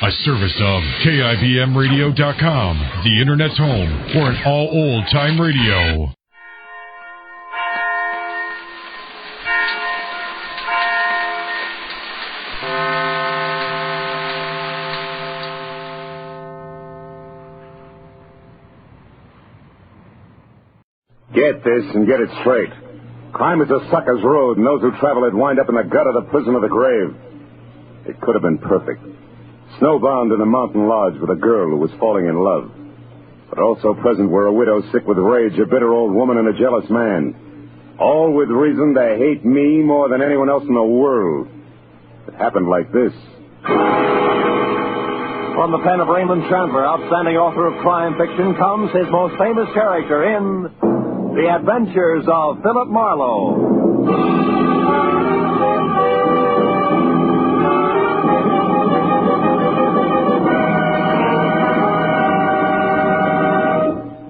A service of KIBMradio.com, the Internet's home for an all old-time radio. Get this and get it straight. Crime is a sucker's road, and those who travel it wind up in the gut of the prison of the grave. It could have been perfect. Snowbound in a mountain lodge with a girl who was falling in love. But also present were a widow sick with rage, a bitter old woman, and a jealous man. All with reason to hate me more than anyone else in the world. It happened like this. From the pen of Raymond Chandler, outstanding author of crime fiction, comes his most famous character in The Adventures of Philip Marlowe.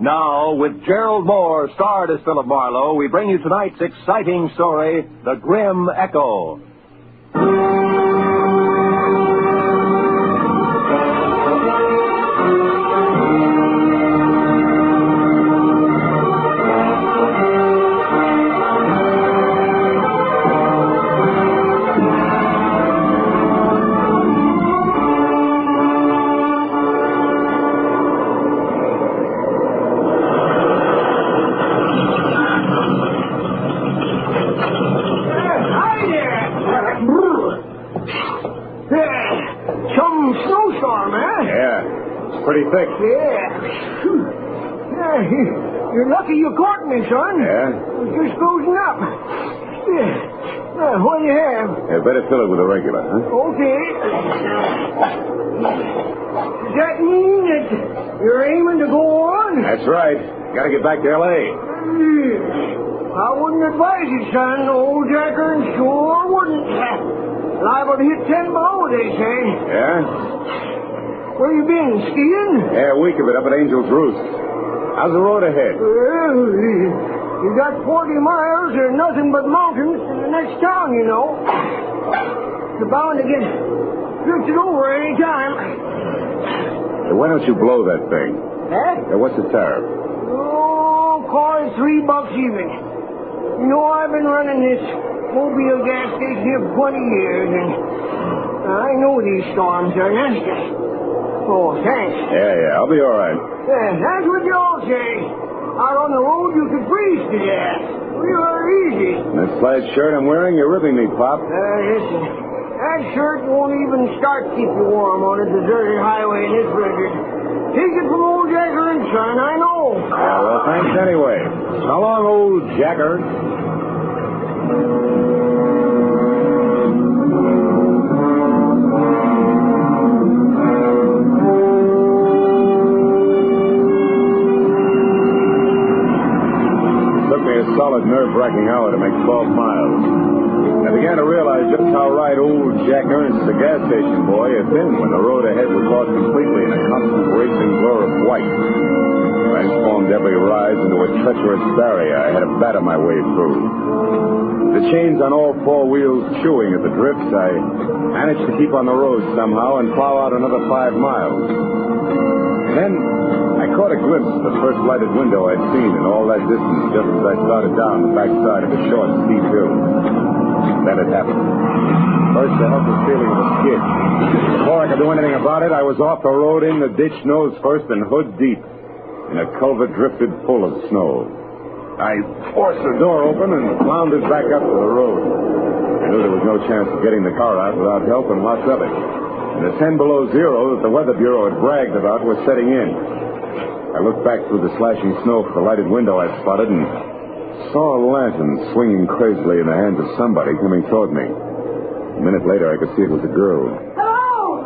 Now, with Gerald Moore, starred as Philip Marlowe, we bring you tonight's exciting story, The Grim Echo. Pretty thick. Yeah. You're lucky you caught me, son. Yeah? It was just frozen up. Yeah. What do you have? Yeah, better fill it with a regular, huh? Okay. Does that mean that you're aiming to go on? That's right. Gotta get back to L.A. I wouldn't advise it, son. Old Jacker sure wouldn't. Liable to hit 10 below, they say. Yeah? Where you been, skiing? Yeah, a week of it up at Angel's Roost. How's the road ahead? Well, you got 40 miles or nothing but mountains to the next town, you know. You're bound to get drifted over any time. Hey, why don't you blow that thing? Huh? What's the tariff? Oh, call it $3 even. You know, I've been running this Mobile gas station here for 20 years, and I know these storms are nasty. Oh, thanks. Yeah, I'll be all right. Yeah, that's what you all say. Out on the road, you could freeze to death. Real easy. That plaid shirt I'm wearing, you're ripping me, Pop. Listen, that shirt won't even start to keep you warm on a deserted highway in this blizzard. Take it from old Jacker and Son, I know. Yeah, well, thanks anyway. So long, old Jacker. Solid nerve-wracking hour to make 12 miles. I began to realize just how right old Jack Ernst, the gas station boy, had been when the road ahead was lost completely in a constant racing blur of white. Transformed every rise into a treacherous barrier I had to batter my way through. The chains on all four wheels chewing at the drifts, I managed to keep on the road somehow and plow out another 5 miles. And then I caught a glimpse of the first lighted window I'd seen in all that distance just as I started down the backside of a short, steep hill. Then it happened. First, a helpless feeling of a skid. Before I could do anything about it, I was off the road in the ditch nose first and hood deep in a culvert drifted full of snow. I forced the door open and floundered back up to the road. I knew there was no chance of getting the car out without help, and lots of it. And the 10 below zero that the Weather Bureau had bragged about was setting in. I looked back through the slashing snow for the lighted window I'd spotted and saw a lantern swinging crazily in the hands of somebody coming toward me. A minute later, I could see it was a girl. Hello?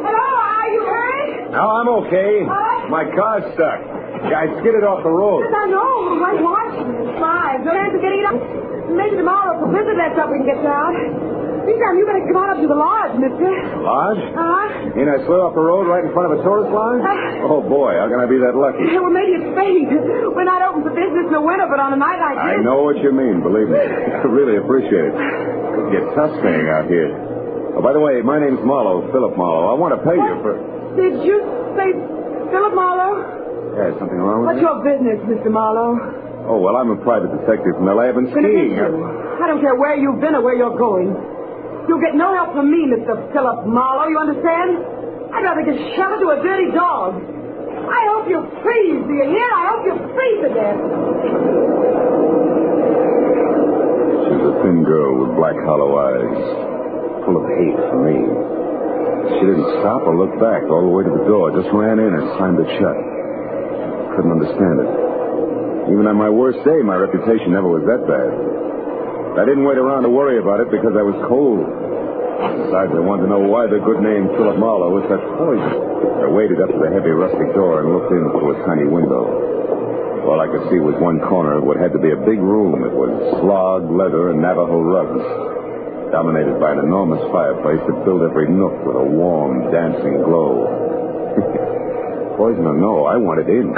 Hello, are you hurt? No, I'm okay. What? My car's stuck. I skidded off the road. I know. I'm watching. Fine. So after getting it up, maybe tomorrow for visit that stuff we can get you out. Meantime, you better come on up to the lodge, mister. Lodge? Uh-huh. You mean I slid off the road right in front of a tourist lodge? Oh, boy, how can I be that lucky? Well, maybe it's fate. We're not open for business in the winter, but on a night like I this... know what you mean, believe me. I really appreciate it. It gets tough staying out here. Oh, by the way, my name's Marlowe, Philip Marlowe. I want to pay you for... Did you say Philip Marlowe? Yeah, something wrong with What's your business, Mr. Marlowe? Oh, well, I'm a private detective from L.A. I've been skiing. I don't care where you've been or where you're going. You'll get no help from me, Mr. Philip Marlowe, you understand? I'd rather get shot into a dirty dog. I hope you freeze, do you hear? I hope you freeze to death. She's a thin girl with black hollow eyes, full of hate for me. She didn't stop or look back all the way to the door, just ran in and slammed it shut. Couldn't understand it. Even on my worst day, my reputation never was that bad. I didn't wait around to worry about it because I was cold. Besides, I wanted to know why the good name Philip Marlowe was such poison. I waded up to the heavy rustic door and looked in through a tiny window. All I could see was one corner of what had to be a big room. It was slog, leather, and Navajo rugs, dominated by an enormous fireplace that filled every nook with a warm, dancing glow. Poison or no, I wanted in.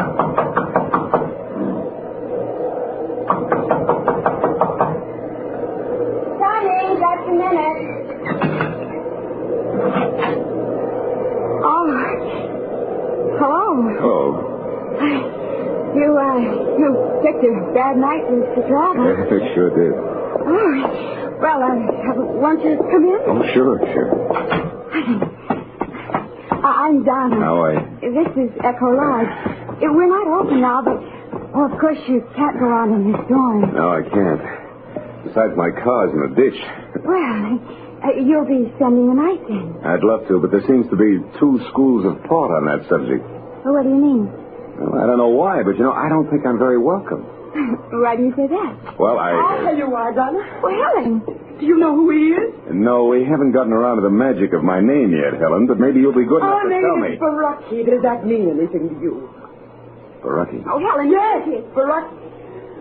You picked a bad night to travel. It sure did. Oh, well, won't you come in? Oh, sure. I'm Donna. How are you? This is Echo Lodge. We're not open now, but, of course, you can't go on in this storm. No, I can't. Besides, my car's in a ditch. Well, you'll be spending the night then. I'd love to, but there seems to be two schools of thought on that subject. Well, what do you mean? Well, I don't know why, but, I don't think I'm very welcome. Why do you say that? Well, I'll tell you why, Donna. Well, Helen, do you know who he is? No, we haven't gotten around to the magic of my name yet, Helen, but maybe you'll be good enough to tell me. Oh, Bielanski. Does that mean anything to you? Bielanski? Oh, Helen, yes, Bielanski.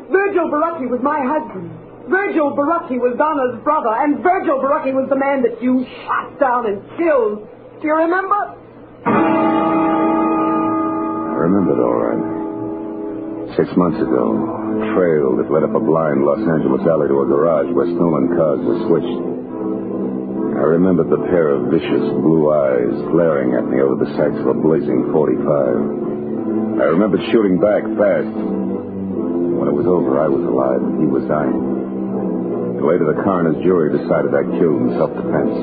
Virgil Bielanski was my husband. Virgil Bielanski was Donna's brother, and Virgil Bielanski was the man that you shot down and killed. Do you remember? I remember it all right. 6 months ago, a trail that led up a blind Los Angeles alley to a garage where stolen cars were switched. I remembered the pair of vicious blue eyes glaring at me over the sights of a blazing .45. I remembered shooting back fast. When it was over, I was alive and he was dying. And later, the coroner's jury decided I killed in self-defense.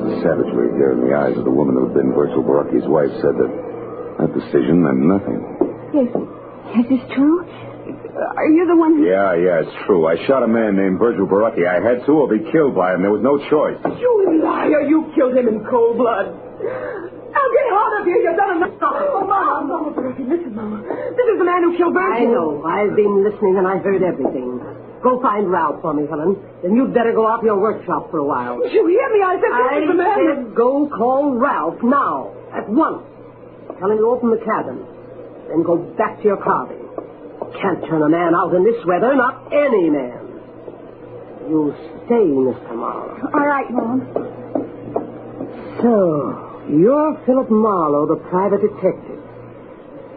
The savagery here in the eyes of the woman who had been Virgil Bielanski's wife said that decision meant nothing. Yes. Is this true? Are you the one who... Yeah, it's true. I shot a man named Virgil Bielanski. I had to or be killed by him. There was no choice. You liar. You killed him in cold blood. Now get out of here. You've done enough. Oh, Mama, Bielanski, listen, Mama. This is the man who killed Virgil. I know. I've been listening and I heard everything. Go find Ralph for me, Helen. Then you'd better go off your workshop for a while. Did you hear me? I said this is the man. I said go call Ralph now. At once. Tell him to open the cabin. Then go back to your carving. Can't turn a man out in this weather, not any man. You stay, Mr. Marlowe. All right, Mom. So, you're Philip Marlowe, the private detective.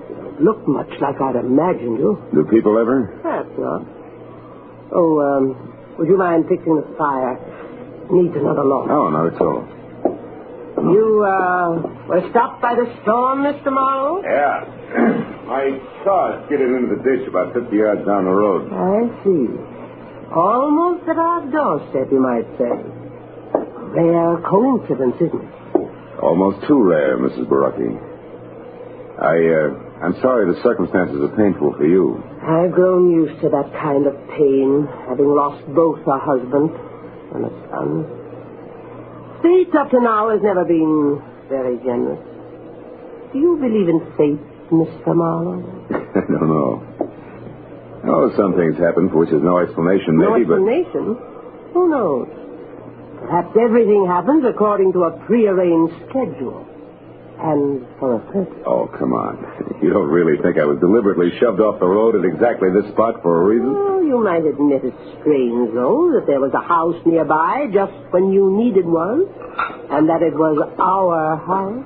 You don't look much like I'd imagined you. Do people ever? Perhaps not. Oh, would you mind fixing the fire? Needs another log. Oh, not at all. You, were stopped by the storm, Mr. Marlowe? Yeah. My car skidded into the ditch about 50 yards down the road. I see. Almost at our doorstep, you might say. Rare coincidence, isn't it? Almost too rare, Mrs. Bielanski. I'm sorry the circumstances are painful for you. I've grown used to that kind of pain, having lost both a husband and a son. Fate up to now has never been very generous. Do you believe in fate, Mr. Marlowe? I don't know. Oh, some things happen for which there's no explanation, maybe, no explanation? But... Who knows? Perhaps everything happens according to a prearranged schedule. And for a purpose. Oh, come on. You don't really think I was deliberately shoved off the road at exactly this spot for a reason? Oh, you might admit it's strange, though, that there was a house nearby just when you needed one, and that it was our house.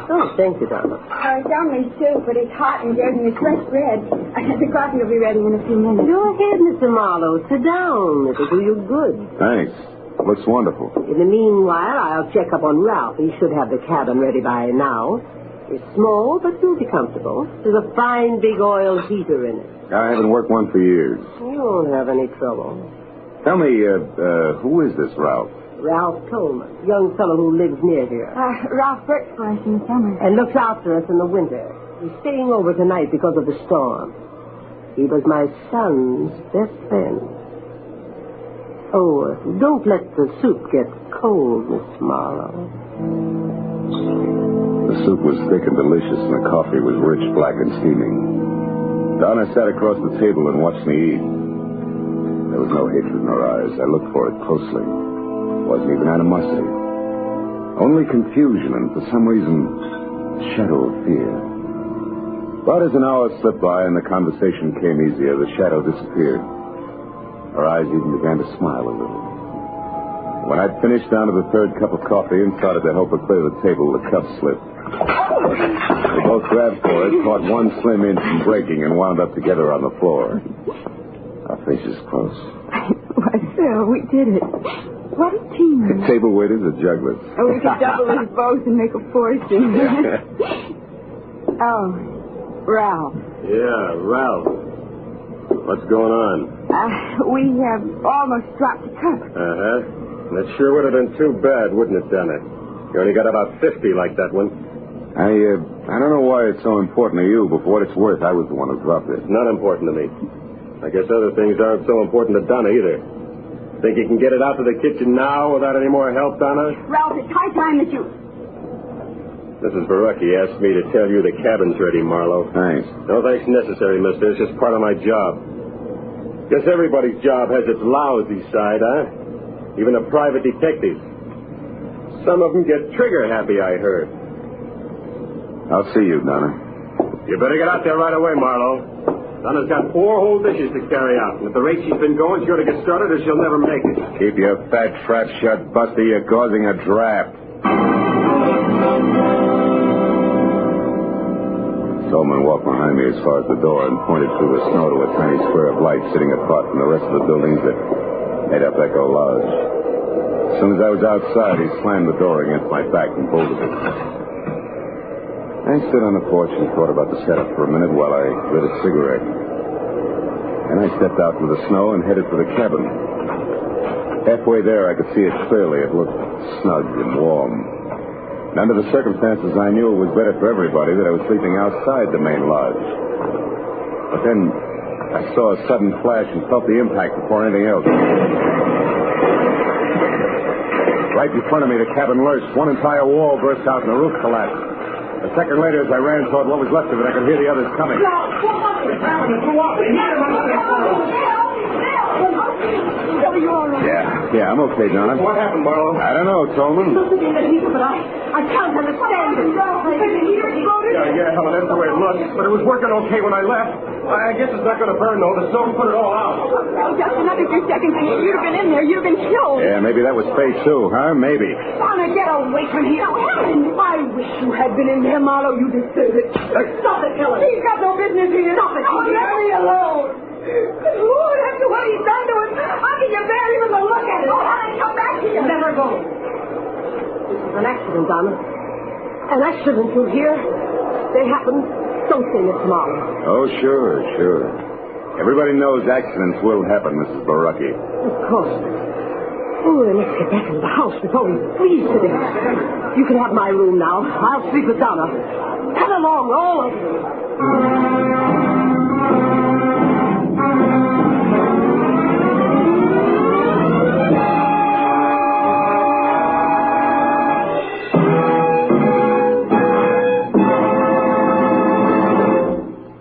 Oh, thank you, Donna. It's only soup, but it's hot and there's me fresh bread. The coffee will be ready in a few minutes. Go ahead, Mr. Marlowe. Sit down. It'll do you good. Thanks. looks wonderful. In the meanwhile, I'll check up on Ralph. He should have the cabin ready by now. It's small, but will be comfortable. There's a fine big oil heater in it. I haven't worked one for years. You won't have any trouble. Tell me, who is this Ralph? Ralph Coleman, young fellow who lives near here. Ralph works for us in the summer. And looks after us in the winter. He's staying over tonight because of the storm. He was my son's best friend. Oh, don't let the soup get cold, Miss Marlowe. The soup was thick and delicious, and the coffee was rich, black, and steaming. Donna sat across the table and watched me eat. There was no hatred in her eyes. I looked for it closely. It wasn't even animosity. Only confusion and, for some reason, a shadow of fear. But as an hour slipped by and the conversation came easier, the shadow disappeared. Her eyes even began to smile a little. When I'd finished down to the third cup of coffee and started to help her clear the table, the cup slipped. We both grabbed for it, caught one slim inch from breaking, and wound up together on the floor. Our faces close. Why, Phil, we did it. What a team. The table waiters are jugglers. Oh, we could double us both and make a fortune. Oh, Ralph. Yeah, Ralph. What's going on? We have almost dropped a cup. Uh-huh. That sure would have been too bad, wouldn't it, Donna? You only got about 50 like that one. I don't know why it's so important to you, but for what it's worth, I was the one who dropped it. Not important to me. I guess other things aren't so important to Donna either. Think you can get it out to the kitchen now without any more help, Donna? Ralph, it's high time that you... Mrs. Baracki asked me to tell you the cabin's ready, Marlowe. Thanks. No thanks necessary, mister. It's just part of my job. Guess everybody's job has its lousy side, huh? Even a private detective. Some of them get trigger happy, I heard. I'll see you, Donna. You better get out there right away, Marlowe. Donna's got 4 whole dishes to carry out. And at the rate she's been going, she's going to get started or she'll never make it. Keep your fat trap shut, Buster. You're causing a draft. Solomon walked behind me as far as the door and pointed through the snow to a tiny square of light sitting apart from the rest of the buildings that made up Echo Lodge. As soon as I was outside, he slammed the door against my back and bolted it. I stood on the porch and thought about the setup for a minute while I lit a cigarette. Then I stepped out into the snow and headed for the cabin. Halfway there, I could see it clearly. It looked snug and warm. And under the circumstances, I knew it was better for everybody that I was sleeping outside the main lodge. But then I saw a sudden flash and felt the impact before anything else. Right in front of me, the cabin lurched. One entire wall burst out and the roof collapsed. A second later, as I ran toward what was left of it, I could hear the others coming. Are you all right? Yeah, I'm okay, Donna. What happened, Marlowe? I don't know, Tolman. But I can't understand it. The heater exploded? Yeah, Helen, that's the way it looks. But it was working okay when I left. I guess it's not going to burn, though. The snow put it all out. Oh, just another few seconds and you'd have been in there. You'd have been killed. Yeah, maybe that was fate, too, huh? Maybe. Donna, get away from here. Helen, I wish you had been in there, Marlowe. You deserve it. Stop it, Helen. He's got no business here. Stop it. Oh, let me alone. Lord, after what he's done to us, how can you bear even to look at it? Oh, Helen, come back here. Let her go. This is an accident, Donna. An accident, you hear? They happened. Don't say it, Marlowe. Oh, sure. Everybody knows accidents will happen, Mrs. Baracki. Of course. Oh, then let's get back into the house before we freeze to death. You can have my room now. I'll sleep with Donna. Come along, all of you.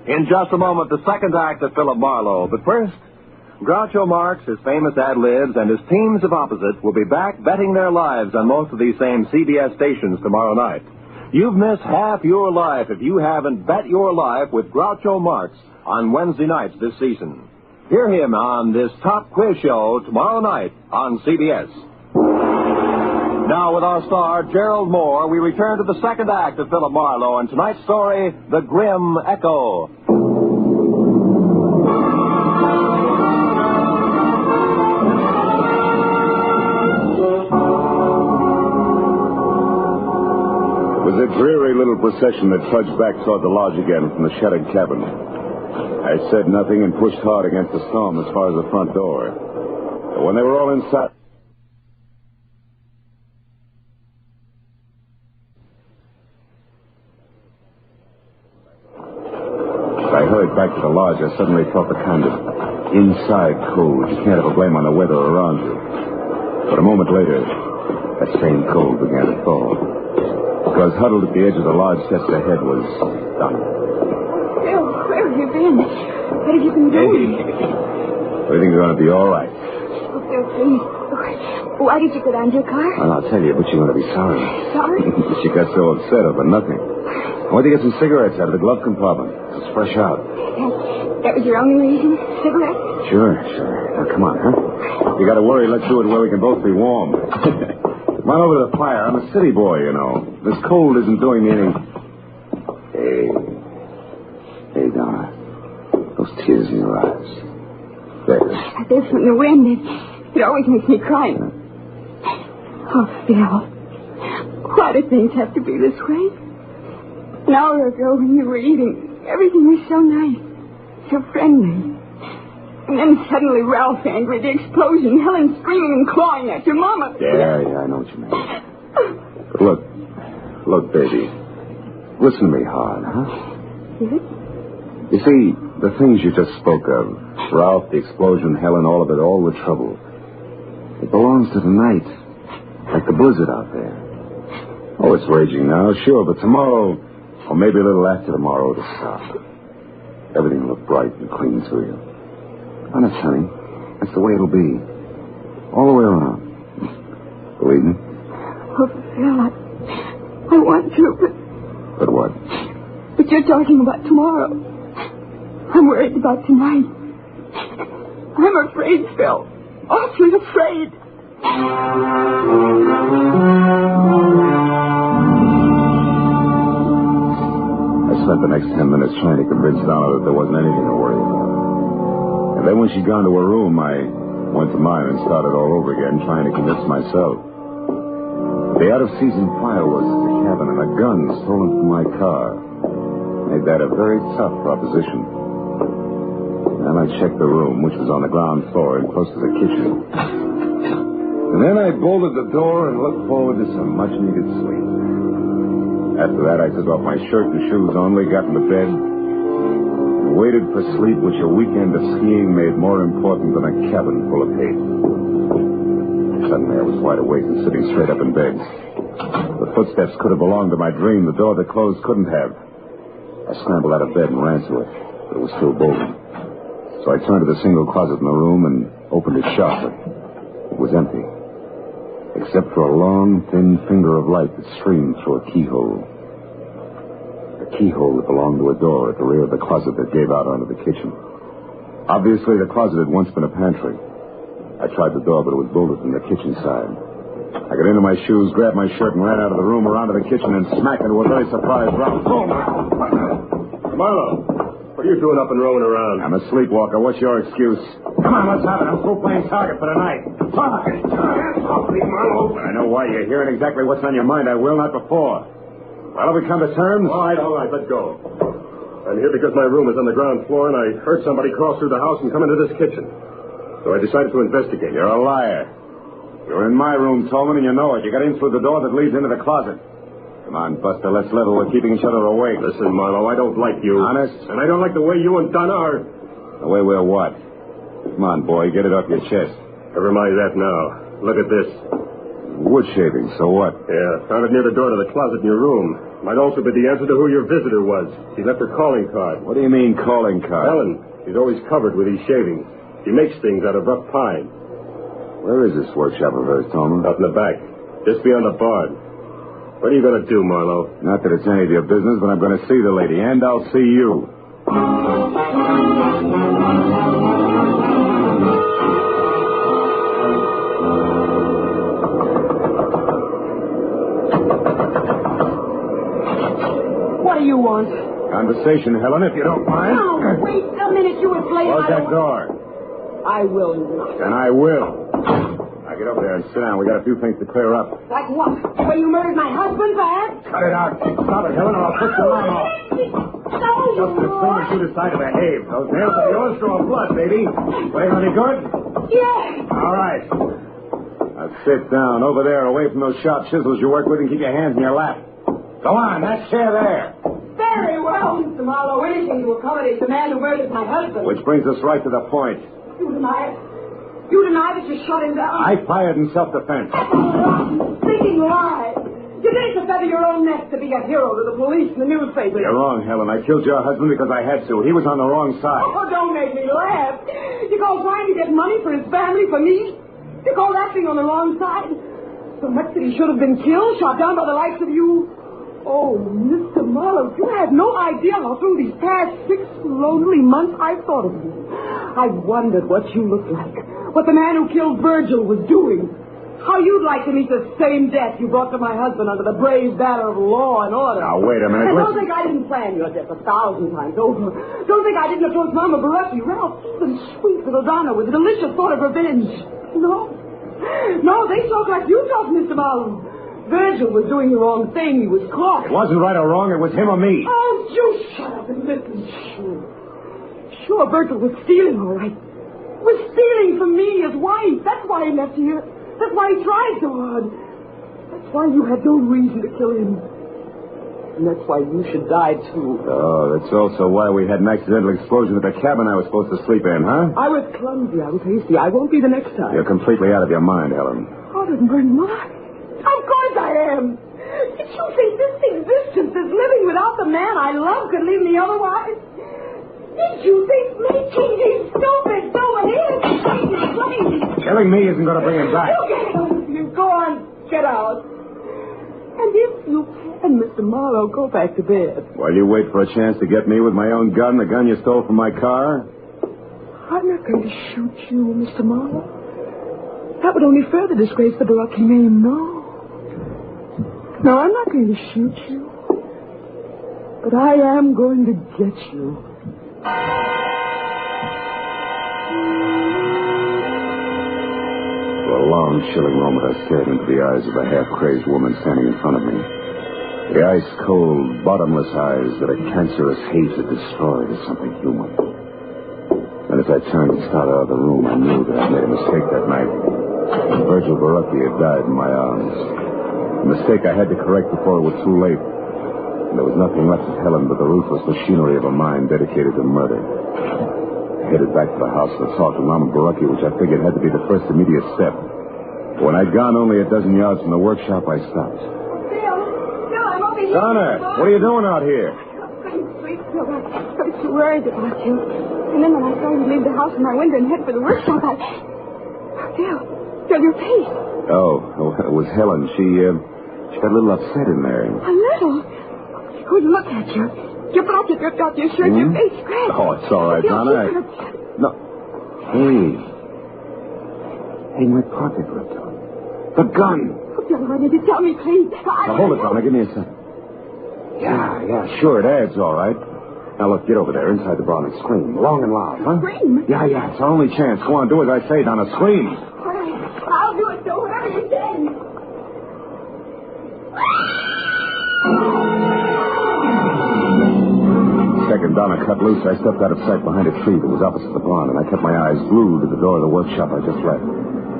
In just a moment, the second act of Philip Marlowe. But first, Groucho Marx, his famous ad-libs, and his teams of opposites will be back betting their lives on most of these same CBS stations tomorrow night. You've missed half your life if you haven't bet your life with Groucho Marx on Wednesday nights this season. Hear him on this top quiz show tomorrow night on CBS. Now, with our star, Gerald Moore, we return to the second act of Philip Marlowe and tonight's story, The Grim Echo. was a dreary little procession that trudged back toward the lodge again from the shattered cabin. I said nothing and pushed hard against the storm as far as the front door. But when they were all inside... As I hurried back to the lodge, I suddenly felt the kind of inside cold you can't ever blame on the weather around you. But a moment later, that same cold began to thaw. Because huddled at the edge of the lodge steps ahead was Donna. Phil, where have you been? What have you been doing? Everything's going to be all right. Oh, Phil, please. Why did you go down to your car? Well, I'll tell you, but you're going to be sorry. Sorry? She got so upset over nothing. I went to get some cigarettes out of the glove compartment. It was fresh out. That was your only reason? Cigarettes? Sure. Now, come on, huh? You got to worry, let's do it where we can both be warm. Come on over to the fire. I'm a city boy, you know. This cold isn't doing me any... Hey, Donna. Those tears in your eyes. They're from the wind. It always makes me cry. Oh, Phil. Why do things have to be this way? An hour ago when you were eating, everything was so nice, so friendly. And then suddenly Ralph angry, the explosion, Helen screaming and clawing at your mama. Yeah, I know what you mean. But look, baby. Listen to me hard, huh? Yes? You see, the things you just spoke of, Ralph, the explosion, Helen, all of it, all the trouble, it belongs to the night, like the blizzard out there. Oh, it's raging now, sure, but tomorrow, or maybe a little after tomorrow, it'll stop. Everything will look bright and clean to you. Honest, honey, that's the way it'll be. All the way around. Believe me? Oh, Phil, I want to, but... But what? But you're talking about tomorrow. I'm worried about tonight. I'm afraid, Phil. Awfully afraid. I spent the next 10 minutes trying to convince Donna that there wasn't anything to worry about. And then when she'd gone to her room, I went to mine and started all over again, trying to convince myself. The out-of-season fireworks at the cabin and a gun stolen from my car made that a very tough proposition. Then I checked the room, which was on the ground floor and close to the kitchen. And then I bolted the door and looked forward to some much-needed sleep. After that, I took off my shirt and shoes only, got into bed, and waited for sleep, which a weekend of skiing made more important than a cabin full of hate. Suddenly, I was wide awake and sitting straight up in bed. The footsteps could have belonged to my dream. The door that closed couldn't have. I scrambled out of bed and ran to it, but it was still bolted. So I turned to the single closet in the room and opened it sharply. It was empty, except for a long, thin finger of light that streamed through a keyhole. A keyhole that belonged to a door at the rear of the closet that gave out onto the kitchen. Obviously, the closet had once been a pantry. I tried the door, but it was bolted from the kitchen side. I got into my shoes, grabbed my shirt, and ran out of the room, around to the kitchen, and smack into a very surprised Ralph. Marlowe, what are you doing up and rolling around? I'm a sleepwalker. What's your excuse? Come on, let's have it. I'm still playing target for tonight. Marlowe. I know why you're here and exactly what's on your mind. I will, not before. Well, have we come to terms? All right, let's go. I'm here because my room is on the ground floor, and I heard somebody cross through the house and come into this kitchen. So I decided to investigate. You're a liar. You're in my room, Tolman, and you know it. You got in through the door that leads into the closet. Come on, Buster, let's level. We're keeping each other awake. Listen, Marlowe, I don't like you. Honest? And I don't like the way you and Donna are... The way we're what? Come on, boy, get it off your chest. Never mind that now. Look at this. Wood shaving, so what? Yeah, found it near the door to the closet in your room. Might also be the answer to who your visitor was. She left her calling card. What do you mean, calling card? Helen. She's always covered with these shavings. She makes things out of rough pine. Where is this workshop of hers, Tolman? Out in the back. Just beyond the barn. What are you going to do, Marlowe? Not that it's any of your business, but I'm going to see the lady, and I'll see you. What do you want? Conversation, Helen, if you don't mind. No, wait a minute, you were playing. Close that door. I will not. And I will. Now get over there and sit down. We got a few things to clear up. Like what? The way you murdered my husband, perhaps? Cut it out. Stop it, Helen, or I'll push your arm off. Just as soon as you decide to behave. Those nails of yours draw blood, baby. Playing any good? Yes. All right. Now sit down over there, away from those sharp chisels you work with, and keep your hands in your lap. Go on, that chair there. Very well, Mr. Marlowe. Anything to accommodate the man who murdered my husband. Which brings us right to the point. You deny it. You deny that you shot him down. I fired in self-defense. Speaking lie. You did it to feather your own nest to be a hero to the police and the newspapers. You're wrong, Helen. I killed your husband because I had to. He was on the wrong side. Oh, don't make me laugh. You call trying to get money for his family, for me? You call acting on the wrong side? So much that he should have been killed, shot down by the likes of you? Oh, Mr. Marlowe, you have no idea how through these past 6 lonely months I've thought of you. I've wondered what you looked like, what the man who killed Virgil was doing, how you'd like to meet the same death you brought to my husband under the brave banner of law and order. Now, wait a minute. And don't think I didn't plan your death 1,000 times over. Don't think I didn't approach Mama Bielanski, Ralph, even sweet little Donna with a delicious thought of revenge. No. No, they talk like you talk, Mr. Marlowe. Virgil was doing the wrong thing. He was caught. It wasn't right or wrong. It was him or me. Oh, you shut up and listen. Sure, Virgil was stealing, all right. Was stealing from me, his wife. That's why he left here. That's why he tried so hard. That's why you had no reason to kill him. And that's why you should die, too. Oh, that's also why we had an accidental explosion at the cabin I was supposed to sleep in, huh? I was clumsy. I was hasty. I won't be the next time. You're completely out of your mind, Helen. Out of my mind? Of course I am. Did you think this existence, this living without the man I love, could leave me otherwise? Did you think making these stupid souvenirs crazy? Killing me isn't going to bring him back. You get out of here. Go on. Get out. And if you can, Mr. Marlowe, go back to bed. While you wait for a chance to get me with my own gun, the gun you stole from my car? I'm not going to shoot you, Mr. Marlowe. That would only further disgrace the Bielanski name, no. No, I'm not going to shoot you. But I am going to get you. For a long, chilling moment, I stared into the eyes of a half-crazed woman standing in front of me. The ice-cold, bottomless eyes that a cancerous hate had destroyed as something human. And as I turned and started out of the room, I knew that I'd made a mistake that night. Virgil Bielanski had died in my arms. A mistake I had to correct before it was too late. And there was nothing left of Helen but the ruthless machinery of a mind dedicated to murder. I headed back to the house to talk to Mama Bielanski, which I figured had to be the first immediate step. But when I'd gone only a dozen yards from the workshop, I stopped. Bill, I'm over here. Donna, what are you doing out here? I couldn't sleep, Bill. I was too worried about you. And then when I saw you leave the house from my window and head for the workshop, Bill, your face. Oh, it was Helen. She got a little upset in there. A little? Oh, look at you. Your pocket ripped off your shirt, your face scratched. Oh, it's all right, Bill, Donna. No. Hey, my pocket ripped off. The gun. Oh, Bill, why did you tell me, please? Now, hold it, Donna. Give me a second. Yeah, sure, it adds, all right. Now, look, get over there, inside the barn, and scream. Long and loud, huh? Scream? Yeah, it's our only chance. Go on, do as I say, Donna. Scream. All right, I'll do it, Bill, whatever you say. The second Donna cut loose, I stepped out of sight behind a tree that was opposite the barn, and I kept my eyes glued to the door of the workshop I just left.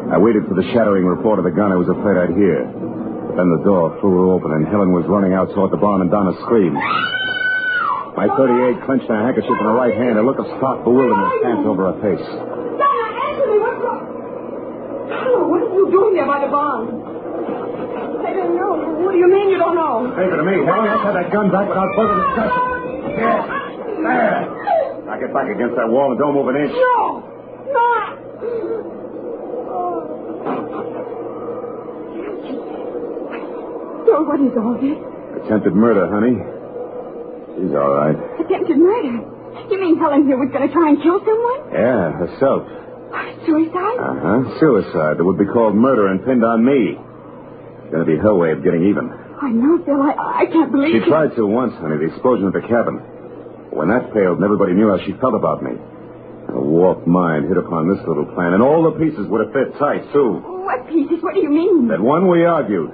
I waited for the shattering report of the gun I was afraid I'd hear. But then the door flew open, and Helen was running out toward the barn, and Donna screamed. My .38 clenched in a handkerchief in her right hand. A look of stark bewilderment stamped over her face. Donna, answer me. What's wrong? Donna, what are you doing there by the barn? I don't know. What do you mean you don't know? Leave it to me, Helen. Let's have that gun back without further discussion. Yes. There. Now get back against that wall and don't move an inch. No. So what is all this? Attempted murder, honey. She's all right. Attempted murder? You mean Helen here was going to try and kill someone? Yeah, herself. Suicide? Suicide. That would be called murder and pinned on me. It's going to be her way of getting even. I know, Bill. I can't believe She tried to once, honey, the explosion at the cabin. When that failed and everybody knew how she felt about me, a warped mind hit upon this little plan, and all the pieces would have fit tight, too. What pieces? What do you mean? That one we argued.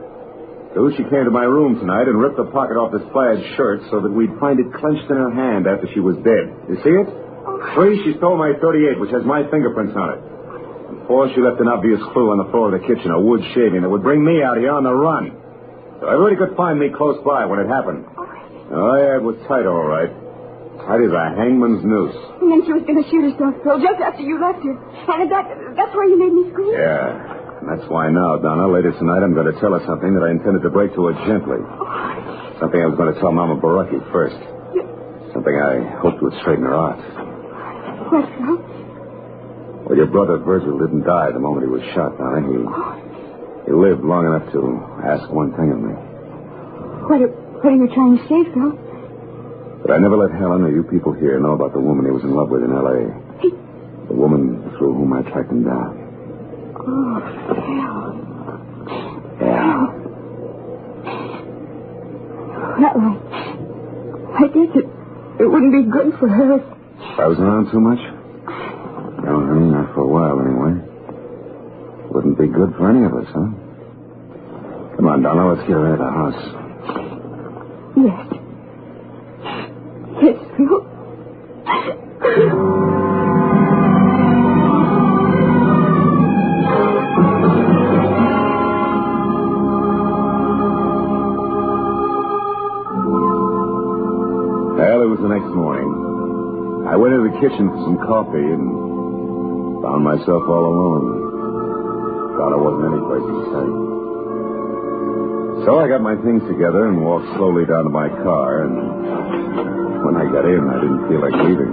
So she came to my room tonight and ripped the pocket off this plaid shirt so that we'd find it clenched in her hand after she was dead. You see it? 3, she stole my .38, which has my fingerprints on it. And 4, she left an obvious clue on the floor of the kitchen, a wood shaving that would bring me out here on the run. So everybody could find me close by when it happened. Oh, yeah, it was tight, all right. Tight as a hangman's noose. And then she was going to shoot herself, Phil, just after you left her. And that's why you made me scream? Yeah. And that's why now, Donna, later tonight, I'm going to tell her something that I intended to break to her gently. Something I was going to tell Mama Baraki first. Something I hoped would straighten her out. What, Phil? Well, your brother Virgil didn't die the moment he was shot, Donna. He lived long enough to ask one thing of me. What are you trying to say, Phil? But I never let Helen or you people here know about the woman he was in love with in L.A. The woman through whom I tracked him down. Oh, Phil. Yeah. Well, I guess it wouldn't be good for her. If I was around too much? No, honey, not for a while, anyway. Wouldn't be good for any of us, huh? Come on, Donna, let's get her out of the house. Yes. Yes, Phil. Well, it was the next morning. I went into the kitchen for some coffee and found myself all alone. Donna wasn't any place in sight. So I got my things together and walked slowly down to my car, and when I got in, I didn't feel like leaving.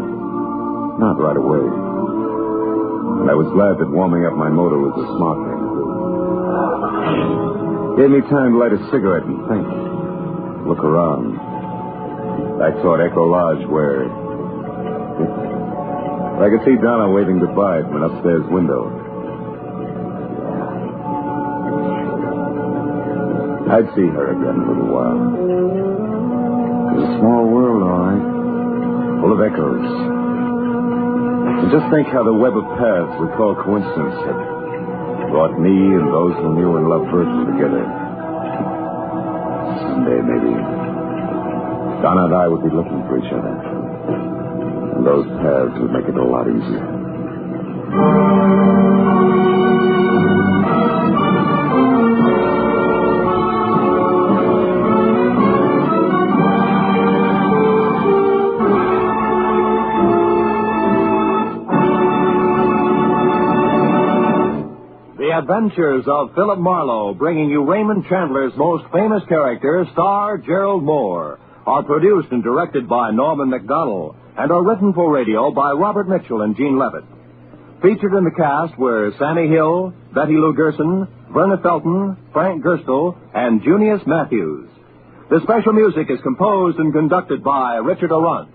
Not right away. And I was glad that warming up my motor was a smart thing to do. Gave me time to light a cigarette and think. Look around. I thought Echo Lodge where I could see Donna waving goodbye from an upstairs window. I'd see her again in a little while. It was a small world, all right. Full of echoes. And just think how the web of paths we call coincidence had brought me and those who knew and loved Virgil together. Someday, maybe, Donna and I would be looking for each other. And those paths would make it a lot easier. The Adventures of Philip Marlowe, bringing you Raymond Chandler's most famous character, star Gerald Moore, are produced and directed by Norman MacDonald and are written for radio by Robert Mitchell and Gene Levitt. Featured in the cast were Sammy Hill, Betty Lou Gerson, Verna Felton, Frank Gerstle, and Junius Matthews. The special music is composed and conducted by Richard Arant.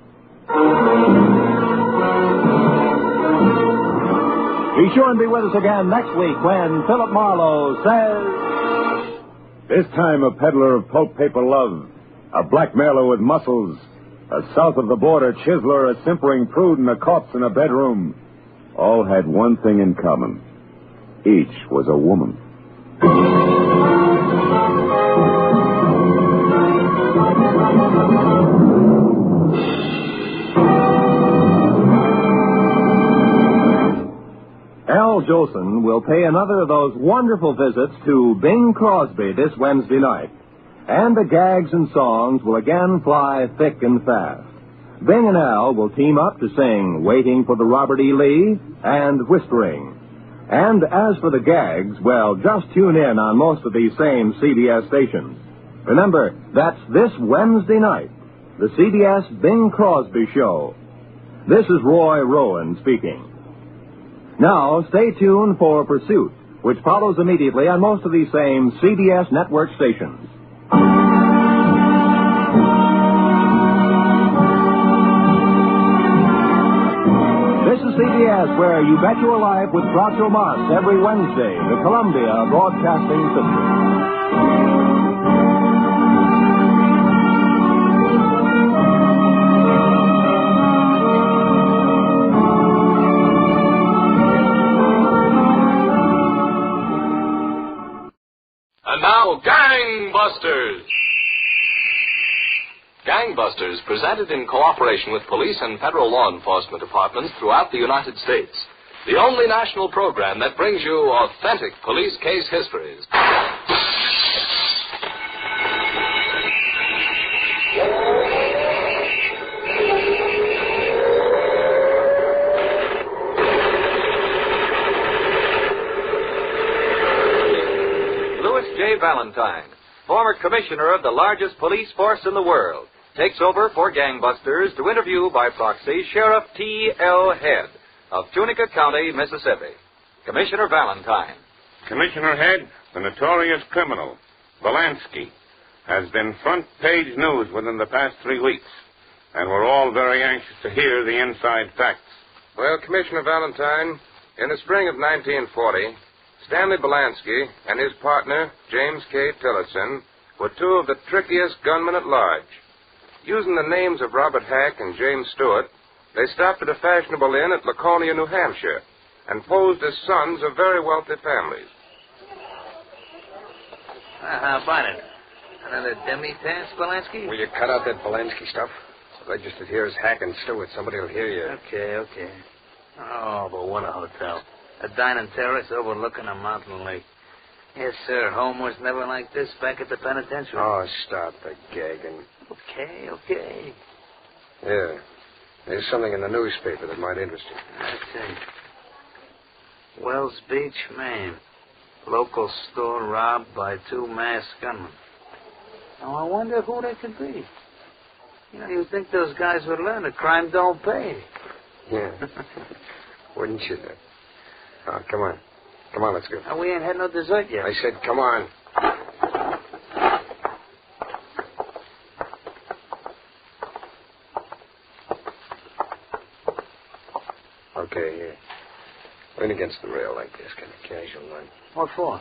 Be sure and be with us again next week when Philip Marlowe says... This time a peddler of pulp paper love, a blackmailer with muscles, a south of the border chiseler, a simpering prude, and a corpse in a bedroom, all had one thing in common. Each was a woman. Al Jolson will pay another of those wonderful visits to Bing Crosby this Wednesday night. And the gags and songs will again fly thick and fast. Bing and Al will team up to sing Waiting for the Robert E. Lee and Whispering. And as for the gags, well, just tune in on most of these same CBS stations. Remember, that's this Wednesday night, the CBS Bing Crosby Show. This is Roy Rowan speaking. Now, stay tuned for Pursuit, which follows immediately on most of these same CBS network stations. This is CBS, where you bet your life with Groucho Marx every Wednesday, the Columbia Broadcasting System. And now, Gangbusters! Gangbusters, presented in cooperation with police and federal law enforcement departments throughout the United States. The only national program that brings you authentic police case histories. Valentine, former commissioner of the largest police force in the world, takes over for Gangbusters to interview by proxy Sheriff T.L. Head of Tunica County, Mississippi. Commissioner Valentine. Commissioner Head, the notorious criminal, Bielanski, has been front-page news within the past 3 weeks, and we're all very anxious to hear the inside facts. Well, Commissioner Valentine, in the spring of 1940, Stanley Bielanski and his partner, James K. Tillotson, were two of the trickiest gunmen at large. Using the names of Robert Hack and James Stewart, they stopped at a fashionable inn at Laconia, New Hampshire, and posed as sons of very wealthy families. How about it? Another demi-tasse, Bielanski? Will you cut out that Bielanski stuff? Registered here as Hack and Stewart. Somebody will hear you. Okay. Oh, but what a hotel. A dining terrace overlooking a mountain lake. Yes, sir. Home was never like this back at the penitentiary. Oh, stop the gagging. Okay. Yeah. There's something in the newspaper that might interest you. I see. Wells Beach, Maine. Local store robbed by 2 masked gunmen. Now, I wonder who they could be. You'd think those guys would learn that crime don't pay. Yeah. Wouldn't you, then? Oh, come on. Come on, let's go. Oh, we ain't had no dessert yet. I said, come on. Okay, here. Lean against the rail like this, kind of casual line. What for?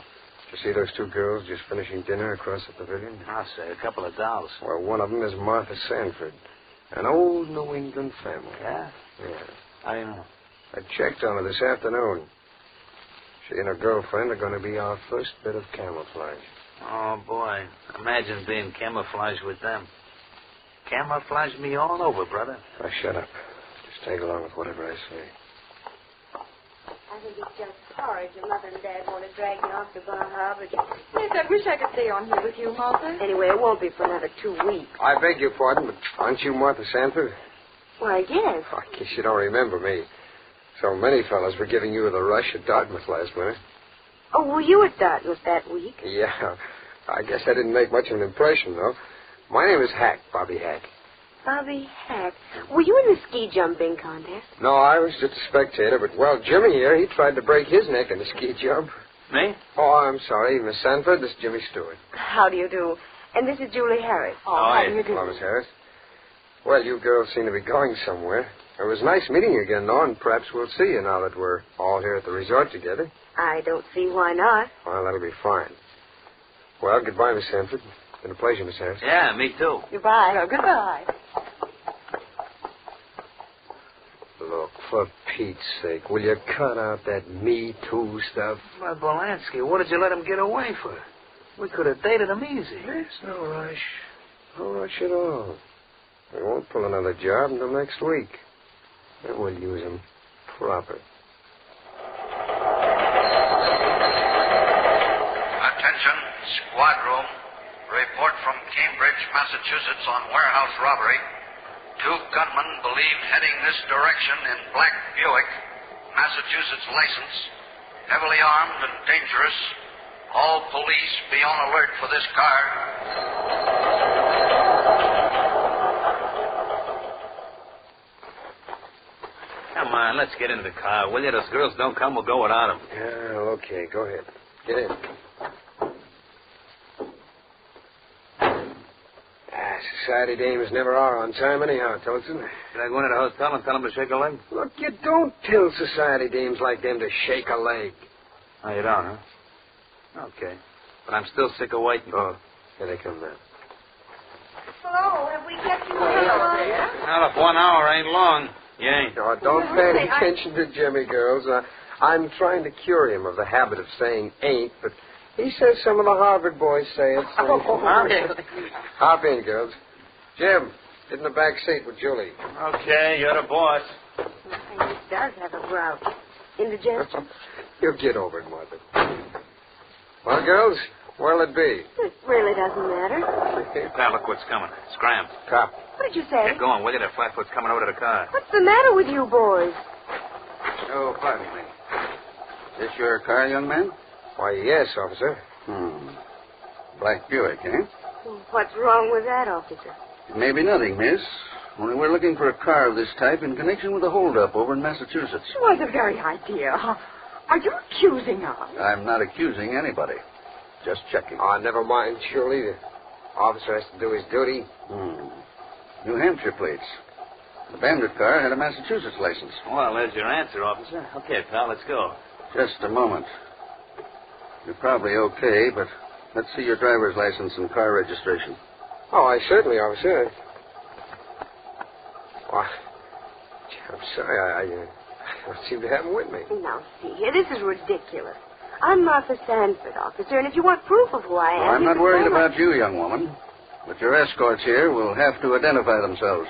Did you see those 2 girls just finishing dinner across the pavilion? I'll say, a couple of dolls. Well, one of them is Martha Sanford, an old New England family. Yeah? Yeah. How do you know? I checked on her this afternoon. She and her girlfriend are going to be our first bit of camouflage. Oh, boy. Imagine being camouflaged with them. Camouflage me all over, brother. Now, shut up. Just tag along with whatever I say. I think it's just horrid your mother and Dad want to drag you off to Bar Harbor. Yes, I wish I could stay on here with you, Martha. Anyway, it won't be for another 2 weeks. I beg your pardon, but aren't you Martha Sanford? Well, I guess. Oh, I guess you don't remember me. So many fellas were giving you the rush at Dartmouth last winter. Oh, were you at Dartmouth that week? Yeah. I guess I didn't make much of an impression, though. My name is Hack, Bobby Hack. Bobby Hack. Were you in the ski jumping contest? No, I was just a spectator, but, well, Jimmy here, he tried to break his neck in the ski jump. Me? Oh, I'm sorry, Miss Sanford. This is Jimmy Stewart. How do you do? And this is Julie Harris. How do you do? Hello, Miss Harris. Well, you girls seem to be going somewhere. It was nice meeting you again, though, and perhaps we'll see you now that we're all here at the resort together. I don't see why not. Well, that'll be fine. Well, goodbye, Miss Sanford. It's been a pleasure, Miss Harris. Yeah, me too. Goodbye. Well, goodbye. Look, for Pete's sake, will you cut out that Me Too stuff? Well, Bielanski, what did you let him get away for? We could have dated him easy. There's no rush. No rush at all. We won't pull another job until next week. Then we'll use him proper. Attention, squad room. Report from Cambridge, Massachusetts on warehouse robbery. 2 gunmen believed heading this direction in black Buick, Massachusetts license, heavily armed and dangerous. All police be on alert for this car. Come on, let's get in the car, will you? Those girls don't come, we'll go without them. Yeah, okay, go ahead. Get in. Society dames never are on time anyhow, Tillotson. Should I go into the hotel and tell them to shake a leg? Look, you don't tell society dames like them to shake a leg. Oh, you don't, huh? Okay. But I'm still sick of waiting. Oh, here they come now. Hello, have we kept you waiting? Well, if 1 hour ain't long, you ain't. Oh, don't pay any attention to Jimmy, girls. I'm trying to cure him of the habit of saying ain't, but he says some of the Harvard boys say it. So... Oh, really? Hop in, girls. Jim, get in the back seat with Julie. Okay, you're the boss. And he does have a grouch. Indigestion? You'll get over it, Martha. Well, girls, where'll it be? It really doesn't matter. Hey, pal, look what's coming. Scram. Cop. What did you say? Get going, will you? That Flatfoot's coming over to the car. What's the matter with you boys? Oh, pardon me. Is this your car, young man? Why, yes, officer. Black Buick, eh? What's wrong with that, officer? It may be nothing, miss. Only we're looking for a car of this type in connection with a holdup over in Massachusetts. Why, the very idea. Are you accusing us? I'm not accusing anybody. Just checking. Oh, never mind, Julie. The officer has to do his duty. New Hampshire plates. The bandit car had a Massachusetts license. Well, there's your answer, officer. Okay, pal, let's go. Just a moment. You're probably okay, but let's see your driver's license and car registration. Oh, I certainly, officer. Oh, I'm sorry, I don't seem to have them with me. Now, see here, this is ridiculous. I'm Martha Sanford, officer, and if you want proof of who I am... I'm not worried about you, young woman. But your escorts here will have to identify themselves.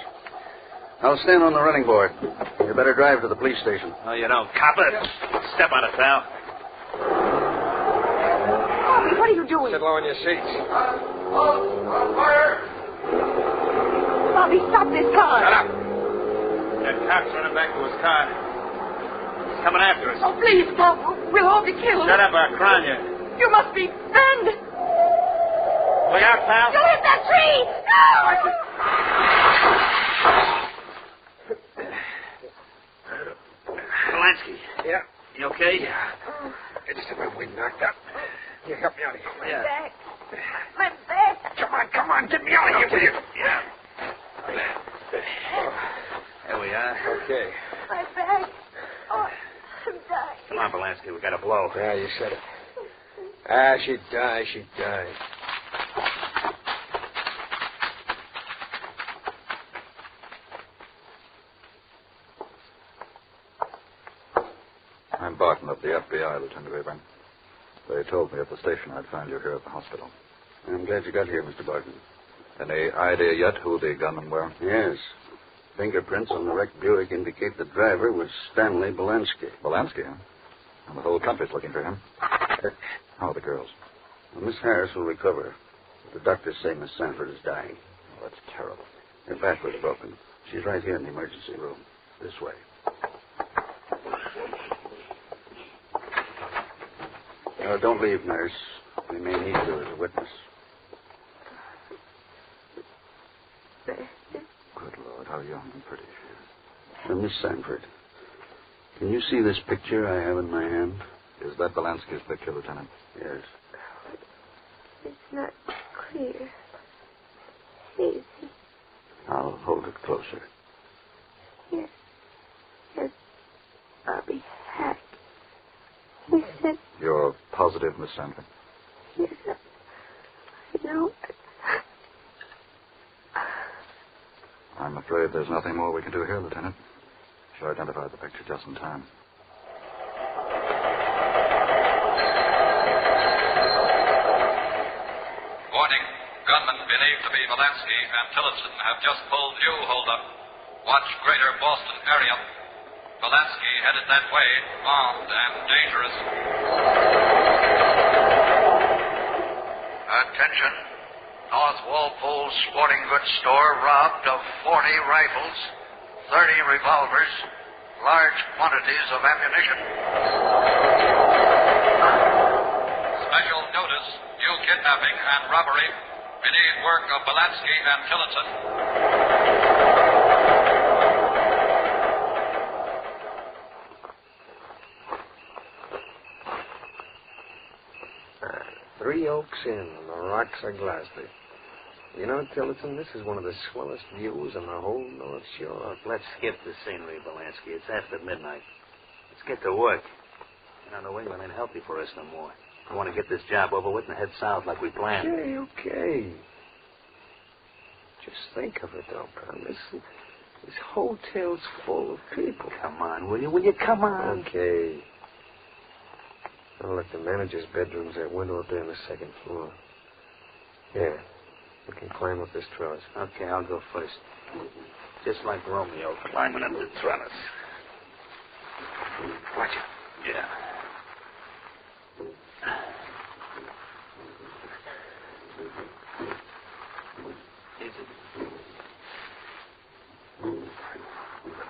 I'll stand on the running board. You better drive to the police station. Oh, you don't, copper. Step on it, pal. Bobby, what are you doing? Sit low in your seats. Fire! Bobby, stop this car. Shut up. That cop's running back to his car. He's coming after us. Oh, please, Bob. We'll all be killed. Shut up, I'll crown you. You must be banned. Look out, pal. You'll hit that tree. No! Bielanski. Yeah. You okay? Yeah. I just had my wing knocked out. You help me out of here. My back. My back. Come on, get me out of here, will you? Yeah. There we are. Okay. My back. Oh, I'm dying. Come on, Bielanski, we got a blow. Yeah, you said it. She'd die. I'm Barton of the FBI, Lieutenant Webern. They told me at the station I'd find you here at the hospital. I'm glad you got here, Mr. Barton. Any idea yet who the gunmen were? Yes. Fingerprints on the wrecked Buick indicate the driver was Stanley Bielanski. Bielanski, huh? And the whole country's looking for him. How are the girls? Well, Miss Harris will recover. But the doctors say Miss Sanford is dying. Oh, that's terrible. Her back was broken. She's right here in the emergency room. This way. Don't leave, nurse. We may need you as a witness. Good Lord, how young and pretty she is. Miss Sanford, can you see this picture I have in my hand? Is that Bielanski's picture, Lieutenant? Yes. It's not clear. Hazy. I'll hold it closer. Yes. Bobby Hack. He said... You're positive, Miss Sanford? Yes, I know. I'm afraid there's nothing more we can do here, Lieutenant. She identified the picture just in time. Warning. Gunmen believed to be Bielanski and Tillotson have just pulled new holdup. Watch greater Boston area. Bielanski headed that way, armed and dangerous. Attention. North Walpole Sporting Goods Store robbed of 40 rifles, 30 revolvers, large quantities of ammunition. Special notice. New kidnapping and robbery. We need work of Bielanski and Tillotson. Three Oaks Inn and the rocks are Gloucester. You know, Tillotson, this is one of the swellest views on the whole North Shore. Let's skip the scenery, Bielanski. It's after midnight. Let's get to work. You know, New England ain't healthy for us no more. I want to get this job over with and head south like we planned. Okay. Just think of it, though, pal. This hotel's full of people. Come on, will you? Will you come on? Okay. Oh, look, the manager's bedroom's that window up there on the second floor. Yeah. We can climb up this trellis. Okay, I'll go first. Just like Romeo climbing up the trellis. Watch it. Yeah.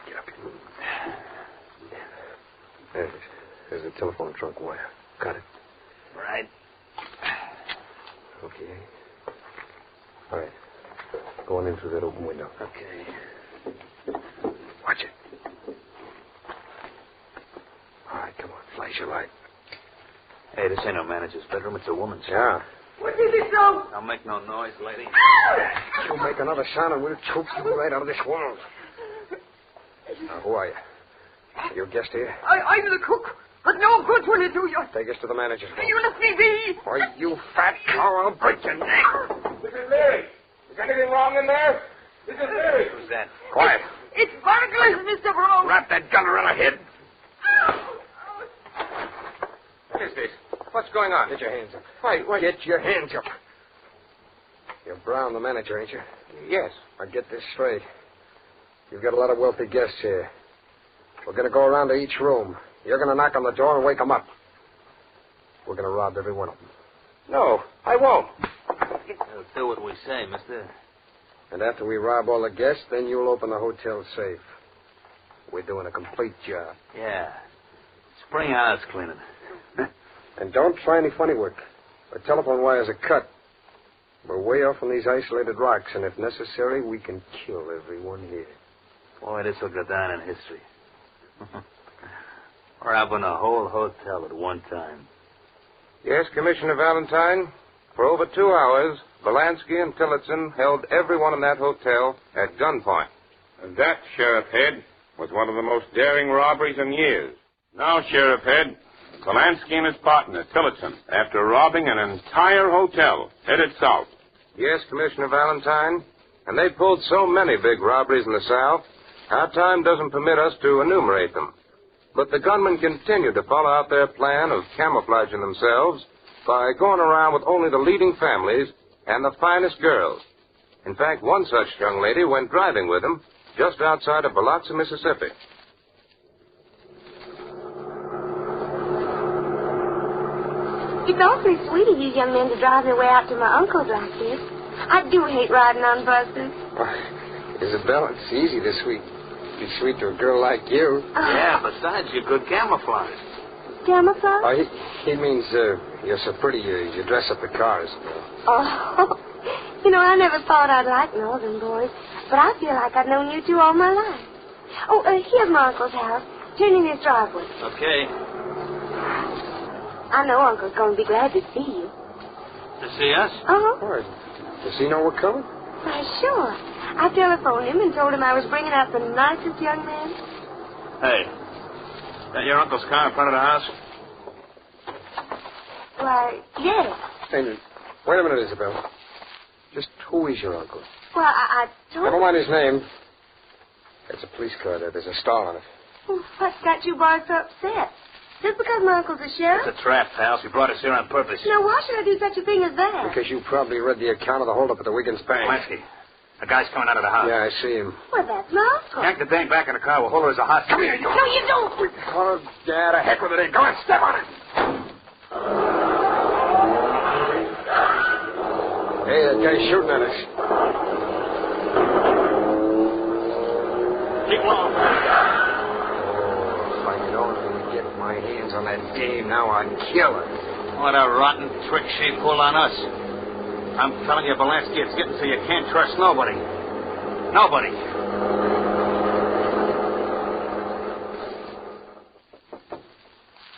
Get up. There it is. There's a telephone trunk wire. Got it. Right. Okay. All right. Go on in through that open window. Okay. Watch it. All right, come on. Flash your light. Hey, this ain't no manager's bedroom. It's a woman's. Yeah. What is it, Joe? Don't make no noise, lady. You make another sound and we'll choke you right out of this world. Now, who are you? Are you a guest here? I'm the cook, but no good will it do you. Take us to the manager's room. You let me be. Why, you fat cow, I'll break your neck. Mrs. Leary, is anything wrong in there? Mrs. Leary. Who's that? Quiet. It's burglars, Mr. Brown. Wrap that gun around her head. What is this? What's going on? Get your hands up. Why? Get your hands up. You're Brown, the manager, ain't you? Yes. Now, get this straight. You've got a lot of wealthy guests here. We're going to go around to each room. You're going to knock on the door and wake them up. We're going to rob every one of them. No, I won't. Do what we say, mister. And after we rob all the guests, then you'll open the hotel safe. We're doing a complete job. Yeah. Spring house cleaning. And don't try any funny work. The telephone wires are cut. We're way off on these isolated rocks, and if necessary, we can kill everyone here. Boy, this will go down in history. Robbing a whole hotel at one time. Yes, Commissioner Valentine. For over 2 hours, Bielanski and Tillotson held everyone in that hotel at gunpoint. And that, Sheriff Head, was one of the most daring robberies in years. Now, Sheriff Head, Bielanski and his partner, Tillotson, after robbing an entire hotel, headed south. Yes, Commissioner Valentine. And they pulled so many big robberies in the South, our time doesn't permit us to enumerate them. But the gunmen continued to follow out their plan of camouflaging themselves by going around with only the leading families and the finest girls. In fact, one such young lady went driving with them just outside of Biloxi, Mississippi. It's awfully sweet of you young men to drive your way out to my uncle's like this. I do hate riding on buses. Isabel, it's easy this week. Be sweet to a girl like you. Yeah, besides, you're good camouflage. Camouflage? Oh, he means you're so pretty you dress up the cars. Oh, you know, I never thought I'd like northern boys, but I feel like I've known you two all my life. Oh, here's my uncle's house. Turn in his driveway. Okay. I know Uncle's going to be glad to see you. To see us? Uh-huh. All right. Does he know we're coming? Why, sure. I telephoned him and told him I was bringing out the nicest young man. Hey, that your uncle's car in front of the house? Why, yes. Hey, wait a minute, Isabel. Just who is your uncle? Well, I told Never mind his name. There's a police car there. There's a star on it. Well, what's got you boys so upset? Just because my uncle's a sheriff? It's a trap, pal. He brought us here on purpose. Now, why should I do such a thing as that? Because you probably read the account of the holdup at the Wiggins Bank. Bielanski, a guy's coming out of the house. Yeah, I see him. Well, that's my uncle. Yank the dang back in the car. We'll hold her as a hostage. Come here, you. No, you don't. Oh, yeah, the heck with it. Go on, step on it. Hey, that guy's shooting at us. Keep low. If I could only get my hands on that dame now, I'd kill her. What a rotten trick she pulled on us. I'm telling you, Bielanski, it's getting so you can't trust nobody. Nobody.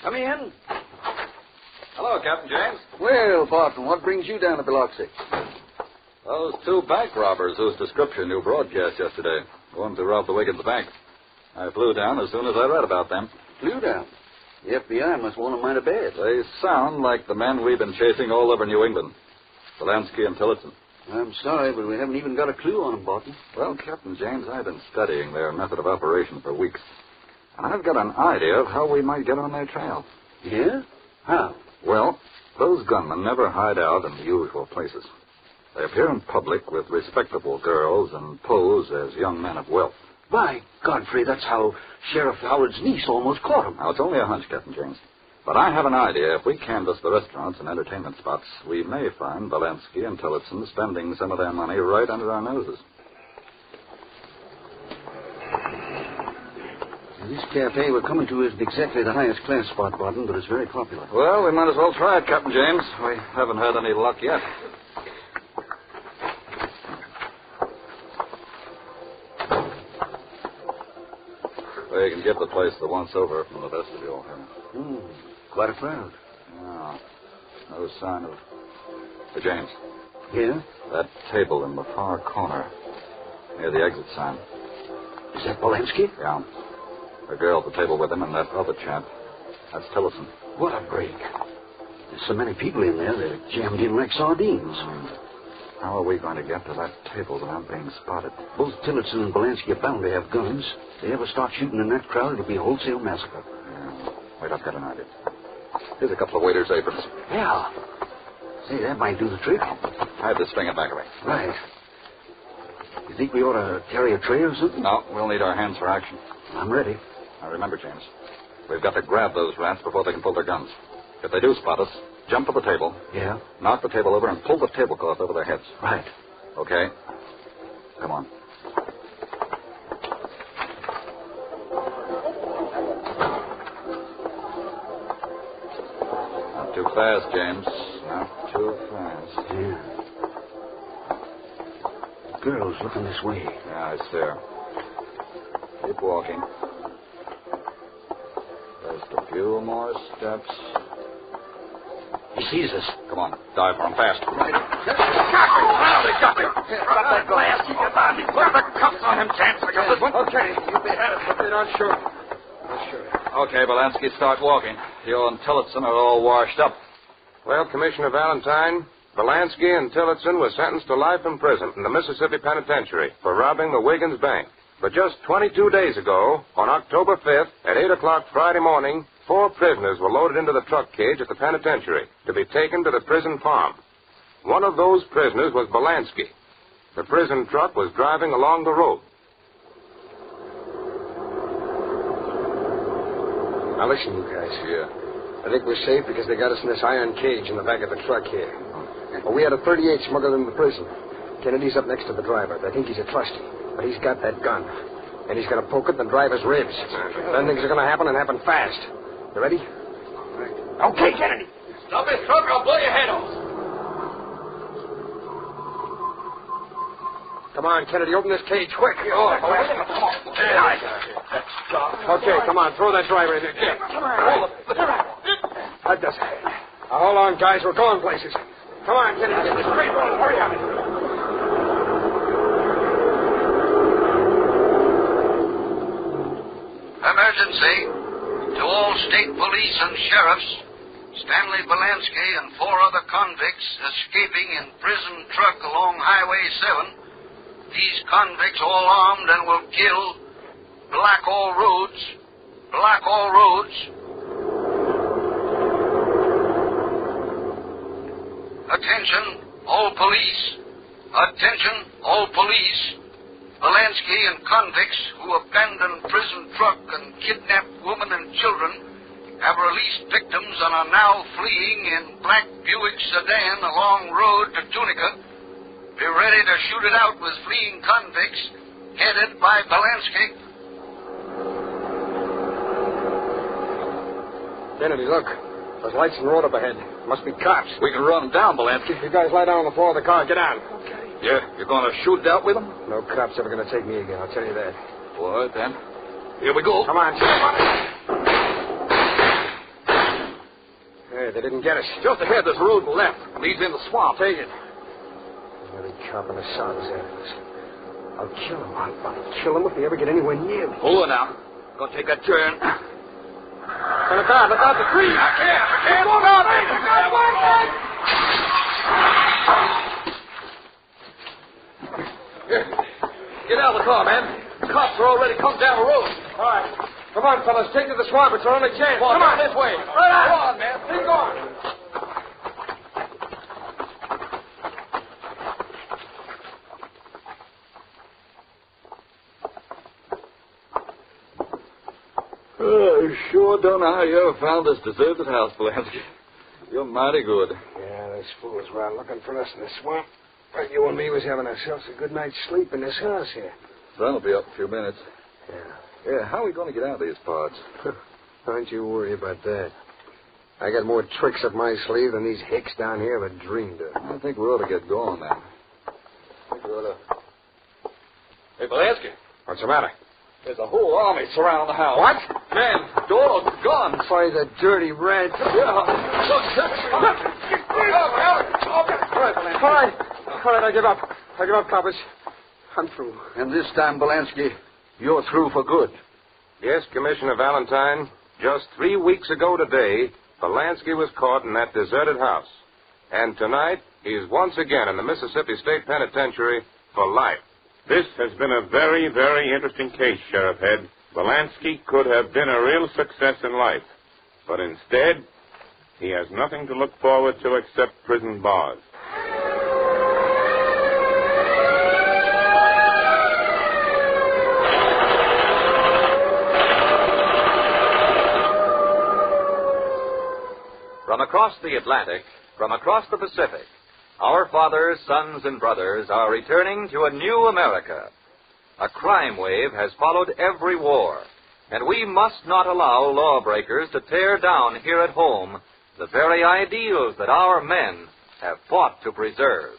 Come in. Hello, Captain James. Well, Barton, what brings you down to Biloxi? Those two bank robbers whose description you broadcast yesterday. The ones who robbed the Wiggins Bank. I flew down as soon as I read about them. Flew down? The FBI must want them mighty bad. They sound like the men we've been chasing all over New England. Bielanski and Tillotson. I'm sorry, but we haven't even got a clue on them, Barton. Well, Captain James, I've been studying their method of operation for weeks. And I've got an idea of how we might get on their trail. Yeah? How? Well, those gunmen never hide out in the usual places. They appear in public with respectable girls and pose as young men of wealth. By Godfrey, that's how Sheriff Howard's niece almost caught him. Now, it's only a hunch, Captain James. But I have an idea. If we canvass the restaurants and entertainment spots, we may find Bielanski and Tillotson spending some of their money right under our noses. This cafe we're coming to isn't exactly the highest class spot, Barton, but it's very popular. Well, we might as well try it, Captain James. We haven't had any luck yet. We can give the place the once-over from the vestibule here. Quite a crowd. Yeah. No sign of... Hey, James. Yeah? That table in the far corner, near the exit sign. Is that Bielanski? Yeah. The girl at the table with him and that other chap. That's Tillotson. What a break. There's so many people in there, they're jammed in like sardines. How are we going to get to that table without being spotted? Both Tillotson and Bielanski are bound to have guns. If they ever start shooting in that crowd, it'll be a wholesale massacre. Yeah. Wait, I've got an idea. Here's a couple of waiters' aprons. Yeah. Say, that might do the trick. I have this string back away. Right. You think we ought to carry a tray or something? No, we'll need our hands for action. I'm ready. Now, remember, James, we've got to grab those rats before they can pull their guns. If they do spot us, jump to the table. Yeah? Knock the table over and pull the tablecloth over their heads. Right. Okay? Come on. Not too fast, James. Not too fast. Yeah. The girl's looking this way. Yeah, I see her. Keep walking. Just a few more steps. He sees us. Come on, dive for him fast. Right. They got him. Drop that glass. Keep your body. Put the cuffs on him, Chance. Okay, you be at it, but they're not sure. Okay, Bielanski, start walking. You and Tillotson are all washed up. Well, Commissioner Valentine, Bielanski and Tillotson were sentenced to life in prison in the Mississippi Penitentiary for robbing the Wiggins Bank. But just 22 days ago, on October 5th, at 8 o'clock Friday morning, 4 prisoners were loaded into the truck cage at the penitentiary to be taken to the prison farm. One of those prisoners was Bielanski. The prison truck was driving along the road. Now, listen, you guys. Yeah. I think we're safe because they got us in this iron cage in the back of the truck here. Well, we had a .38 smuggled into the prison. Kennedy's up next to the driver. They think he's a trusty, but he's got that gun. And he's going to poke at the driver's ribs. Then things are going to happen and happen fast. You ready? Right. Okay, Kennedy. Stop this truck or I'll blow your head off. Come on, Kennedy, open this cage quick. Okay, come on, throw that driver in there. Come on. That does it. Now, hold on, guys, we're going places. Come on, Kennedy, get this straight roll. Hurry up. Emergency. To all state police and sheriffs, Stanley Bielanski and 4 other convicts escaping in prison truck along Highway 7. These convicts all armed and will kill. Block all roads. Block all roads. Attention, all police. Attention, all police. Bielanski and convicts who abandoned prison truck and kidnapped women and children have released victims and are now fleeing in black Buick sedan along road to Tunica. Be ready to shoot it out with fleeing convicts headed by Bielanski. Kennedy, look. There's lights in the road up ahead. Must be cops. We can run them down, Bielanski. You guys lie down on the floor of the car. Get down. Okay. You're going to shoot out with them? No cop's ever going to take me again, I'll tell you that. All right, then. Here we go. Come on. Hey, they didn't get us. Just ahead, there's a road to the left. Leads in the swamp. Take it. Every cop in the South is after us. I'll kill them. I'll kill them if they ever get anywhere near me. Hold on now. Gonna take that turn. Look out the tree. I can't. Look out. Here. Get out of the car, man. The cops are already come down the road. All right. Come on, fellas. Take to the swamp. It's our only chance. Come on this way. Right on. Come on, man. Keep going. Sure don't know how you ever found this deserted house, Bielanski. You're mighty good. Yeah, those fools were out looking for us in the swamp. But you and me was having ourselves a good night's sleep in this house here. Sun will be up in a few minutes. Yeah. How are we going to get out of these parts? Don't you worry about that. I got more tricks up my sleeve than these hicks down here ever dreamed of. I think we ought to get going, then. Hey, Bielanski. What's the matter? There's a whole army surrounding the house. What? Men, dogs, guns. By the dirty rats. Yeah. All right, I give up. I give up, coppers. I'm through. And this time, Bielanski, you're through for good. Yes, Commissioner Valentine. Just 3 weeks ago today, Bielanski was caught in that deserted house. And tonight, he's once again in the Mississippi State Penitentiary for life. This has been a very, very interesting case, Sheriff Head. Bielanski could have been a real success in life. But instead, he has nothing to look forward to except prison bars. From across the Atlantic, from across the Pacific, our fathers, sons, and brothers are returning to a new America. A crime wave has followed every war, and we must not allow lawbreakers to tear down here at home the very ideals that our men have fought to preserve.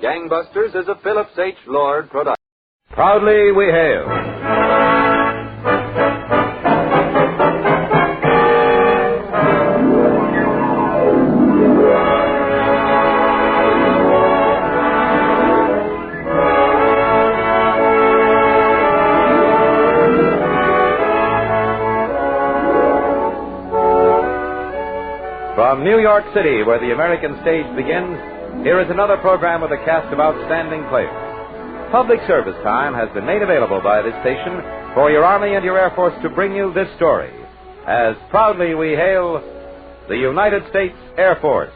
Gangbusters is a Phillips H. Lord production. Proudly we hail. From New York City, where the American stage begins, here is another program with a cast of outstanding players. Public service time has been made available by this station for your Army and your Air Force to bring you this story, as proudly we hail the United States Air Force.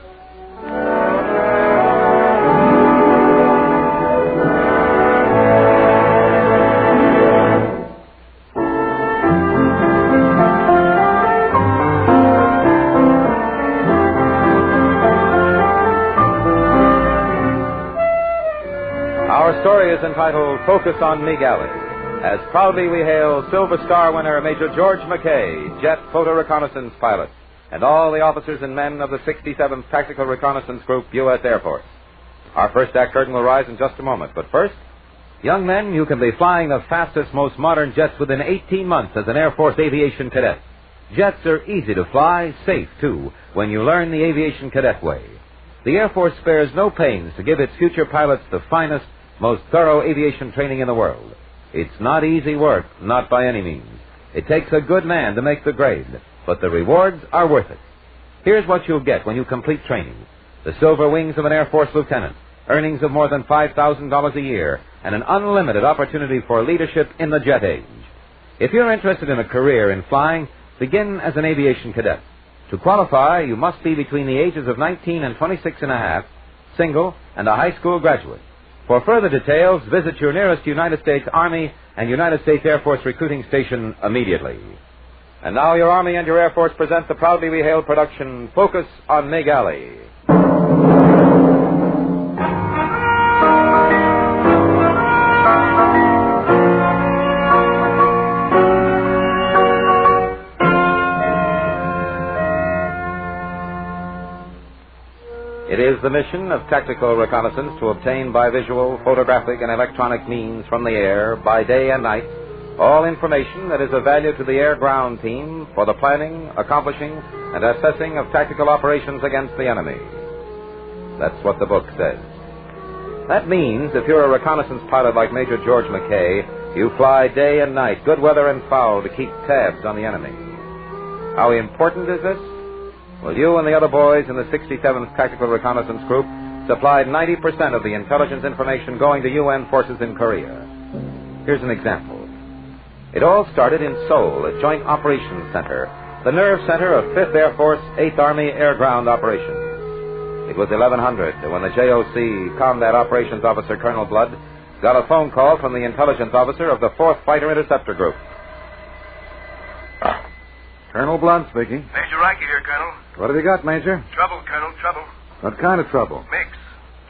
Our story is entitled Focus on MiG Alley, as proudly we hail Silver Star winner Major George McKay, jet photo reconnaissance pilot, and all the officers and men of the 67th Tactical Reconnaissance Group, U.S. Air Force. Our first act curtain will rise in just a moment, but first, young men, you can be flying the fastest, most modern jets within 18 months as an Air Force aviation cadet. Jets are easy to fly, safe, too, when you learn the aviation cadet way. The Air Force spares no pains to give its future pilots the finest, most thorough aviation training in the world. It's not easy work, not by any means. It takes a good man to make the grade, but the rewards are worth it. Here's what you'll get when you complete training: the silver wings of an Air Force lieutenant, earnings of more than $5,000 a year, and an unlimited opportunity for leadership in the jet age. If you're interested in a career in flying, begin as an aviation cadet. To qualify, you must be between the ages of 19 and 26 and a half, single, and a high school graduate. For further details, visit your nearest United States Army and United States Air Force recruiting station immediately. And now your Army and your Air Force present the proudly we hail production, Focus on MiG Alley. It is the mission of tactical reconnaissance to obtain by visual, photographic, and electronic means from the air, by day and night, all information that is of value to the air-ground team for the planning, accomplishing, and assessing of tactical operations against the enemy. That's what the book says. That means if you're a reconnaissance pilot like Major George McKay, you fly day and night, good weather and foul, to keep tabs on the enemy. How important is this? Well, you and the other boys in the 67th Tactical Reconnaissance Group supplied 90% of the intelligence information going to UN forces in Korea. Here's an example. It all started in Seoul, a Joint Operations Center, the nerve center of 5th Air Force, 8th Army Air Ground Operations. It was 1100 when the JOC Combat Operations Officer, Colonel Blood, got a phone call from the intelligence officer of the 4th Fighter Interceptor Group. Colonel Blunt speaking. Major Riker here, Colonel. What have you got, Major? Trouble, Colonel, trouble. What kind of trouble? MiGs.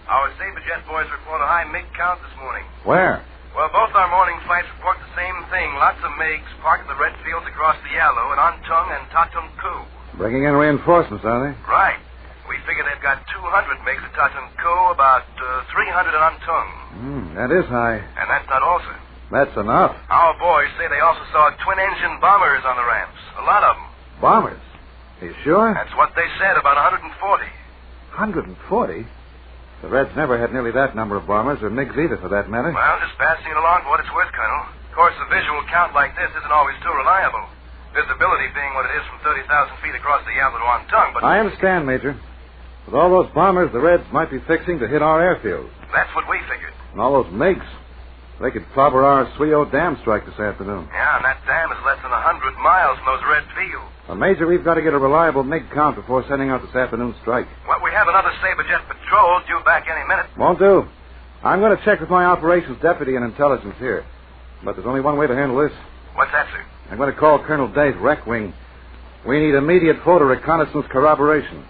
Our Sabre Jet boys report a high MiG count this morning. Where? Well, both our morning flights report the same thing. Lots of MiGs parked in the red fields across the Yallow at Antung and Tatung Ku. Bringing in reinforcements, are they? Right. We figure they've got 200 MiGs at Tatung Ku, about 300 at Antung. That is high. And that's not all, sir. That's enough. Our boys say they also saw twin-engine bombers on the ramps. A lot of them. Bombers? Are you sure? That's what they said, about 140. 140? The Reds never had nearly that number of bombers, or MiGs either, for that matter. Well, just passing it along for what it's worth, Colonel. Of course, a visual count like this isn't always too reliable. Visibility being what it is from 30,000 feet across the Yallow to Antung, but... I understand, Major. With all those bombers the Reds might be fixing to hit our airfields. That's what we figured. And all those MiGs. They could clobber our Suyo Dam strike this afternoon. Yeah, and that dam is less than 100 miles from those red fields. Well, Major, we've got to get a reliable MiG count before sending out this afternoon's strike. Well, we have another Sabre Jet patrol due back any minute. Won't do. I'm going to check with my operations deputy and intelligence here. But there's only one way to handle this. What's that, sir? I'm going to call Colonel Day's rec wing. We need immediate photo reconnaissance corroboration.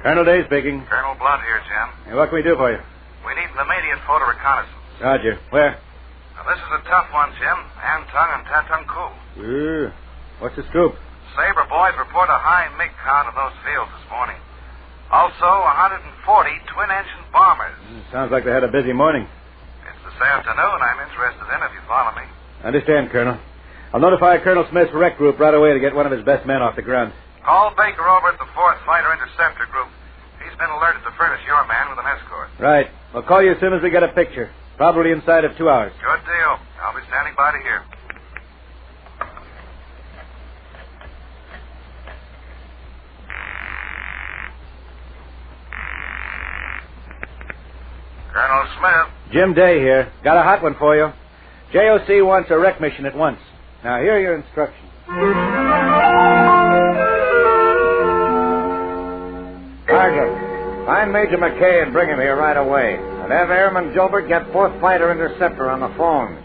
Colonel Day speaking. Colonel Blunt here, Jim. Hey, what can we do for you? We need an immediate photo reconnaissance. Roger. Where? Now, this is a tough one, Jim. Antung and Tatung Ku. What's the scoop? Sabre boys report a high MiG count in those fields this morning. Also, 140 twin-engine bombers. Sounds like they had a busy morning. It's this afternoon I'm interested in, if you follow me. Understand, Colonel. I'll notify Colonel Smith's rec group right away to get one of his best men off the ground. Call Baker over at the 4th Fighter Interceptor Group. He's been alerted to furnish your man with an escort. Right. We'll call you as soon as we get a picture. Probably inside of 2 hours. Good deal. I'll be standing by to hear. Colonel Smith. Jim Day here. Got a hot one for you. JOC wants a rec mission at once. Now, here are your instructions. Sergeant, find Major McKay and bring him here right away. And have Airman Gilbert get 4th Fighter Interceptor on the phone.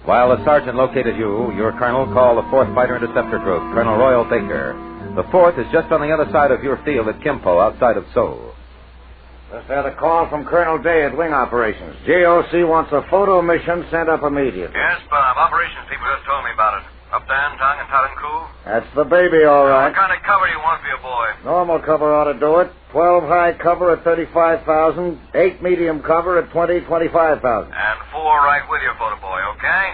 While the sergeant located you, your colonel called the 4th Fighter Interceptor Group, Colonel Royal Baker. The 4th is just on the other side of your field at Kimpo, outside of Seoul. Just had a call from Colonel Day at Wing Operations. JOC wants a photo mission sent up immediately. Yes, Bob. Operations people just told me about it. Up to Antung and Tatung Ku. That's the baby, all right. What kind of cover do you want for your boy? Normal cover ought to do it. 12 high cover at 35,000. 8 medium cover at 25,000. And 4 right with your photo boy, okay?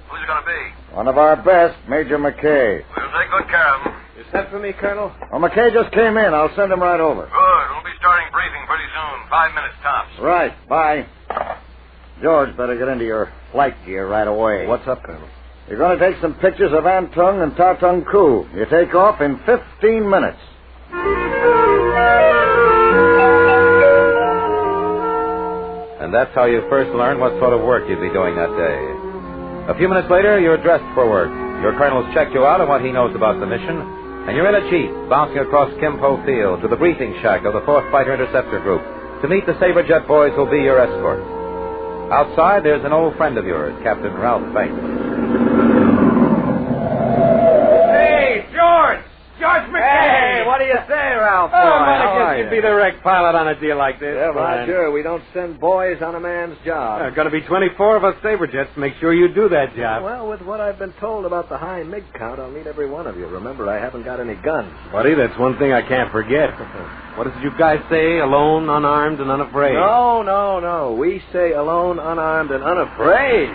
Who's it going to be? One of our best, Major McKay. We'll take good care of him. You sent for me, Colonel? Well, McKay just came in. I'll send him right over. Good. We'll be starting briefing pretty soon. 5 minutes tops. Right. Bye. George, better get into your flight gear right away. What's up, Colonel? You're going to take some pictures of Antung and Tatung Ku. You take off in 15 minutes. And that's how you first learn what sort of work you'd be doing that day. A few minutes later, you're dressed for work. Your colonel's checked you out on what he knows about the mission, and you're in a jeep bouncing across Kimpo Field to the briefing shack of the 4th Fighter Interceptor Group to meet the Sabre Jet boys who'll be your escort. Outside, there's an old friend of yours, Captain Ralph Banks. Hey, George! George McKay! Hey, what do you say, Ralph? Oh, I guess you'd be the wreck pilot on a deal like this. Yeah, Roger. We don't send boys on a man's job. There are going to be 24 of us Sabre Jets. Make sure you do that job. Well, with what I've been told about the high MiG count, I'll need every one of you. Remember, I haven't got any guns. Buddy, that's one thing I can't forget. What did you guys say? Alone, unarmed, and unafraid. No. We say alone, unarmed, and unafraid.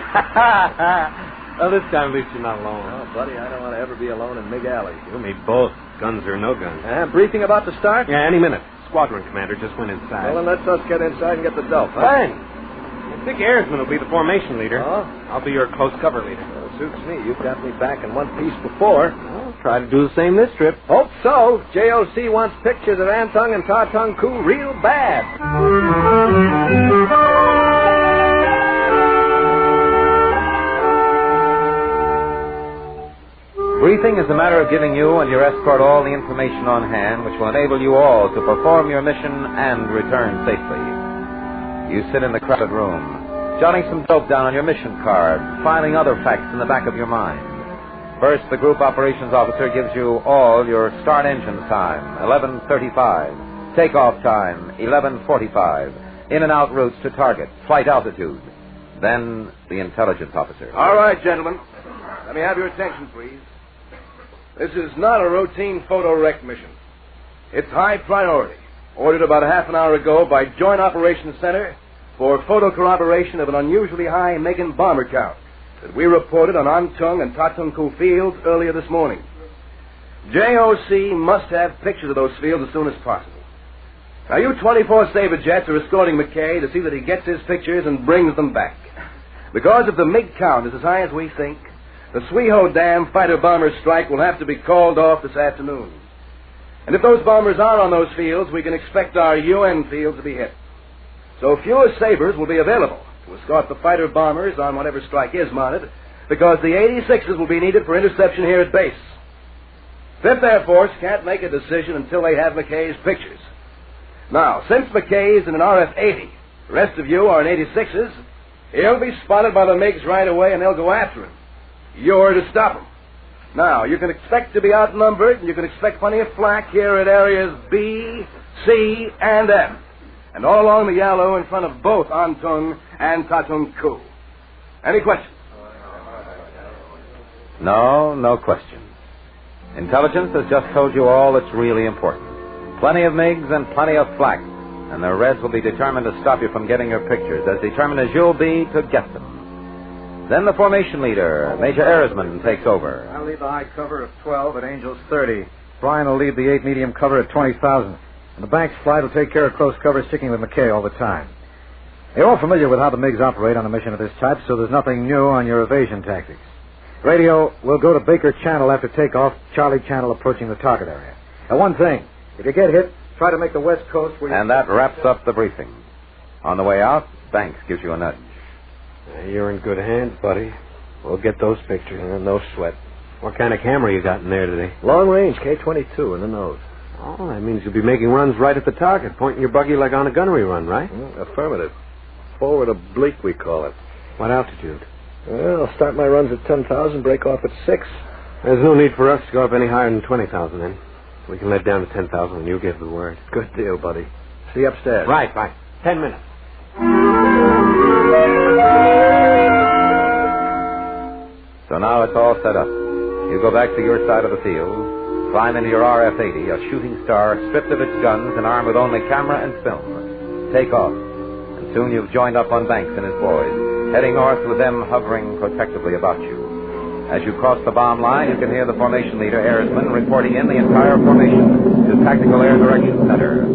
Well, this time at least you're not alone. Well, buddy, I don't want to ever be alone in MiG Alley. You and me both. Guns or no guns. Briefing about to start? Yeah, any minute. Squadron commander just went inside. Well, then let's us get inside and get the dope, huh? Fine. Dick Ayresman will be the formation leader. Oh? I'll be your close cover leader. Well, suits me. You've got me back in one piece before. Well, try to do the same this trip. Hope so. JOC wants pictures of Antung and Tatung Koo real bad. Briefing is a matter of giving you and your escort all the information on hand which will enable you all to perform your mission and return safely. You sit in the crowded room, jotting some dope down on your mission card, filing other facts in the back of your mind. First, the group operations officer gives you all your start engine time, 11:35, takeoff time, 11:45, in and out routes to target, flight altitude. Then, the intelligence officer. All right, gentlemen. Let me have your attention, please. This is not a routine photo rec mission. It's high priority. Ordered about a half an hour ago by Joint Operations Center for photo corroboration of an unusually high Megan bomber count that we reported on Antung and Tatung Koo fields earlier this morning. JOC must have pictures of those fields as soon as possible. Now, you 24 Sabre jets are escorting McKay to see that he gets his pictures and brings them back. Because if the MiG count is as high as we think, the Sweho Dam fighter-bomber strike will have to be called off this afternoon. And if those bombers are on those fields, we can expect our UN fields to be hit. So fewer Sabres will be available to escort the fighter-bombers on whatever strike is mounted, because the 86s will be needed for interception here at base. 5th Air Force can't make a decision until they have McKay's pictures. Now, since McKay's in an RF-80, the rest of you are in 86s, he'll be spotted by the MiGs right away and they'll go after him. You're to stop them. Now, you can expect to be outnumbered, and you can expect plenty of flak here at areas B, C, and F, and all along the Yalu in front of both Antung and Tatung Koo. Any questions? No questions. Intelligence has just told you all that's really important. Plenty of MiGs and plenty of flak, and the Reds will be determined to stop you from getting your pictures, as determined as you'll be to get them. Then the formation leader, Major Erisman, takes over. I'll lead the high cover of 12 at Angels 30. Brian will lead the 8 medium cover at 20,000. And the Banks flight will take care of close cover, sticking with McKay all the time. You're all familiar with how the MiGs operate on a mission of this type, so there's nothing new on your evasion tactics. Radio, we'll go to Baker Channel after takeoff, Charlie Channel approaching the target area. Now, one thing, if you get hit, try to make the west coast where you... And that wraps up the briefing. On the way out, Banks gives you a nudge. You're in good hands, buddy. We'll get those pictures, and no sweat. What kind of camera you got in there today? Long range, K-22 in the nose. Oh, that means you'll be making runs right at the target, pointing your buggy like on a gunnery run, right? Affirmative. Forward oblique, we call it. What altitude? Well, I'll start my runs at 10,000, break off at 6. There's no need for us to go up any higher than 20,000, then. We can let down to 10,000, and you give the word. Good deal, buddy. See you upstairs. Right. 10 minutes. So now it's all set up. You go back to your side of the field, climb into your RF-80, a shooting star stripped of its guns and armed with only camera and film. Take off, and soon you've joined up on Banks and his boys, heading north with them hovering protectively about you. As you cross the bomb line, you can hear the formation leader, Erisman, reporting in the entire formation to Tactical Air Direction Center.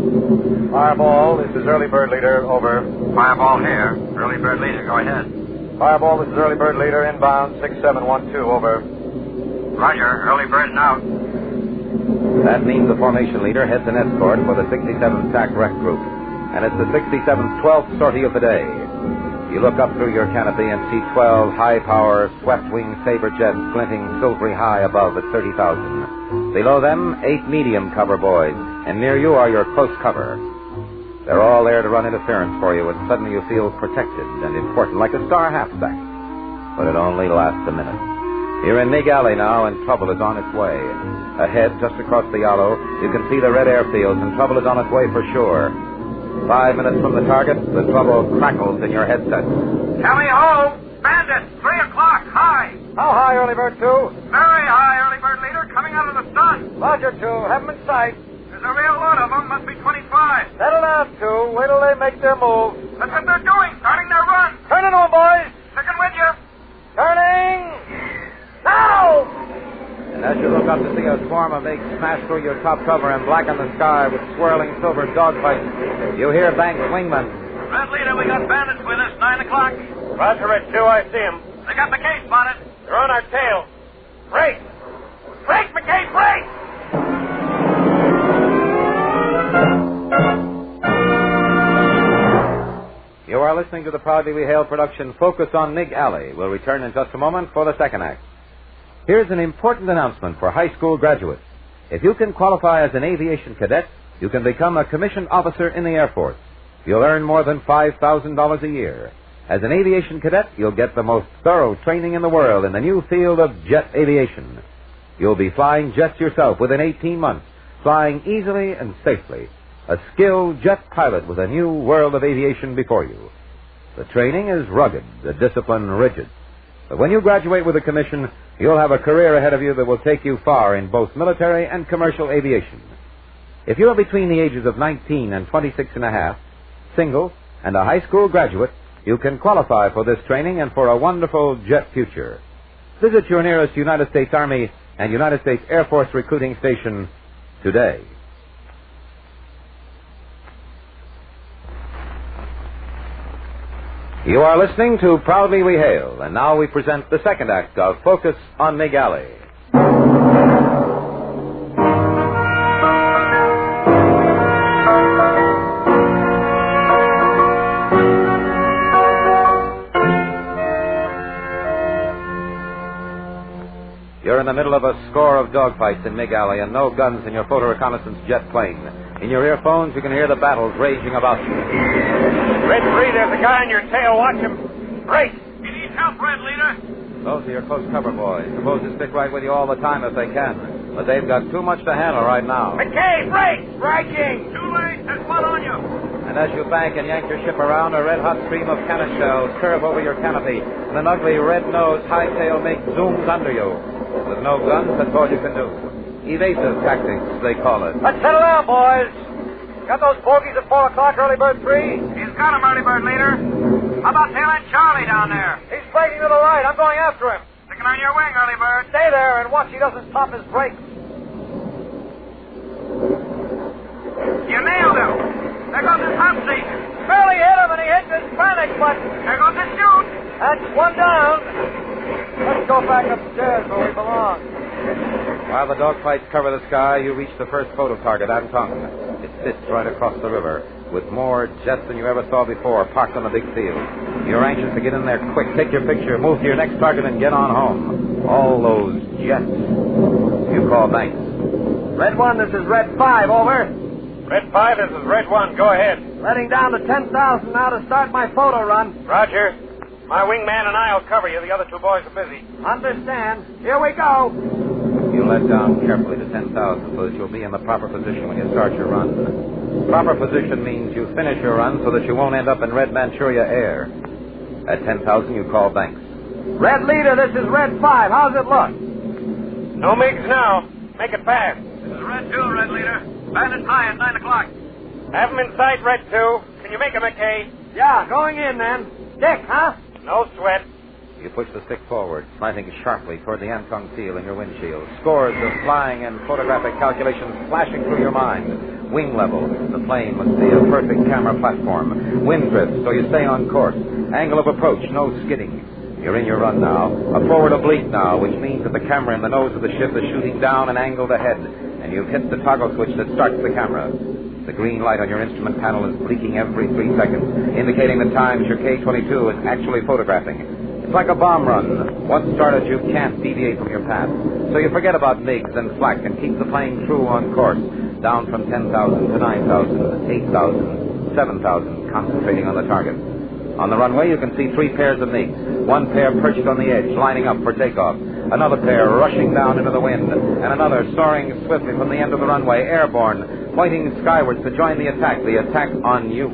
Fireball, this is Early Bird Leader, over. Fireball here. Early Bird Leader, go ahead. Fireball, this is Early Bird Leader, inbound, 6712, over. Roger, Early Bird's out. That means the formation leader heads an escort for the 67th TAC Rec Group, and it's the 67th 12th sortie of the day. You look up through your canopy and see 12 high-power, swept-wing Sabre jets glinting silvery high above at 30,000. Below them, 8 medium cover boys, and near you are your close cover. They're all there to run interference for you, and suddenly you feel protected and important, like a star half-stack. But it only lasts a minute. You're in MiG Alley now, and trouble is on its way. Ahead, just across the Yalu, you can see the red airfields, and trouble is on its way for sure. 5 minutes from the target, the trouble crackles in your headset. Tally ho! Bandit! 3 o'clock, high! How high, Early Bird 2? Very high, Early Bird Leader, coming out of the sun. Roger, 2. Have them in sight. There's a real lot of them, must be 25. Settle down, 2. Wait till they make their move. That's what they're doing, starting their run. Turn it on, boys. Sticking with you. Turning. Now! And as you look up to see a swarm of MiGs smash through your top cover and blacken the sky with swirling silver dogfights, you hear Banks' wingman. Red Leader, we got bandits with us, 9 o'clock. Roger, Red 2, I see him. They got McKay spotted. They're on our tail. Break! Break, McKay, listening to the proudly we hail production Focus on MiG Alley. We'll return in just a moment for the second act. Here's an important announcement for high school graduates. If you can qualify as an aviation cadet, you can become a commissioned officer in the Air Force. You'll earn more than $5,000 a year. As an aviation cadet, you'll get the most thorough training in the world in the new field of jet aviation. You'll be flying jets yourself within 18 months, flying easily and safely. A skilled jet pilot with a new world of aviation before you. The training is rugged, the discipline rigid. But when you graduate with a commission, you'll have a career ahead of you that will take you far in both military and commercial aviation. If you're between the ages of 19 and 26 and a half, single, and a high school graduate, you can qualify for this training and for a wonderful jet future. Visit your nearest United States Army and United States Air Force recruiting station today. You are listening to Proudly We Hail, and now we present the second act of Focus on MiG Alley. You're in the middle of a score of dogfights in MiG Alley and no guns in your photo reconnaissance jet plane. In your earphones, you can hear the battles raging about you. Red 3, there's a guy on your tail. Watch him. Break. You need help, Red Leader? Those are your close cover boys. Suppose to stick right with you all the time if they can. But they've got too much to handle right now. McKay, break! Striking! Too late. There's one on you. And as you bank and yank your ship around, a red-hot stream of cannon shells curve over your canopy, and an ugly red-nosed high-tail MiG zooms under you. With no guns, that's all you can do. Evasive tactics, they call it. Let's settle down, boys. Got those bogies at 4 o'clock, Early Bird 3? He's got him, Early Bird Leader. How about Tail End Charlie down there? He's breaking to the right. I'm going after him. Sticking on your wing, Early Bird. Stay there and watch he doesn't stop his brakes. You nailed him. There goes his hot seat. Barely hit him and he hits his panic button. There goes his chute. That's one down. Let's go back upstairs where we belong. While the dogfights cover the sky, you reach the first photo target, Antung. It sits right across the river, with more jets than you ever saw before, parked on the big field. You're anxious to get in there quick, take your picture, move to your next target, and get on home. All those jets. You call Banks. Red 1, this is Red 5, over. Red 5, this is Red 1, go ahead. Letting down to 10,000 now to start my photo run. Roger. My wingman and I'll cover you. The other two boys are busy. Understand. Here we go. You let down carefully to 10,000 so that you'll be in the proper position when you start your run. Proper position means you finish your run so that you won't end up in Red Manchuria air. At 10,000, you call Banks. Red Leader, this is Red 5. How's it look? No MiGs now. Make it fast. This is Red 2, Red Leader. Bandits high at 9 o'clock. Have them in sight, Red 2. Can you make them, McKay? Yeah, going in then. Dick, huh? No sweat. You push the stick forward, slanting sharply toward the Antung seal in your windshield. Scores of flying and photographic calculations flashing through your mind. Wing level. The plane must be a perfect camera platform. Wind drift, so you stay on course. Angle of approach, no skidding. You're in your run now. A forward oblique now, which means that the camera in the nose of the ship is shooting down and angled ahead. And you've hit the toggle switch that starts the camera. The green light on your instrument panel is blinking every 3 seconds, indicating the times your K-22 is actually photographing. It's like a bomb run. Once started, you can't deviate from your path. So you forget about MiGs and flak and keep the plane true on course, down from 10,000 to 9,000, 8,000, 7,000, concentrating on the target. On the runway, you can see 3 pairs of MiGs. One pair perched on the edge, lining up for takeoff. Another pair rushing down into the wind, and another soaring swiftly from the end of the runway, airborne, pointing skywards to join the attack on you.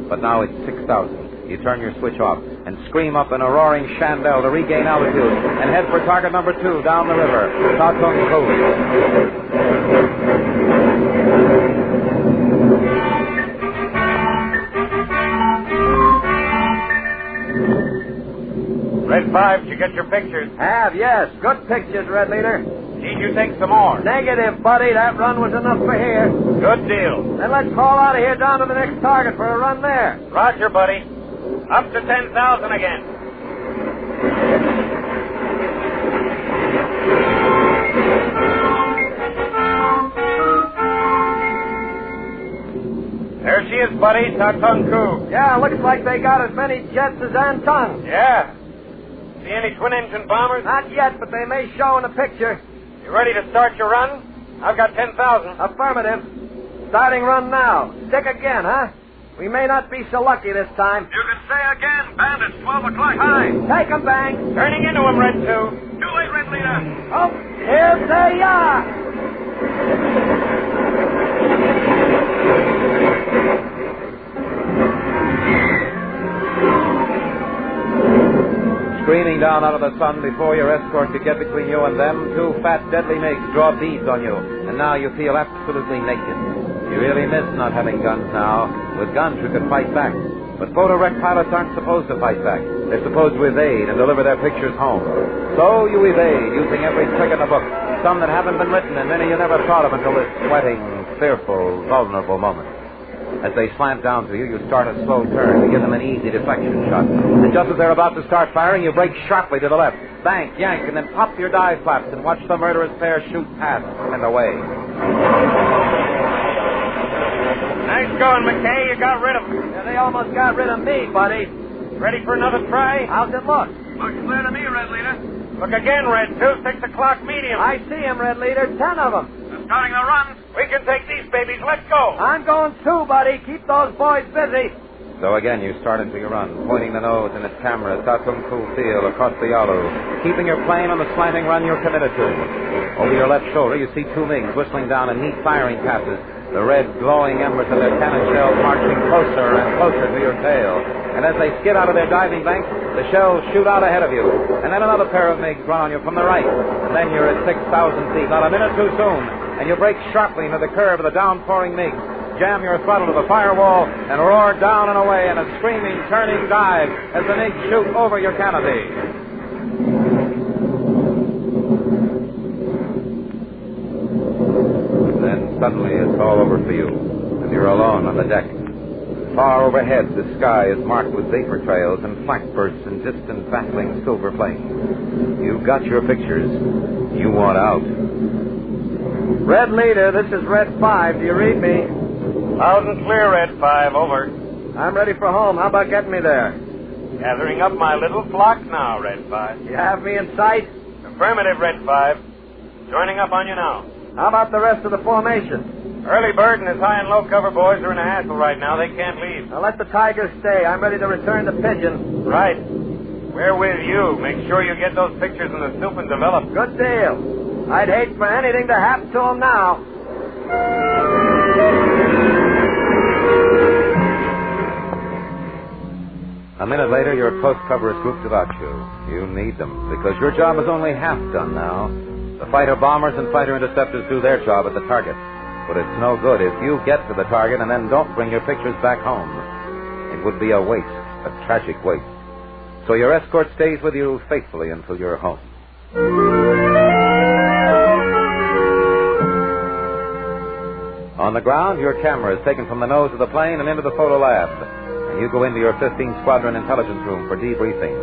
But now it's 6,000. You turn your switch off and scream up in a roaring chandelle to regain altitude and head for target number 2 down the river, Tillotson. Red 5, did you get your pictures? Have, yes. Good pictures, Red Leader. Need you take some more? Negative, buddy. That run was enough for here. Good deal. Then let's call out of here down to the next target for a run there. Roger, buddy. Up to 10,000 again. There she is buddy. Ta-tung coup. Yeah, looks like they got as many jets as Antung. Yeah. See any twin-engine bombers? Not yet, but they may show in the picture. You ready to start your run? I've got 10,000. Affirmative. Starting run now. Stick again, huh? We may not be so lucky this time. You can say again, Bandits, 12 o'clock high. Take 'em, Banks. Turning into 'em, Red 2. Too late, Red Leader. Oh, here they are. Screaming down out of the sun before your escort could get between you and them, two fat, deadly MiGs draw beads on you, and now you feel absolutely naked. You really miss not having guns now. With guns, you could fight back. But photo-rec pilots aren't supposed to fight back. They're supposed to evade and deliver their pictures home. So you evade, using every trick in the book, some that haven't been written and many you never thought of until this sweating, fearful, vulnerable moment. As they slant down to you, you start a slow turn to give them an easy deflection shot. And just as they're about to start firing, you brake sharply to the left, bank, yank, and then pop your dive flaps and watch the murderous pair shoot past and away. Nice going, McKay. You got rid of them. Yeah, they almost got rid of me, buddy. Ready for another try? How's it look? Looks clear to me, Red Leader. Look again, Red 2. 6 o'clock medium. I see him, Red Leader. 10 of them. They're starting the run. We can take these babies. Let's go. I'm going too, buddy. Keep those boys busy. So again, you start into your run, pointing the nose and its camera Ta-tung coup field across the Yalu, keeping your plane on the slanting run you're committed to. Over your left shoulder, you see two MiGs whistling down in neat firing passes, the red glowing embers of their cannon shells marching closer and closer to your tail. And as they skid out of their diving banks, the shells shoot out ahead of you. And then another pair of MiGs run on you from the right. And then you're at 6,000 feet, not a minute too soon. And you brake sharply into the curve of the downpouring MiGs. Jam your throttle to the firewall and roar down and away in a screaming, turning dive as the MiGs shoot over your canopy. Then suddenly it's all over for you, and you're alone on the deck. Far overhead, the sky is marked with vapor trails and flak bursts and distant, battling silver flames. You've got your pictures. You want out. Red Leader, this is Red 5. Do you read me? Loud and clear, Red 5. Over. I'm ready for home. How about getting me there? Gathering up my little flock now, Red 5. You have me in sight? Affirmative, Red 5. Joining up on you now. How about the rest of the formation? Early Bird and his high and low cover boys are in a hassle right now. They can't leave. Now let the Tigers stay. I'm ready to return to Pigeon. Right. We're with you. Make sure you get those pictures in the soup and develop. Good deal. I'd hate for anything to happen to them now. A minute later, your close cover is grouped about you. You need them, because your job is only half done now. The fighter bombers and fighter interceptors do their job at the target. But it's no good if you get to the target and then don't bring your pictures back home. It would be a waste, a tragic waste. So your escort stays with you faithfully until you're home. On the ground, your camera is taken from the nose of the plane and into the photo lab. And you go into your 15th Squadron intelligence room for debriefing.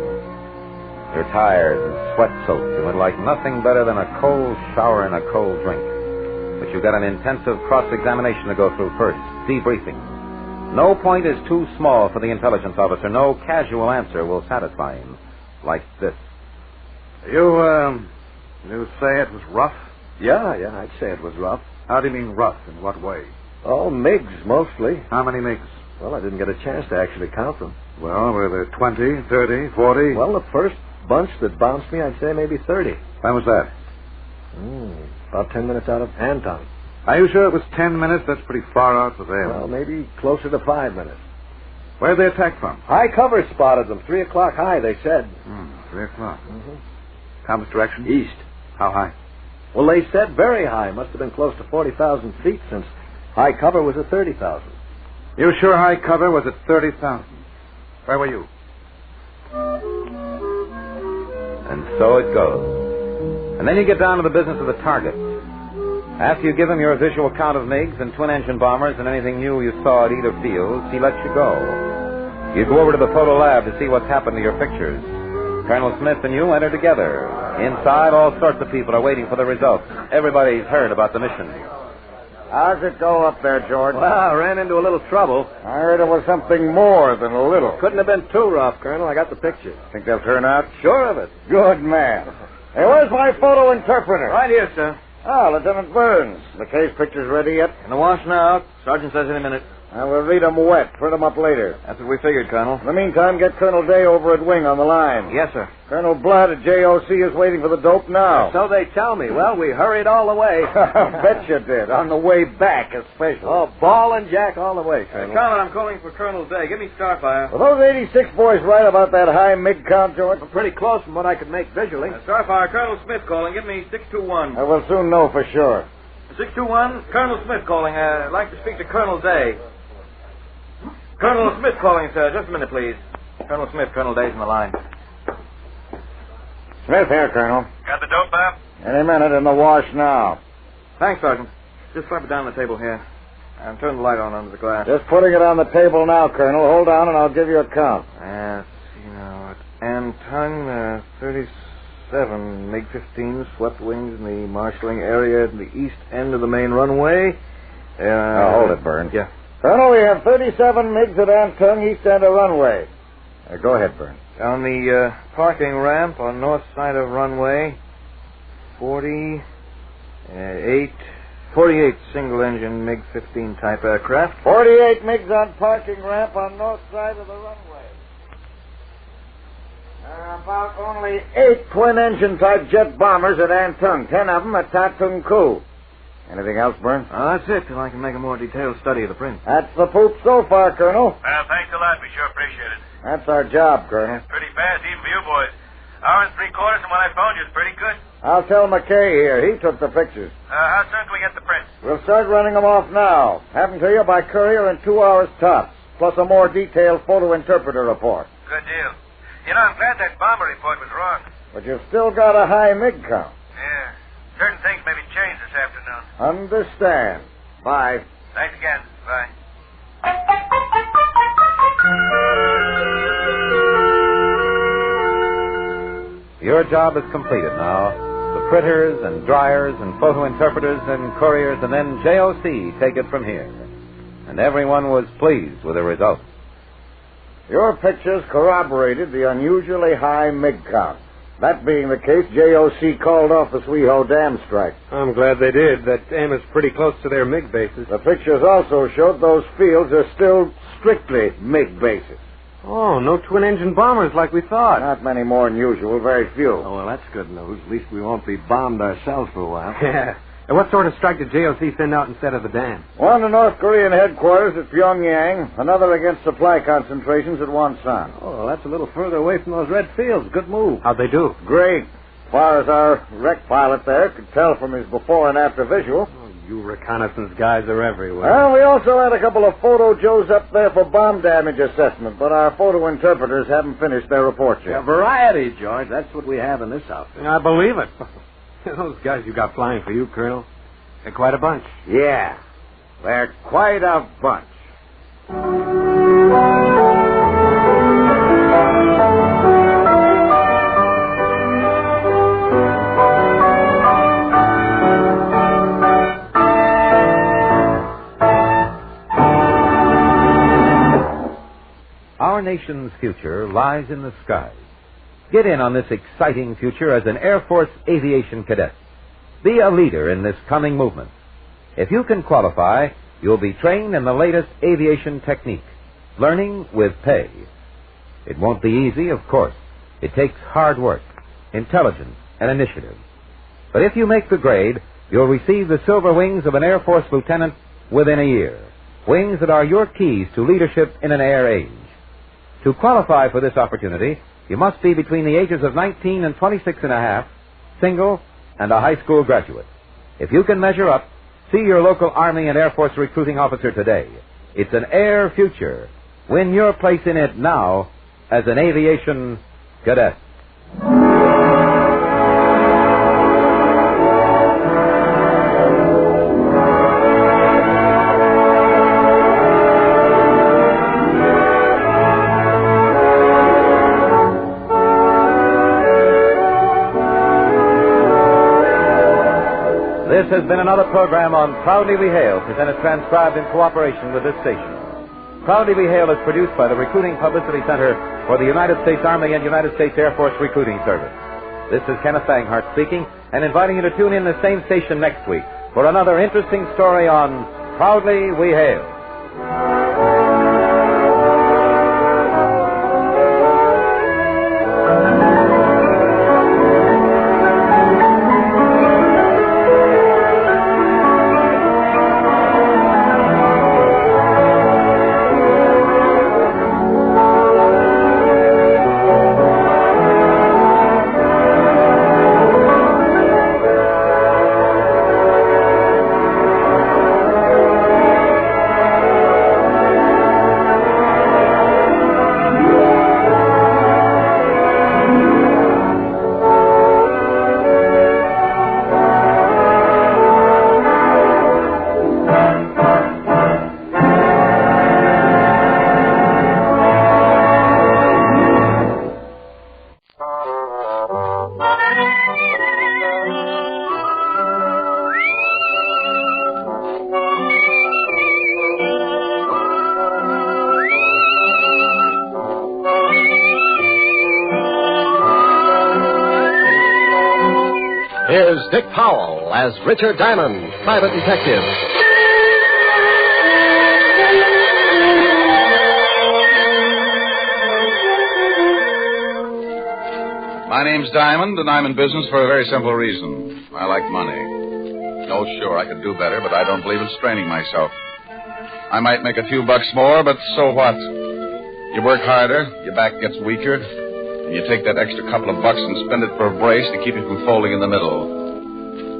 You're tired and sweat-soaked. You would like nothing better than a cold shower and a cold drink. But you've got an intensive cross-examination to go through first, debriefing. No point is too small for the intelligence officer. No casual answer will satisfy him. Like this. You say it was rough? Yeah, I'd say it was rough. How do you mean rough? In what way? Oh, MiGs, mostly. How many MiGs? Well, I didn't get a chance to actually count them. Well, were there 20, 30, 40? Well, the first bunch that bounced me, I'd say maybe 30. When was that? About 10 minutes out of Anton. Are you sure it was 10 minutes? That's pretty far out for them. Well, maybe closer to 5 minutes. Where'd they attack from? High cover spotted them. 3 o'clock high, they said. 3 o'clock. Compass direction? East. How high? Well, they said very high. Must have been close to 40,000 feet since high cover was at 30,000. You sure high cover was at 30,000? Where were you? And so it goes. And then you get down to the business of the target. After you give him your visual count of MiGs and twin-engine bombers and anything new you saw at either field, he lets you go. You go over to the photo lab to see what's happened to your pictures. Colonel Smith and you enter together. Inside, all sorts of people are waiting for the results. Everybody's heard about the mission. How's it go up there, George? Well, I ran into a little trouble. I heard it was something more than a little. Couldn't have been too rough, Colonel. I got the pictures. Think they'll turn out? Sure of it. Good man. Hey, where's my photo interpreter? Right here, sir. Ah, Lieutenant Burns. The case pictures ready yet? In the wash now. Sergeant says in a minute. I will read them wet. Print them up later. That's what we figured, Colonel. In the meantime, get Colonel Day over at Wing on the line. Yes, sir. Colonel Blood at JOC is waiting for the dope now. So they tell me. Well, we hurried all the way. Bet you did. On the way back, especially. Oh, ball and jack all the way, Colonel. Colonel, I'm calling for Colonel Day. Give me Starfire. Were those 86 boys right about that high MiG count, George? Well, pretty close from what I could make visually. Starfire, Colonel Smith calling. Give me 621. I will soon know for sure. 621, Colonel Smith calling. I'd like to speak to Colonel Day. Colonel Smith calling, sir. Just a minute, please. Colonel Smith, Colonel Day's in the line. Smith here, Colonel. Got the dope, Bob? Any minute in the wash now. Thanks, Sergeant. Just slap it down on the table here. And turn the light on under the glass. Just putting it on the table now, Colonel. Hold on and I'll give you a count. See now. Anton, 37 MiG-15 swept wings in the marshalling area in the east end of the main runway. Hold it, Burns. Yeah. Colonel, we have 37 MiGs at Antung, east end of runway. Go ahead, Burns. On the parking ramp on north side of runway, 48 single-engine MiG-15 type aircraft. 48 MiGs on parking ramp on north side of the runway. There are about only 8 twin-engine type jet bombers at Antung, 10 of them at Tatung Ku. Anything else, Burns? That's it, till I can make a more detailed study of the print. That's the poop so far, Colonel. Well, thanks a lot. We sure appreciate it. That's our job, Colonel. It's pretty fast, even for you boys. Hour and 3/4 from when I phoned you is pretty good. I'll tell McKay here. He took the pictures. How soon can we get the print? We'll start running them off now. Have them to you by courier in 2 hours tops, plus a more detailed photo interpreter report. Good deal. You know, I'm glad that bomber report was wrong. But you've still got a high MiG count. Yeah. Certain things may be changed this afternoon. Understand. Bye. Thanks again. Bye. Your job is completed now. The printers and dryers and photo interpreters and couriers and then JOC take it from here. And everyone was pleased with the results. Your pictures corroborated the unusually high MiG count. That being the case, JOC called off the Sweeho Dam strike. I'm glad they did. That dam is pretty close to their MiG bases. The pictures also showed those fields are still strictly MiG bases. Oh, no twin-engine bombers like we thought. Not many more than usual, very few. Oh, well, that's good news. At least we won't be bombed ourselves for a while. Yeah. And what sort of strike did JOC send out instead of the dam? One to North Korean headquarters at Pyongyang, another against supply concentrations at Wonsan. Oh, well, that's a little further away from those red fields. Good move. How'd they do? Great. As far as our wreck pilot there could tell from his before and after visual. Oh, you reconnaissance guys are everywhere. Well, we also had a couple of photo Joes up there for bomb damage assessment, but our photo interpreters haven't finished their report yet. Yeah, variety, George. That's what we have in this outfit. I believe it. Those guys you got flying for you, Colonel, they're quite a bunch. Yeah, they're quite a bunch. Our nation's future lies in the skies. Get in on this exciting future as an Air Force aviation cadet. Be a leader in this coming movement. If you can qualify, you'll be trained in the latest aviation technique, learning with pay. It won't be easy, of course. It takes hard work, intelligence, and initiative. But if you make the grade, you'll receive the silver wings of an Air Force lieutenant within a year. Wings that are your keys to leadership in an air age. To qualify for this opportunity, you must be between the ages of 19 and 26 and a half, single, and a high school graduate. If you can measure up, see your local Army and Air Force recruiting officer today. It's an air future. Win your place in it now as an aviation cadet. This This has been another program on Proudly We Hail, presented transcribed in cooperation with this station. Proudly We Hail is produced by the Recruiting Publicity Center for the United States Army and United States Air Force Recruiting Service. This is Kenneth Banghart speaking and inviting you to tune in the same station next week for another interesting story on Proudly We Hail. Here's Dick Powell as Richard Diamond, private detective. My name's Diamond, and I'm in business for a very simple reason. I like money. Oh, sure, I could do better, but I don't believe in straining myself. I might make a few bucks more, but so what? You work harder, your back gets weaker, and you take that extra couple of bucks and spend it for a brace to keep you from folding in the middle.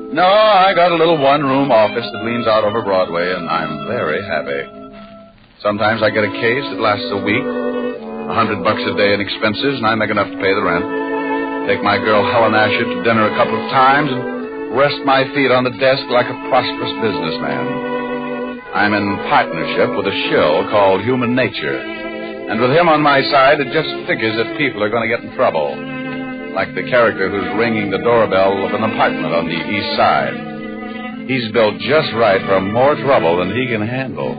No, I got a little one-room office that leans out over Broadway, and I'm very happy. Sometimes I get a case that lasts a week, $100 a day in expenses, and I make enough to pay the rent. Take my girl Helen Asher to dinner a couple of times and rest my feet on the desk like a prosperous businessman. I'm in partnership with a shill called Human Nature. And with him on my side, it just figures that people are going to get in trouble. Like the character who's ringing the doorbell of an apartment on the east side. He's built just right for more trouble than he can handle.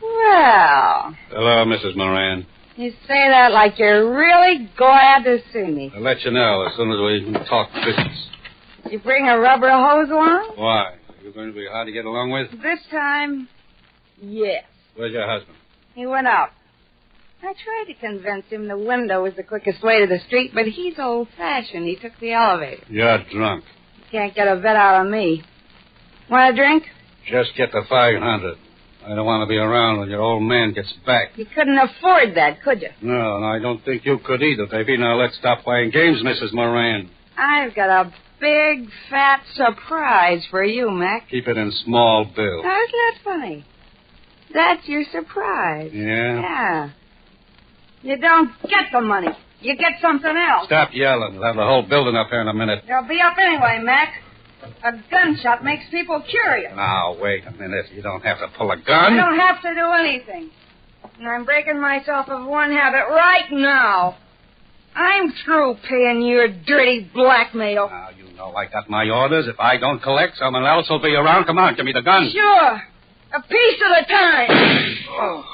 Well. Hello, Mrs. Moran. You say that like you're really glad to see me. I'll let you know as soon as we can talk business. You bring a rubber hose along? Why? Are you going to be hard to get along with? This time, yes. Where's your husband? He went out. I tried to convince him the window was the quickest way to the street, but he's old-fashioned. He took the elevator. You're drunk. You can't get a bet out of me. Want a drink? Just get the 500. I don't want to be around when your old man gets back. You couldn't afford that, could you? No, and I don't think you could either, baby. Now, let's stop playing games, Mrs. Moran. I've got a big, fat surprise for you, Mac. Keep it in small bill. Now, isn't that funny? That's your surprise. Yeah? Yeah. You don't get the money. You get something else. Stop yelling. We'll have the whole building up here in a minute. They'll be up anyway, Mac. A gunshot makes people curious. Now, wait a minute. You don't have to pull a gun. I don't have to do anything. And I'm breaking myself of one habit right now. I'm through paying your dirty blackmail. Now, you know I got my orders. If I don't collect, someone else will be around. Come on, give me the gun. Sure. A piece at a time. Oh.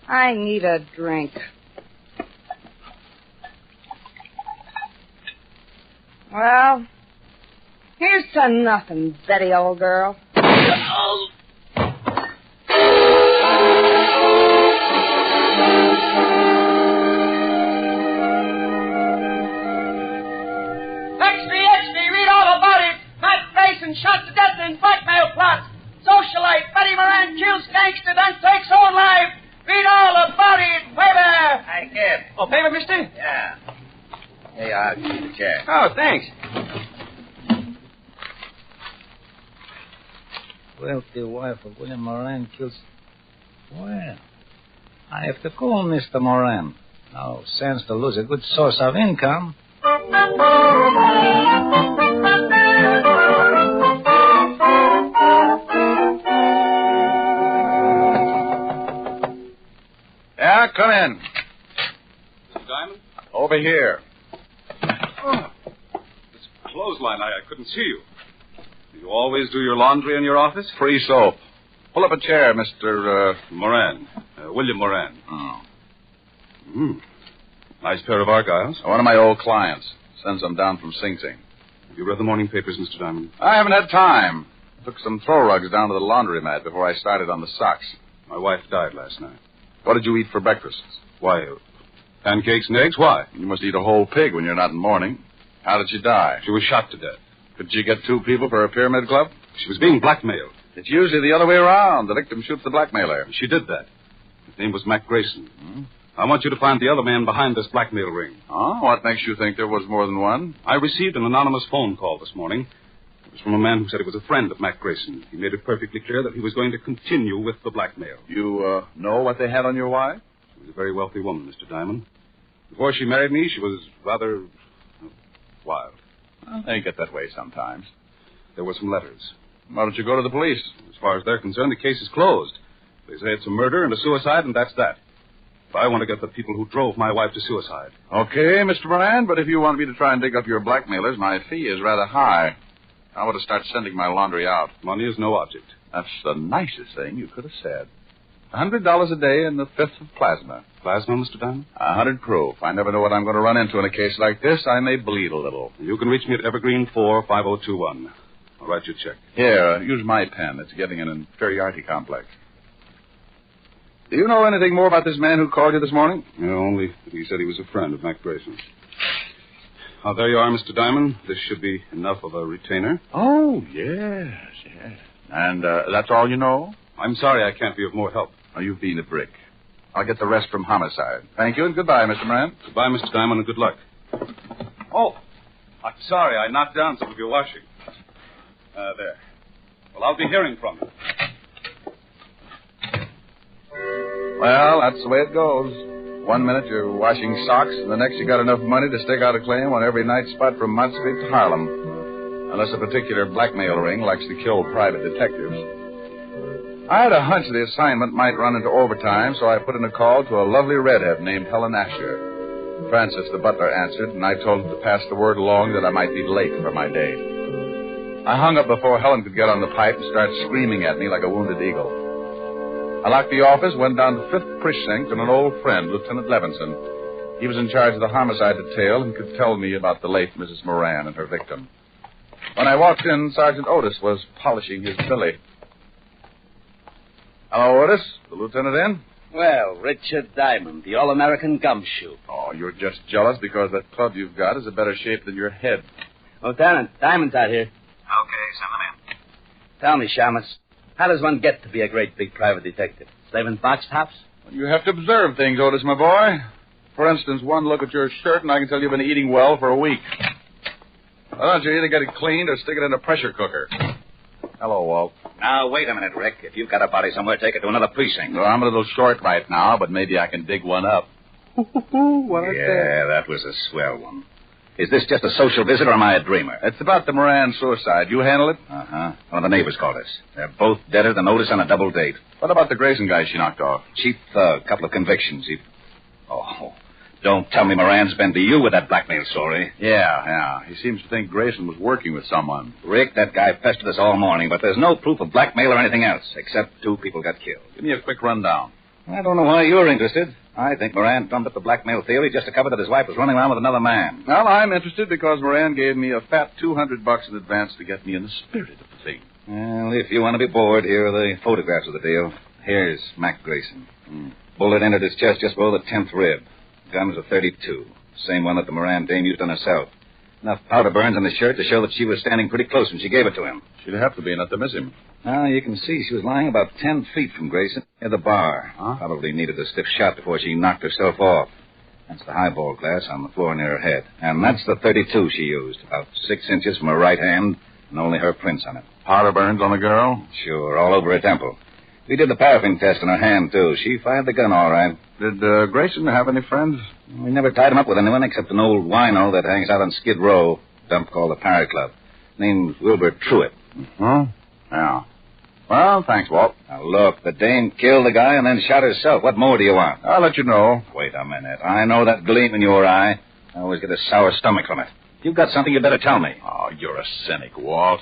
I need a drink. Well, here's to nothing, Betty, old girl. Read all about it. Matt Mason shot to death in blackmail plot. Socialite Betty Moran kills gangster, then takes own life. Read all about it. Paper. Hey, kid. Oh, paper, mister? Yeah. Hey, I'll give you the check. Oh, thanks. Wealthy wife of William Moran kills... Well, I have to call Mr. Moran. No sense to lose a good source of income. Yeah, come in. Diamond? Over here. Oh. This clothesline, I couldn't see you. Do you always do your laundry in your office? Free soap. Pull up a chair, Mr. Moran. William Moran. Oh. Nice pair of Argyles. One of my old clients. Sends them down from Sing Sing. Have you read the morning papers, Mr. Diamond? I haven't had time. Took some throw rugs down to the laundromat before I started on the socks. My wife died last night. What did you eat for breakfast? Why, pancakes and eggs? Why? You must eat a whole pig when you're not in mourning. How did she die? She was shot to death. Could she get 2 people for a pyramid club? She was being blackmailed. It's usually the other way around. The victim shoots the blackmailer. She did that. His name was Mac Grayson. I want you to find the other man behind this blackmail ring. Oh, what makes you think there was more than one? I received an anonymous phone call this morning. It was from a man who said he was a friend of Mac Grayson. He made it perfectly clear that he was going to continue with the blackmail. You know what they had on your wife? She was a very wealthy woman, Mr. Diamond. Before she married me, she was rather wild. Well, they get that way sometimes. There were some letters. Why don't you go to the police? As far as they're concerned, the case is closed. They say it's a murder and a suicide, and that's that. But I want to get the people who drove my wife to suicide. Okay, Mr. Moran, but if you want me to try and dig up your blackmailers, my fee is rather high. I want to start sending my laundry out. Money is no object. That's the nicest thing you could have said. $100 a day and the fifth of plasma. Plasma, Mr. Diamond? 100 proof. I never know what I'm going to run into in a case like this. I may bleed a little. You can reach me at Evergreen 45021. I'll write you a check. Here, use my pen. It's getting an inferiority complex. Do you know anything more about this man who called you this morning? No, only he said he was a friend of Mac Grayson's. Oh, there you are, Mr. Diamond. This should be enough of a retainer. Oh, yes. And that's all you know? I'm sorry I can't be of more help. Oh, you've been a brick. I'll get the rest from homicide. Thank you, and goodbye, Mr. Moran. Goodbye, Mr. Diamond, and good luck. Oh, I'm sorry. I knocked down some of your washing. There. Well, I'll be hearing from you. Well, that's the way it goes. 1 minute you're washing socks, and the next you got enough money to stake out a claim on every night spot from Mott Street to Harlem. Unless a particular blackmail ring likes to kill private detectives. I had a hunch the assignment might run into overtime, so I put in a call to a lovely redhead named Helen Asher. Francis, the butler, answered, and I told him to pass the word along that I might be late for my date. I hung up before Helen could get on the pipe and start screaming at me like a wounded eagle. I locked the office, went down to 5th Precinct, and an old friend, Lieutenant Levinson. He was in charge of the homicide detail and could tell me about the late Mrs. Moran and her victim. When I walked in, Sergeant Otis was polishing his billy. Hello, Otis. The lieutenant in? Well, Richard Diamond, the all-American gumshoe. Oh, you're just jealous because that club you've got is a better shape than your head. Lieutenant, Diamond's out here. Okay, send them in. Tell me, Shamus, how does one get to be a great big private detective? Slaving box tops? Well, you have to observe things, Otis, my boy. For instance, one look at your shirt and I can tell you've been eating well for a week. Why don't you either get it cleaned or stick it in a pressure cooker? Hello, Walt. Now, wait a minute, Rick. If you've got a body somewhere, take it to another precinct. Well, I'm a little short right now, but maybe I can dig one up. That was a swell one. Is this just a social visit, or am I a dreamer? It's about the Moran suicide. You handle it? Uh-huh. One of the neighbors called us. They're both deader than Otis on a double date. What about the Grayson guy she knocked off? Chief thug, couple of convictions. Oh, don't tell me Moran's been to you with that blackmail story. Yeah. He seems to think Grayson was working with someone. Rick, that guy pestered us all morning, but there's no proof of blackmail or anything else, except 2 people got killed. Give me a quick rundown. I don't know why you're interested. I think Moran drummed up the blackmail theory just to cover that his wife was running around with another man. Well, I'm interested because Moran gave me a fat $200 in advance to get me in the spirit of the thing. Well, if you want to be bored, here are the photographs of the deal. Here's Mac Grayson. Bullet entered his chest just below the 10th rib. Gun was a .32. Same one that the Moran dame used on herself. Enough powder burns on the shirt to show that she was standing pretty close when she gave it to him. She'd have to be enough to miss him. Well, you can see she was lying about 10 feet from Grayson near the bar. Probably needed a stiff shot before she knocked herself off. That's the highball glass on the floor near her head. And that's the .32 she used, about 6 inches from her right hand, and only her prints on it. Powder burns on the girl? Sure, all over her temple. We did the paraffin test on her hand, too. She fired the gun all right. Did Grayson have any friends? We never tied him up with anyone except an old wino that hangs out on Skid Row, a dump called the Parrot Club. Named Wilbur Truitt. Yeah. Well, thanks, Walt. Now, look, the dame killed the guy and then shot herself. What more do you want? I'll let you know. Wait a minute. I know that gleam in your eye. I always get a sour stomach from it. If you've got something, you better tell me. Oh, you're a cynic, Walt.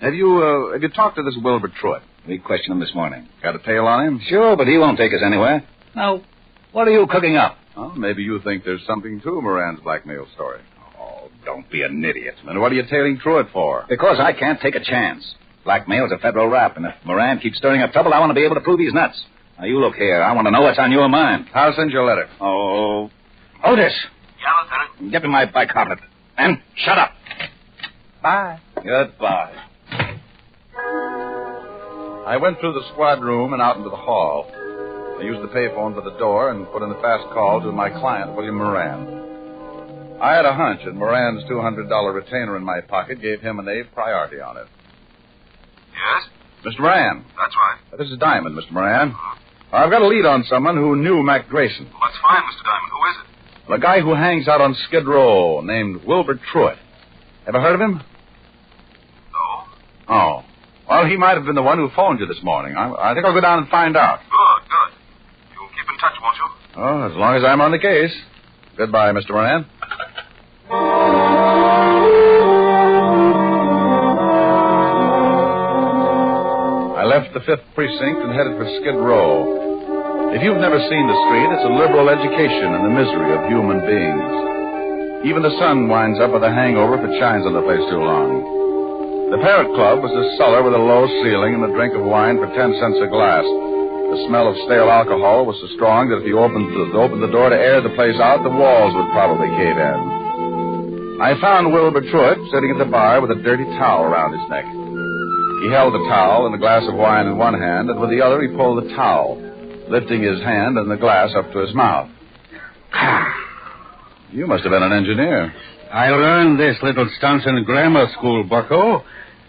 Have you talked to this Wilbur Truitt? We questioned him this morning. Got a tail on him? Sure, but he won't take us anywhere. Now, what are you cooking up? Oh, maybe you think there's something to Moran's blackmail story. Oh, don't be an idiot. Then what are you tailing Truitt for? Because I can't take a chance. Blackmail's a federal rap, and if Moran keeps stirring up trouble, I want to be able to prove he's nuts. Now, you look here. I want to know what's on your mind. I'll send you a letter. Oh, Otis. Yeah, Lieutenant? Give me my bicarbonate. And shut up. Bye. Goodbye. I went through the squad room and out into the hall. I used the payphone for the door and put in a fast call to my client, William Moran. I had a hunch that Moran's $200 retainer in my pocket gave him an A priority on it. Yes? Mr. Moran. That's right. This is Diamond, Mr. Moran. I've got a lead on someone who knew Mac Grayson. Well, that's fine, Mr. Diamond. Who is it? The guy who hangs out on Skid Row, named Wilbur Truitt. Ever heard of him? No. Oh. Well, he might have been the one who phoned you this morning. I think I'll go down and find out. Good. You'll keep in touch, won't you? Oh, as long as I'm on the case. Goodbye, Mr. Moran. I left the 5th Precinct and headed for Skid Row. If you've never seen the street, it's a liberal education in the misery of human beings. Even the sun winds up with a hangover if it shines on the place too long. The Parrot Club was a cellar with a low ceiling and a drink of wine for 10 cents a glass. The smell of stale alcohol was so strong that if you opened the door to air the place out, the walls would probably cave in. I found Wilbur Truitt sitting at the bar with a dirty towel around his neck. He held the towel and a glass of wine in one hand, and with the other he pulled the towel, lifting his hand and the glass up to his mouth. You must have been an engineer. I learned this little stunt in grammar school, bucko.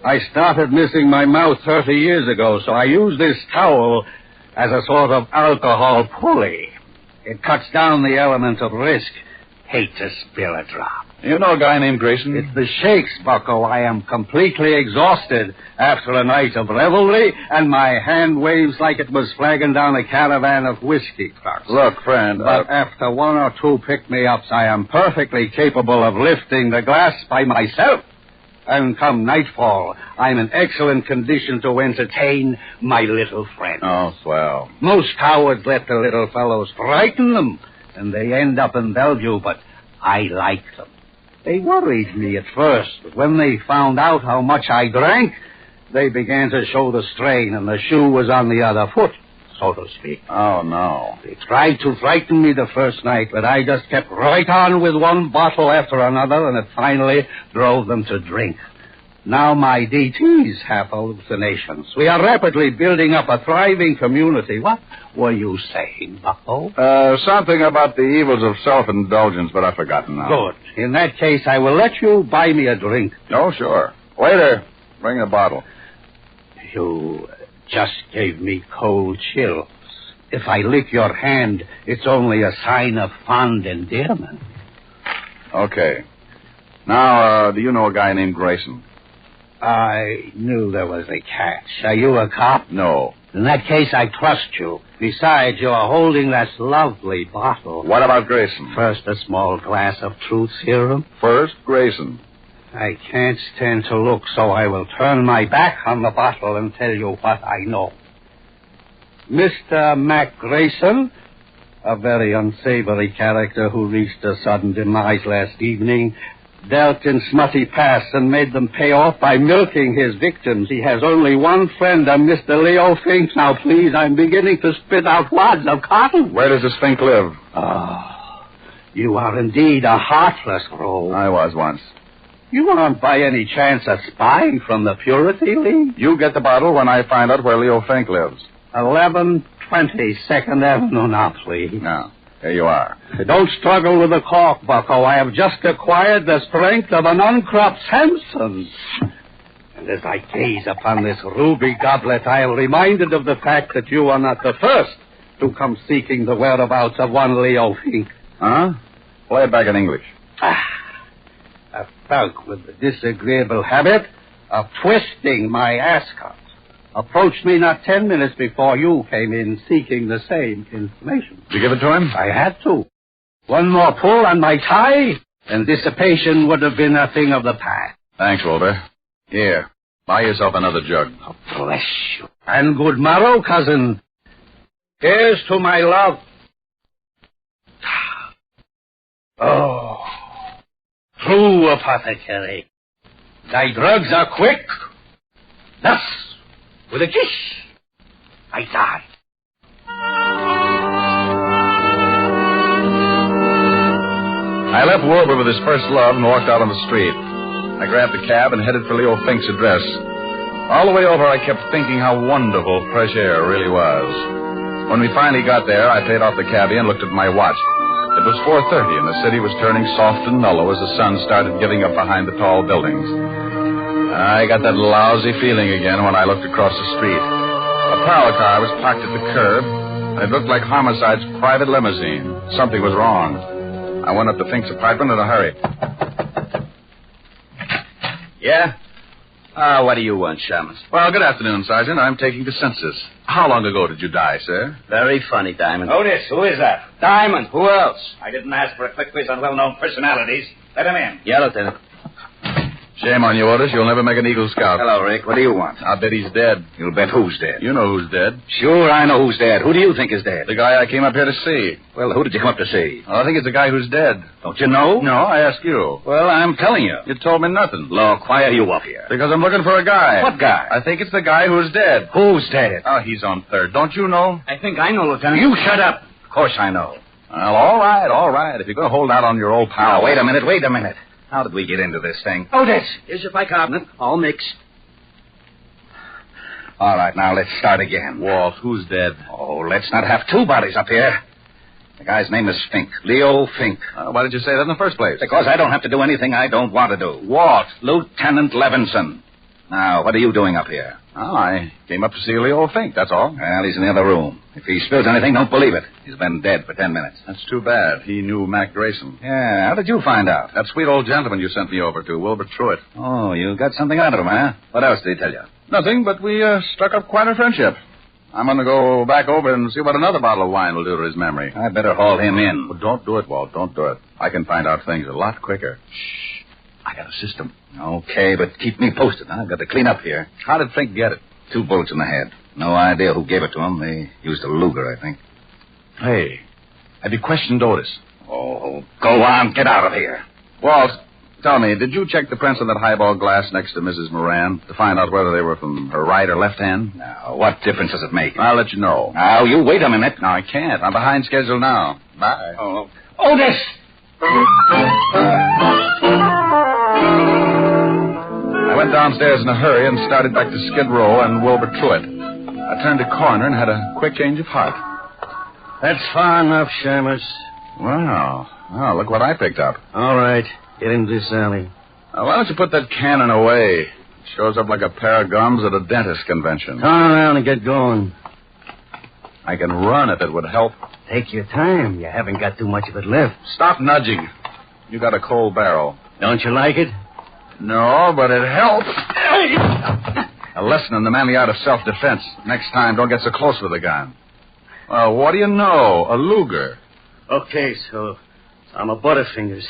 I started missing my mouth 30 years ago, so I use this towel as a sort of alcohol pulley. It cuts down the element of risk. Hate to spill a drop. You know a guy named Grayson? It's the shakes, bucko. I am completely exhausted after a night of revelry, and my hand waves like it was flagging down a caravan of whiskey trucks. Look, friend... But after one or two pick-me-ups, I am perfectly capable of lifting the glass by myself. And come nightfall, I'm in excellent condition to entertain my little friend. Oh, swell. Most cowards let the little fellows frighten them, and they end up in Bellevue, but I like them. They worried me at first, but when they found out how much I drank, they began to show the strain, and the shoe was on the other foot, so to speak. Oh, no. They tried to frighten me the first night, but I just kept right on with one bottle after another, and it finally drove them to drink. Now my DTs have hallucinations. We are rapidly building up a thriving community. What were you saying, bucko? Something about the evils of self-indulgence, but I've forgotten now. Good. In that case, I will let you buy me a drink. Oh, sure. Waiter, bring a bottle. You just gave me cold chills. If I lick your hand, it's only a sign of fond endearment. Okay. Now, do you know a guy named Grayson? I knew there was a catch. Are you a cop? No. In that case, I trust you. Besides, you are holding that lovely bottle. What about Grayson? First, a small glass of truth serum. First, Grayson. I can't stand to look, so I will turn my back on the bottle and tell you what I know. Mr. Mac Grayson, a very unsavory character who reached a sudden demise last evening, dealt in smutty past and made them pay off by milking his victims. He has only one friend, a Mr. Leo Fink. Now, please, I'm beginning to spit out wads of cotton. Where does this Fink live? Oh, you are indeed a heartless rogue. I was once. You aren't by any chance a spy from the Purity League? You get the bottle when I find out where Leo Fink lives. 1120 2nd Avenue now, please. Now, here you are. Don't struggle with the cork, bucko. I have just acquired the strength of an uncropped Samson. And as I gaze upon this ruby goblet, I am reminded of the fact that you are not the first to come seeking the whereabouts of one Leo Fink. Huh? Play it back in English. A thug with the disagreeable habit of twisting my ascot approached me not 10 minutes before you came in seeking the same information. Did you give it to him? I had to. One more pull on my tie, and dissipation would have been a thing of the past. Thanks, Wilbur. Here, buy yourself another jug. Oh, bless you. And good morrow, cousin. Here's to my love. Oh, true apothecary. Thy drugs are quick. Thus, with a kiss, I die. I left Wilbur with his first love and walked out on the street. I grabbed a cab and headed for Leo Fink's address. All the way over, I kept thinking how wonderful fresh air really was. When we finally got there, I paid off the cabbie and looked at my watch. It was 4:30, and the city was turning soft and mellow as the sun started giving up behind the tall buildings. I got that lousy feeling again when I looked across the street. A parlor car was parked at the curb, and it looked like Homicide's private limousine. Something was wrong. I went up to Fink's apartment in a hurry. Yeah? What do you want, Shamus? Well, good afternoon, Sergeant. I'm taking the census. How long ago did you die, sir? Very funny, Diamond. Otis, who is that? Diamond, who else? I didn't ask for a quick quiz on well-known personalities. Let him in. Yeah, Lieutenant. Shame on you, Otis. You'll never make an Eagle Scout. Hello, Rick. What do you want? I'll bet he's dead. You'll bet who's dead? You know who's dead. Sure, I know who's dead. Who do you think is dead? The guy I came up here to see. Well, who did you come up to see? Well, I think it's the guy who's dead. Don't you know? No, I asked you. Well, I'm telling you. You told me nothing. Look, why are you up here? Because I'm looking for a guy. What guy? I think it's the guy who's dead. Who's dead? Oh, he's on third. Don't you know? I think I know, Lieutenant. You shut up. Of course I know. Well, all right. If you're going to hold out on your old pal... Now, wait a minute. How did we get into this thing? Otis, here's your bicarbonate, all mixed. All right, now let's start again. Walt, who's dead? Oh, let's not have two bodies up here. The guy's name is Fink, Leo Fink. Why did you say that in the first place? Because I don't have to do anything I don't want to do. Walt. Lieutenant Levinson. Now, what are you doing up here? Oh, I came up to see Leo Fink, that's all. Well, he's in the other room. If he spills anything, don't believe it. He's been dead for 10 minutes. That's too bad. He knew Mac Grayson. Yeah, how did you find out? That sweet old gentleman you sent me over to, Wilbur Truitt. Oh, you got something out of him, huh? What else did he tell you? Nothing, but we struck up quite a friendship. I'm going to go back over and see what another bottle of wine will do to his memory. I better haul him in. Well, don't do it, Walt. Don't do it. I can find out things a lot quicker. Shh. I got a system. Okay, but keep me posted. I've got to clean up here. How did Fink get it? 2 bullets in the head. No idea who gave it to him. They used a Luger, I think. Hey, have you questioned Otis? Oh, go on. Get out of here. Walt, tell me, did you check the prints on that highball glass next to Mrs. Moran to find out whether they were from her right or left hand? Now, what difference does it make? I'll let you know. Now, you wait a minute. No, I can't. I'm behind schedule now. Bye. Oh, Otis! I went downstairs in a hurry and started back to Skid Row and Wilbur Truitt. I turned a corner and had a quick change of heart. That's far enough, Shamus. Wow. Oh, look what I picked up. All right. Get into this alley. Why don't you put that cannon away? It shows up like a pair of gums at a dentist convention. Turn around and get going. I can run if it would help. Take your time. You haven't got too much of it left. Stop nudging. You got a cold barrel. Don't you like it? No, but it helps. A lesson in the manly art of self-defense. Next time, don't get so close with a gun. Well, what do you know? A Luger. Okay, so I'm a Butterfingers.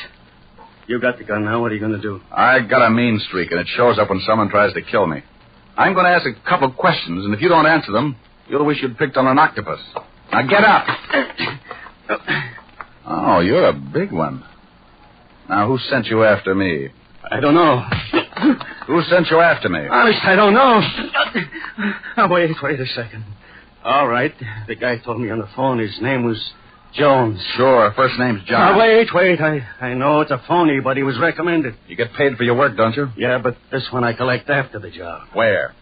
You got the gun now. What are you going to do? I got a mean streak, and it shows up when someone tries to kill me. I'm going to ask a couple questions, and if you don't answer them, you'll wish you'd picked on an octopus. Now, get up. Oh, you're a big one. Now, who sent you after me? I don't know. Who sent you after me? Honest, I don't know. Oh, wait a second. All right. The guy told me on the phone his name was Jones. Sure, first name's John. Now, wait. I know it's a phony, but he was recommended. You get paid for your work, don't you? Yeah, but this one I collect after the job. Where?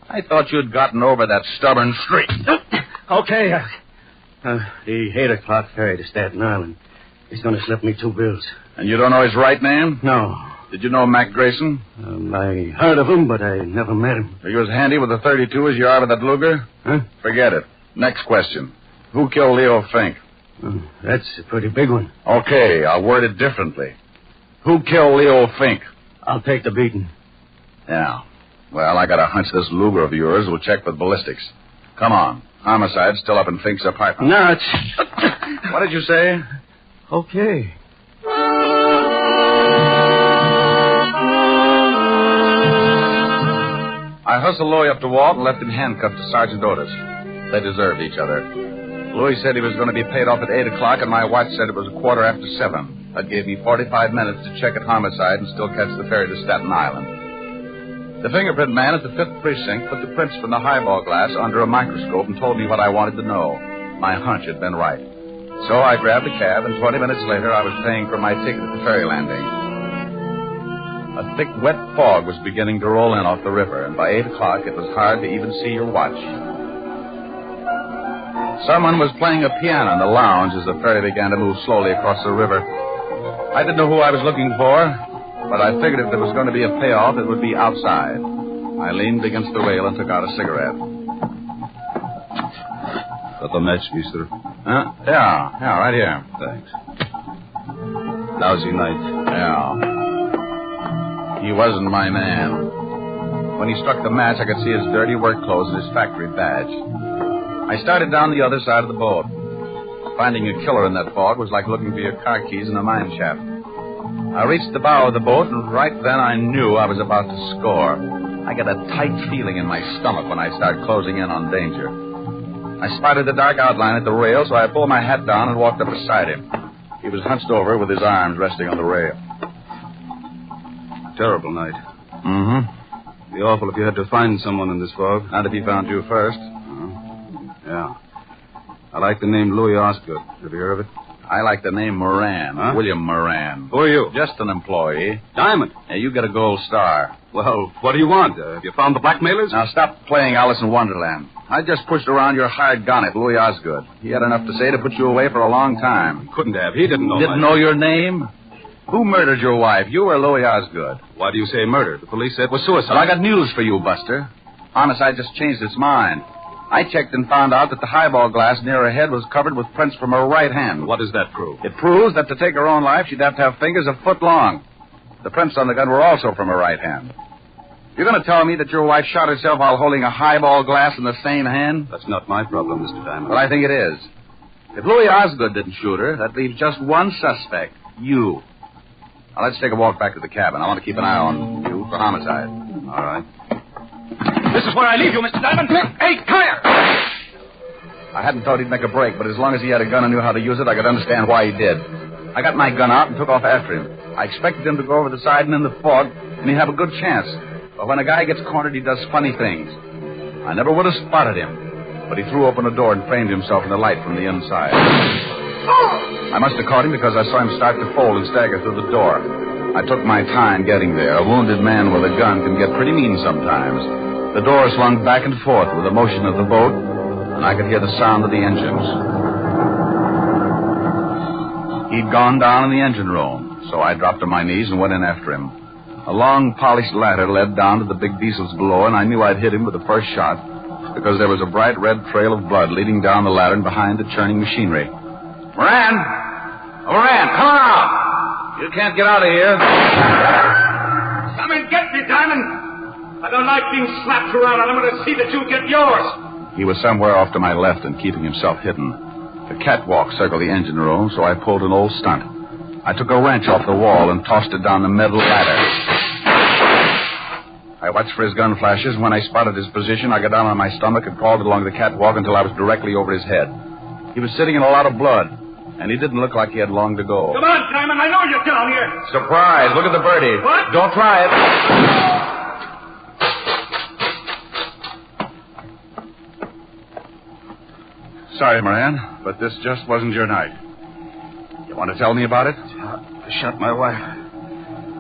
I thought you'd gotten over that stubborn streak. Okay. The 8 o'clock ferry to Staten Island. He's going to slip me 2 bills. And you don't know his right name? No. Did you know Mac Grayson? I heard of him, but I never met him. Are you as handy with a .32 as you are with that Luger? Huh? Forget it. Next question. Who killed Leo Fink? That's a pretty big one. Okay, I'll word it differently. Who killed Leo Fink? I'll take the beating. Yeah. Well, I got a hunch this Luger of yours will check with ballistics. Come on. Homicide's still up in Fink's apartment. No, it's... What did you say? Okay. hustled Louis up to Walt and left him handcuffed to Sergeant Otis. They deserved each other. Louis said he was going to be paid off at 8 o'clock, and my watch said it was 7:15. That gave me 45 minutes to check at homicide and still catch the ferry to Staten Island. The fingerprint man at the 5th Precinct put the prints from the highball glass under a microscope and told me what I wanted to know. My hunch had been right. So I grabbed a cab, and 20 minutes later I was paying for my ticket at the ferry landing. A thick, wet fog was beginning to roll in off the river, and by 8 o'clock it was hard to even see your watch. Someone was playing a piano in the lounge as the ferry began to move slowly across the river. I didn't know who I was looking for, but I figured if there was going to be a payoff, it would be outside. I leaned against the rail and took out a cigarette. Got the match, mister? Huh? Yeah, right here. Thanks. Lousy night. Yeah. He wasn't my man. When he struck the match, I could see his dirty work clothes and his factory badge. I started down the other side of the boat. Finding a killer in that fog was like looking for your car keys in a mine shaft. I reached the bow of the boat, and right then I knew I was about to score. I got a tight feeling in my stomach when I started closing in on danger. I spotted the dark outline at the rail, so I pulled my hat down and walked up beside him. He was hunched over with his arms resting on the rail. Terrible night. Mm-hmm. Be awful if you had to find someone in this fog. Not if he found you first. Yeah. I like the name Louis Osgood. Have you heard of it? I like the name Moran. Huh? William Moran. Who are you? Just an employee. Diamond. Yeah, you get a gold star. Well, what do you want? Have you found the blackmailers? Now, stop playing Alice in Wonderland. I just pushed around your hired gun at Louis Osgood. He had enough to say to put you away for a long time. Couldn't have. He didn't know. Didn't know your name? Who murdered your wife, you or Louis Osgood? Why do you say murder? The police said it was suicide. Well, I got news for you, Buster. Homicide just changed its mind. I checked and found out that the highball glass near her head was covered with prints from her right hand. What does that prove? It proves that to take her own life, she'd have to have fingers a foot long. The prints on the gun were also from her right hand. You're going to tell me that your wife shot herself while holding a highball glass in the same hand? That's not my problem, Mr. Diamond. Well, I think it is. If Louis Osgood didn't shoot her, that leaves just one suspect, you. Now, let's take a walk back to the cabin. I want to keep an eye on you for homicide. All right. This is where I leave you, Mr. Diamond. Hey, come here! I hadn't thought he'd make a break, but as long as he had a gun and knew how to use it, I could understand why he did. I got my gun out and took off after him. I expected him to go over the side and in the fog, and he'd have a good chance. But when a guy gets cornered, he does funny things. I never would have spotted him, but he threw open a door and framed himself in the light from the inside. I must have caught him because I saw him start to fold and stagger through the door. I took my time getting there. A wounded man with a gun can get pretty mean sometimes. The door swung back and forth with the motion of the boat, and I could hear the sound of the engines. He'd gone down in the engine room, so I dropped to my knees and went in after him. A long, polished ladder led down to the big diesels below, and I knew I'd hit him with the first shot because there was a bright red trail of blood leading down the ladder and behind the churning machinery. Moran! Oh, Moran, come on out! You can't get out of here. Come and get me, Diamond! I don't like being slapped around, and I'm going to see that you get yours. He was somewhere off to my left and keeping himself hidden. The catwalk circled the engine room, so I pulled an old stunt. I took a wrench off the wall and tossed it down the metal ladder. I watched for his gun flashes, and when I spotted his position, I got down on my stomach and crawled along the catwalk until I was directly over his head. He was sitting in a lot of blood, and he didn't look like he had long to go. Come on, Diamond, I know you're down here. Surprise! Look at the birdie. What? Don't try it. Sorry, Moran, but this just wasn't your night. You want to tell me about it? I shot my wife.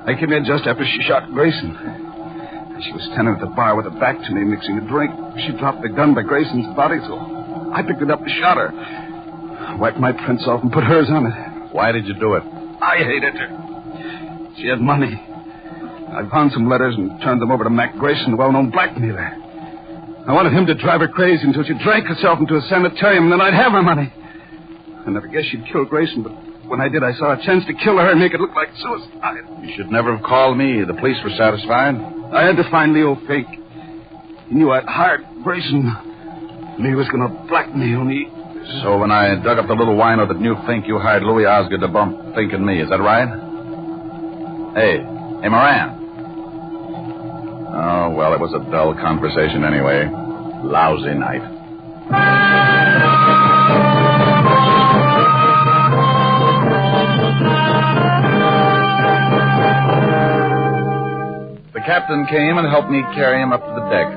I came in just after she shot Grayson. She was standing at the bar with her back to me, mixing a drink. She dropped the gun by Grayson's body, so I picked it up and shot her. I wiped my prints off and put hers on it. Why did you do it? I hated her. She had money. I found some letters and turned them over to Mac Grayson, the well-known blackmailer. I wanted him to drive her crazy until she drank herself into a sanitarium, and then I'd have her money. I never guessed she'd kill Grayson, but when I did, I saw a chance to kill her and make it look like suicide. You should never have called me. The police were satisfied. I had to find Leo Fink. He knew I'd hired Grayson, and he was going to blackmail me. So when I dug up the little wino that knew Fink, you hired Louis Osgood to bump Fink and me. Is that right? Hey, Moran. Oh, well, it was a dull conversation anyway. Lousy night. The captain came and helped me carry him up to the deck.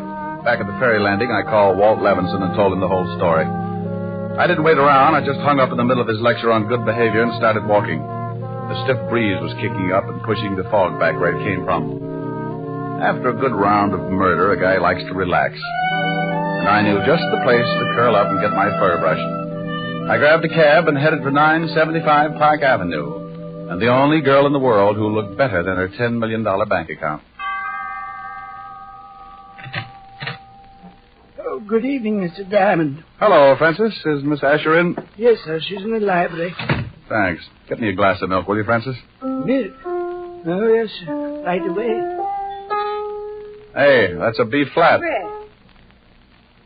Back at the ferry landing, I called Walt Levinson and told him the whole story. I didn't wait around. I just hung up in the middle of his lecture on good behavior and started walking. The stiff breeze was kicking up and pushing the fog back where it came from. After a good round of murder, a guy likes to relax. And I knew just the place to curl up and get my fur brushed. I grabbed a cab and headed for 975 Park Avenue, and the only girl in the world who looked better than her $10 million bank account. Oh, good evening, Mr. Diamond. Hello, Francis. Is Miss Asher in? Yes, sir. She's in the library. Thanks. Get me a glass of milk, will you, Francis? Milk? Oh, yes, sir. Right away. Hey, that's a B flat. Rick,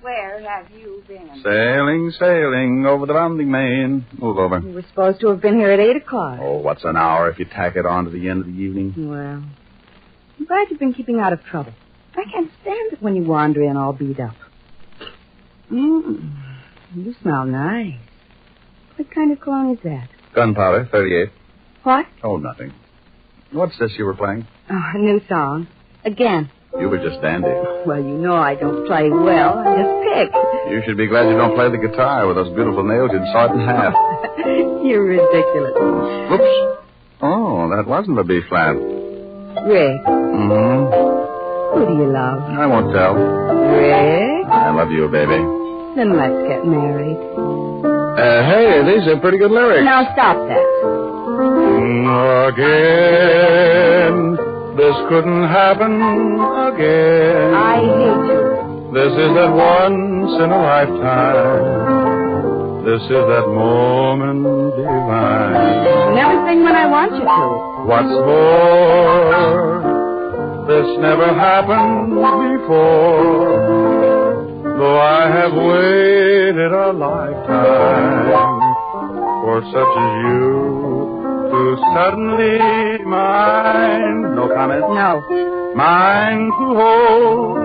where have you been? Sailing, sailing over the bounding main. Move over. We were supposed to have been here at 8 o'clock. Oh, what's an hour if you tack it on to the end of the evening? Well, I'm glad you've been keeping out of trouble. I can't stand it when you wander in all beat up. You smell nice. What kind of cologne is that? Gunpowder, 38. What? Oh, nothing. What's this you were playing? Oh, a new song. Again. You were just dandy. Well, you know I don't play well. I just pick. You should be glad you don't play the guitar with those beautiful nails. You'd saw it in half. You're ridiculous. Whoops. Oh, that wasn't a B flat. Rick. Mm-hmm. Who do you love? I won't tell. Rick? I love you, baby. Then let's get married. Hey, these are pretty good lyrics. Now stop that. Again, this couldn't happen again. I hate you. This is that once in a lifetime. This is that moment divine. You never sing when I want you to. What's more, this never happened before. Though I have waited a lifetime for such as you to suddenly mine. No comment? No. Mine to hold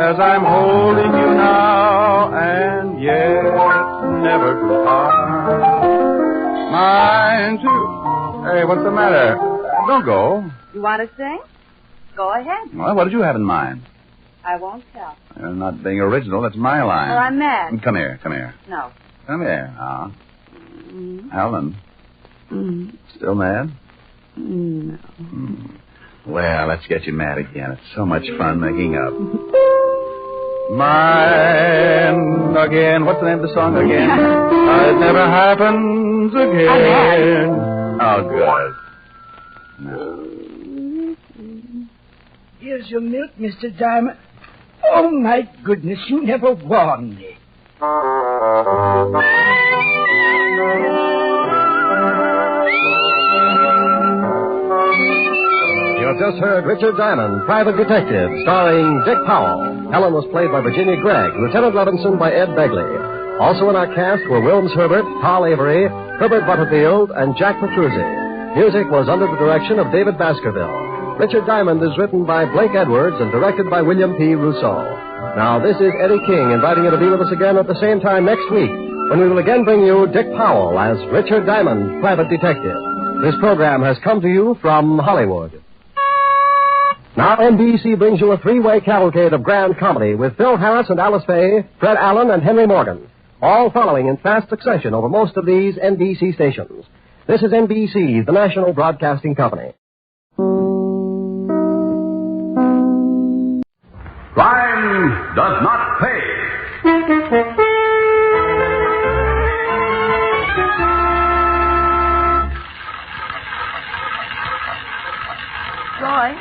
as I'm holding you now, and yet never goodbye. Mine too. Hey, what's the matter? Don't go. You want to sing? Go ahead. Well, what did you have in mind? I won't tell. You're not being original. That's my line. Well, I'm mad. Come here. Come here. No. Come here. Helen. Still mad? No. Well, let's get you mad again. It's so much fun making up. Mine again. What's the name of the song again? It never happens again. Oh, good. No. Here's your milk, Mr. Diamond. Oh, my goodness, you never warned me. You have just heard Richard Diamond, Private Detective, starring Dick Powell. Helen was played by Virginia Gregg, Lieutenant Levinson by Ed Begley. Also in our cast were Wilms Herbert, Carl Avery, Herbert Butterfield, and Jack Petruzzi. Music was under the direction of David Baskerville. Richard Diamond is written by Blake Edwards and directed by William P. Rousseau. Now, this is Eddie King inviting you to be with us again at the same time next week when we will again bring you Dick Powell as Richard Diamond, Private Detective. This program has come to you from Hollywood. Now, NBC brings you a three-way cavalcade of grand comedy with Phil Harris and Alice Faye, Fred Allen and Henry Morgan, all following in fast succession over most of these NBC stations. This is NBC, the national broadcasting company. Crime does not pay. Roy,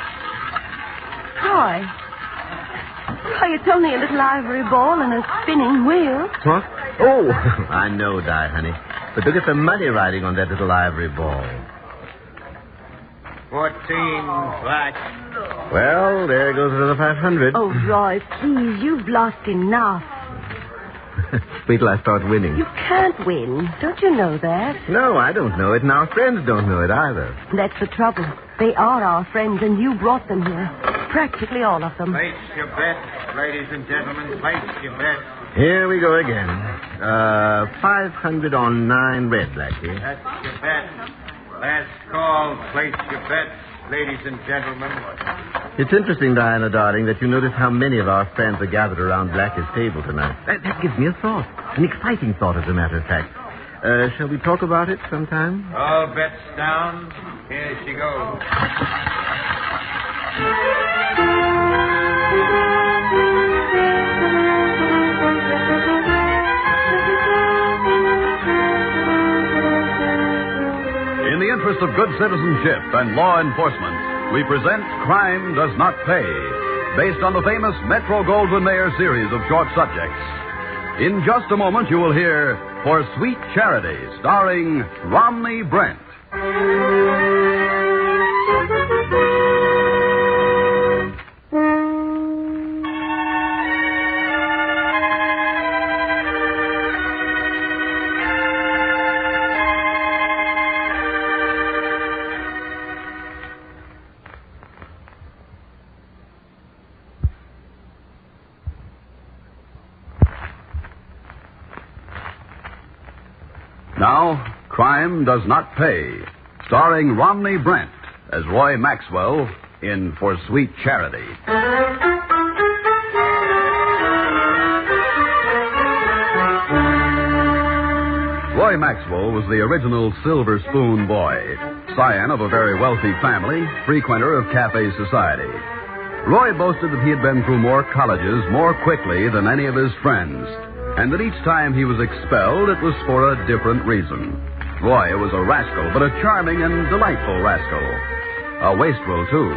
it's only a little ivory ball and a spinning wheel. What? Oh, I know, Di, honey. But look at the money riding on that little ivory ball. 14 flat. Well, there goes another 500. Oh, Roy, please, you've lost enough. Wait till I start winning. You can't win. Don't you know that? No, I don't know it, and our friends don't know it either. That's the trouble. They are our friends, and you brought them here. Practically all of them. Place your bets, ladies and gentlemen. Place your bets. Here we go again. 500 on 9 red, Blackie. That's your bet. Last call. Place your bets, ladies and gentlemen. It's interesting, Diana, darling, that you notice how many of our friends are gathered around Blackie's table tonight. That gives me a thought. An exciting thought, as a matter of fact. Shall we talk about it sometime? All bets down. Here she goes. In the interest of good citizenship and law enforcement, we present Crime Does Not Pay, based on the famous Metro-Goldwyn-Mayer series of short subjects. In just a moment, you will hear For Sweet Charity, starring Romney Brent. Now, Crime Does Not Pay, starring Romney Brent as Roy Maxwell in For Sweet Charity. Roy Maxwell was the original Silver Spoon boy, scion of a very wealthy family, frequenter of cafe society. Roy boasted that he had been through more colleges more quickly than any of his friends, and that each time he was expelled, it was for a different reason. Roy was a rascal, but a charming and delightful rascal. A wastrel, too.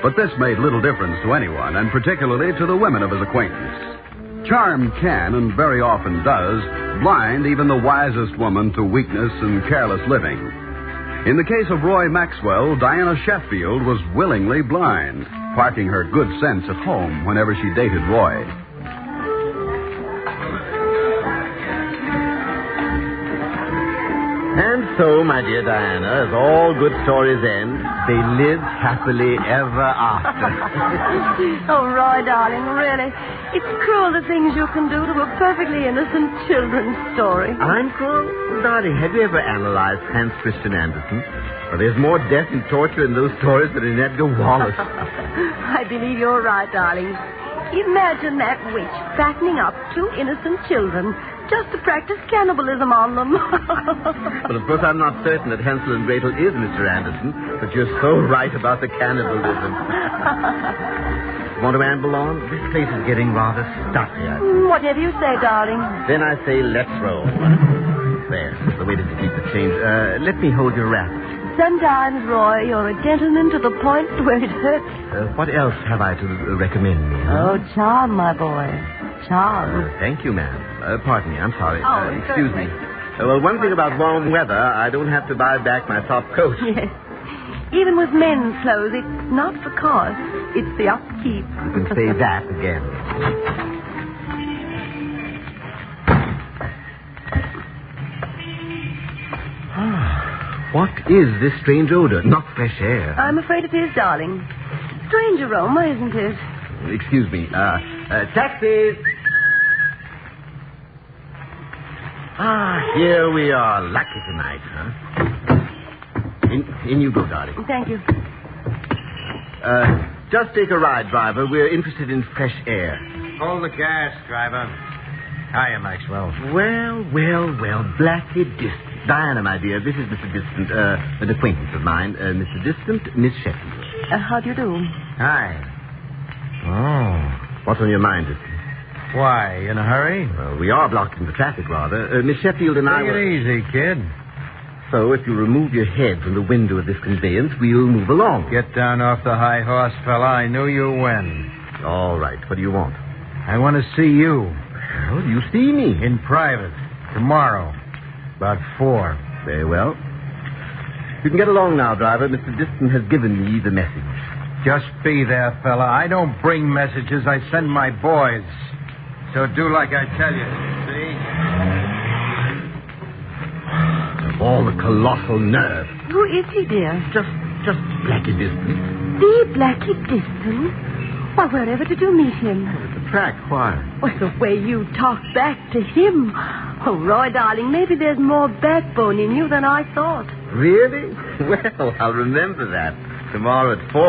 But this made little difference to anyone, and particularly to the women of his acquaintance. Charm can, and very often does, blind even the wisest woman to weakness and careless living. In the case of Roy Maxwell, Diana Sheffield was willingly blind, parking her good sense at home whenever she dated Roy. And so, my dear Diana, as all good stories end, they lived happily ever after. Oh, Roy, darling, really. It's cruel the things you can do to a perfectly innocent children's story. I'm cruel? Darling, have you ever analyzed Hans Christian Andersen? Well, there's more death and torture in those stories than in Edgar Wallace. I believe you're right, darling. Imagine that witch fattening up 2 innocent children just to practice cannibalism on them. But of course, I'm not certain that Hansel and Gretel is Mr. Anderson, but you're so right about the cannibalism. Want to amble on? This place is getting rather stuffy. Whatever you say, darling. Then I say, let's roll. There, the way to keep the change. Let me hold your wrap. Sometimes, Roy, you're a gentleman to the point where it hurts. What else have I to recommend me? Oh, charm, my boy. Charm. Thank you, ma'am. Pardon me, I'm sorry. Oh, excuse me. Well, one thing about warm weather, I don't have to buy back my top coat. Yes. Even with men's clothes, it's not the cost, it's the upkeep. You can say that again. What is this strange odor? Not fresh air. I'm afraid it is, darling. Strange aroma, isn't it? Excuse me. Taxis! Here we are. Lucky tonight, huh? In you go, darling. Thank you. Just take a ride, driver. We're interested in fresh air. Hold the gas, driver. Hiya, Maxwell. Well, Blackie Distant. Diana, my dear, this is Mr. Distant, an acquaintance of mine. Mr. Distant, Miss Sheffield. How do you do? Hi. Oh, what's on your mind, Distant? Why, in a hurry? Well, we are blocking the traffic, rather. Miss Sheffield and I Take it easy, kid. So, if you remove your head from the window of this conveyance, we'll move along. Get down off the high horse, fella. I knew you when. All right. What do you want? I want to see you. Well, you see me. In private. Tomorrow. About 4. Very well. You can get along now, driver. Mr. Diston has given me the message. Just be there, fella. I don't bring messages. I send my boys. So do like I tell you. See? Of all the colossal nerve. Who is he, dear? Just Blackie Diston. The Blackie Diston? Why, wherever did you meet him? At the track. Why? Well, the way you talk back to him. Oh, Roy, darling, maybe there's more backbone in you than I thought. Really? Well, I'll remember that. Tomorrow at 4.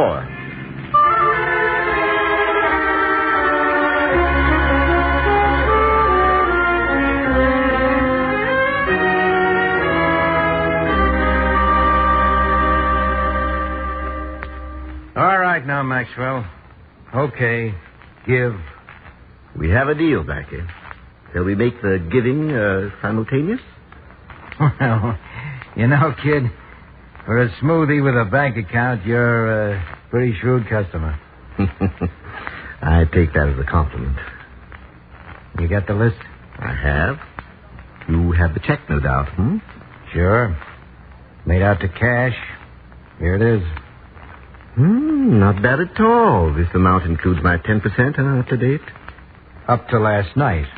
All right now, Maxwell. Okay. Give. We have a deal, Blackie. Shall we make the giving simultaneous? Well, you know, kid, for a smoothie with a bank account, you're a pretty shrewd customer. I take that as a compliment. You got the list? I have. You have the check, no doubt, Sure. Made out to cash. Here it is. Not bad at all. This amount includes my 10%, up to date? Up to last night.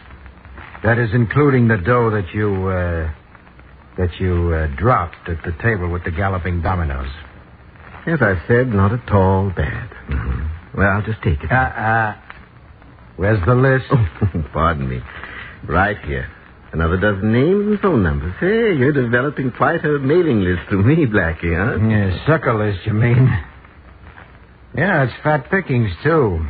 That is including the dough that you dropped at the table with the galloping dominoes. As I said, not at all bad. Well, I'll just take it. Where's the list? Oh, pardon me. Right here. Another dozen names and phone numbers. Hey, you're developing quite a mailing list to me, Blackie, huh? Yeah, sucker list, you mean? Yeah, it's fat pickings, too.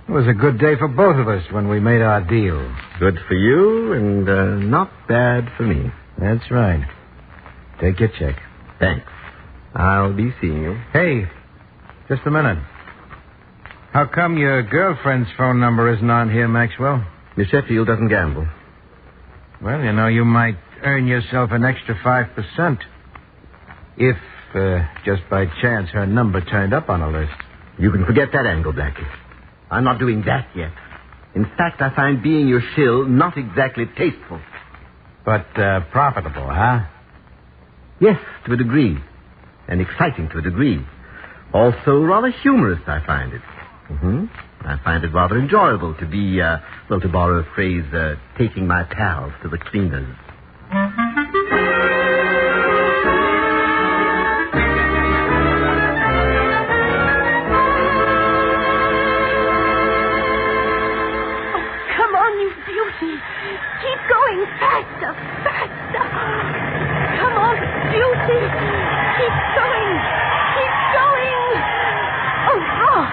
It was a good day for both of us when we made our deal. Good for you and not bad for me. That's right. Take your check. Thanks. I'll be seeing you. Hey, just a minute. How come your girlfriend's phone number isn't on here, Maxwell? Miss Sheffield doesn't gamble. Well, you know, you might earn yourself an extra 5% if, just by chance, her number turned up on a list. You can forget that angle, Blackie. I'm not doing that yet. In fact, I find being your shill not exactly tasteful. But profitable, huh? Yes, to a degree. And exciting to a degree. Also rather humorous, I find it. I find it rather enjoyable to be, to borrow a phrase, taking my pals to the cleaners. Keep going faster, faster. Come on, Beauty. Keep going. Keep going. Oh, Roy.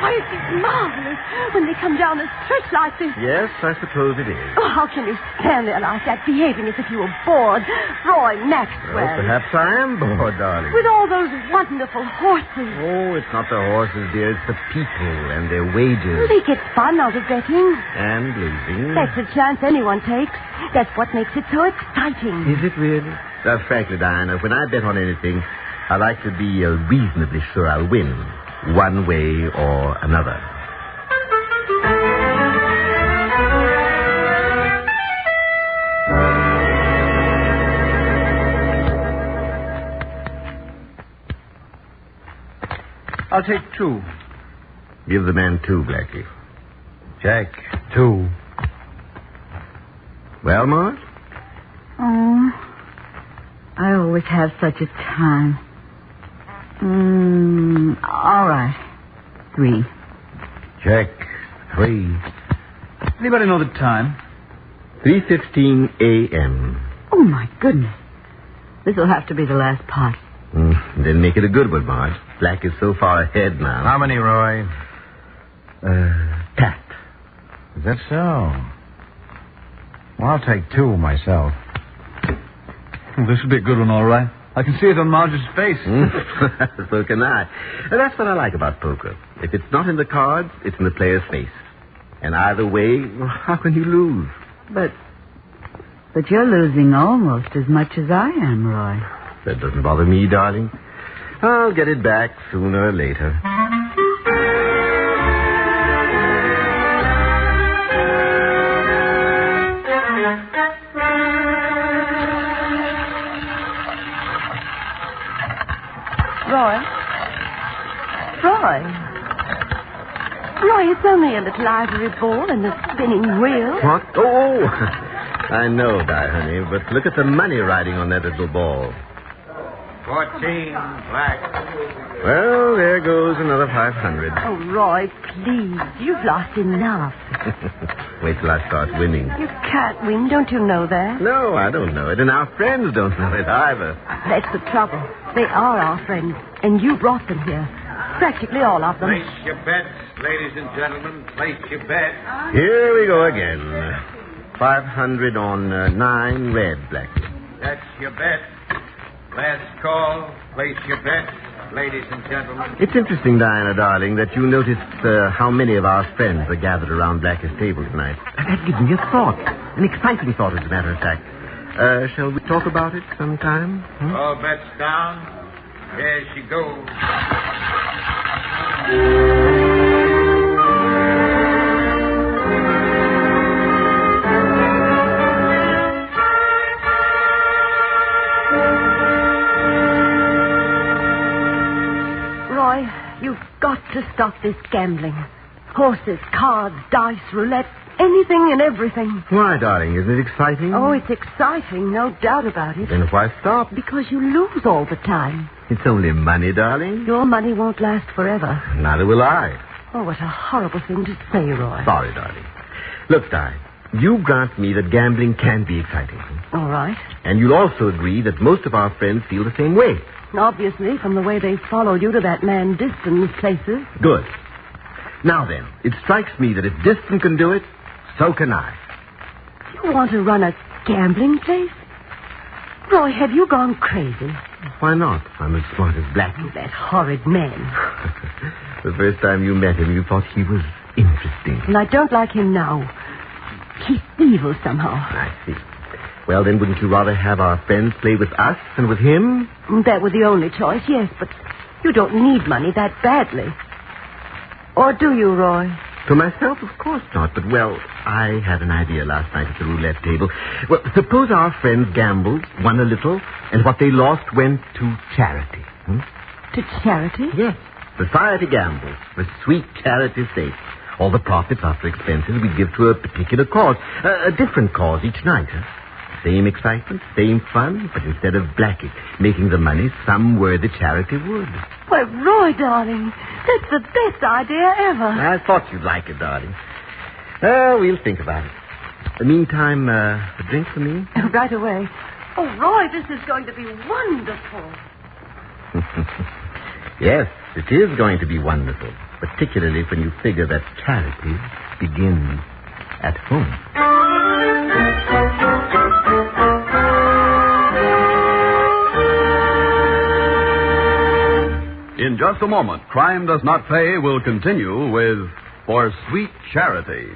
Why, it is marvelous when they come down a stretch like this. Yes, I suppose it is. Oh, how can you stand there like that, behaving as if you were bored? Roy Maxwell. Well, perhaps I am bored, darling. With all those wonderful horses. Oh, it's not the horses, dear. It's the people and their wages. They get fun out of betting. And losing. That's a chance anyone takes. That's what makes it so exciting. Is it really? Frankly, Diana, when I bet on anything, I like to be reasonably sure I'll win, one way or another. I'll take 2. Give the man 2, Blackie. Jack, 2. Well, Marge? Oh, I always have such a time. All right. 3. Check. 3. Anybody know the time? 3:15 a.m. Oh, my goodness. This'll have to be the last pot. Then make it a good one, Marge. Black is so far ahead now. How many, Roy? Pat. Is that so? Well, I'll take 2 myself. Well, this will be a good one, all right. I can see it on Marge's face. So can I. And that's what I like about poker. If it's not in the cards, it's in the player's face. And either way, how can you lose? But you're losing almost as much as I am, Roy. That doesn't bother me, darling. I'll get it back sooner or later. Roy, it's only a little ivory ball and a spinning wheel. What? Oh, I know, Di, honey, but look at the money riding on that little ball. 14, black. Well, there goes another 500. Oh, Roy, please. You've lost enough. Wait till I start winning. You can't win. Don't you know that? No, I don't know it, and our friends don't know it either. That's the trouble. They are our friends, and you brought them here. Practically all of them. Place your bets, ladies and gentlemen. Place your bets. Here we go again. 500 on 9 red, Blackie. That's your bet. Last call. Place your bets, ladies and gentlemen. It's interesting, Diana, darling, that you noticed how many of our friends are gathered around Blackie's table tonight. That gives me a thought. An exciting thought, as a matter of fact. Shall we talk about it sometime? All bets down. There she goes. Roy, you've got to stop this gambling. Horses, cards, dice, roulette, anything and everything. Why, darling? Isn't it exciting? Oh, it's exciting, no doubt about it. Then why stop? Because you lose all the time. It's only money, darling. Your money won't last forever. Neither will I. Oh, what a horrible thing to say, Roy. Sorry, darling. Look, Di, you grant me that gambling can be exciting. All right. And you'll also agree that most of our friends feel the same way. Obviously, from the way they followed you to that man Diston's places. Good. Now then, it strikes me that if Diston can do it, so can I. You want to run a gambling place? Roy, have you gone crazy? Why not? I'm as smart as Blackie. That horrid man. The first time you met him, you thought he was interesting. And I don't like him now. He's evil somehow. I see. Well, then, wouldn't you rather have our friends play with us than with him? That were the only choice, yes, but you don't need money that badly. Or do you, Roy? To myself, of course not. But, well, I had an idea last night at the roulette table. Well, suppose our friends gambled, won a little, and what they lost went to charity. To charity? Yes. Society gambles for sweet charity's sake. All the profits after expenses we give to a particular cause. A different cause each night, Same excitement, same fun, but instead of Blackie making the money, some worthy charity would. Why, Roy, darling, that's the best idea ever. I thought you'd like it, darling. We'll think about it. In the meantime, a drink for me? Right away. Oh, Roy, this is going to be wonderful. Yes, it is going to be wonderful, particularly when you figure that charity begins at home. In just a moment, Crime Does Not Pay will continue with For Sweet Charity.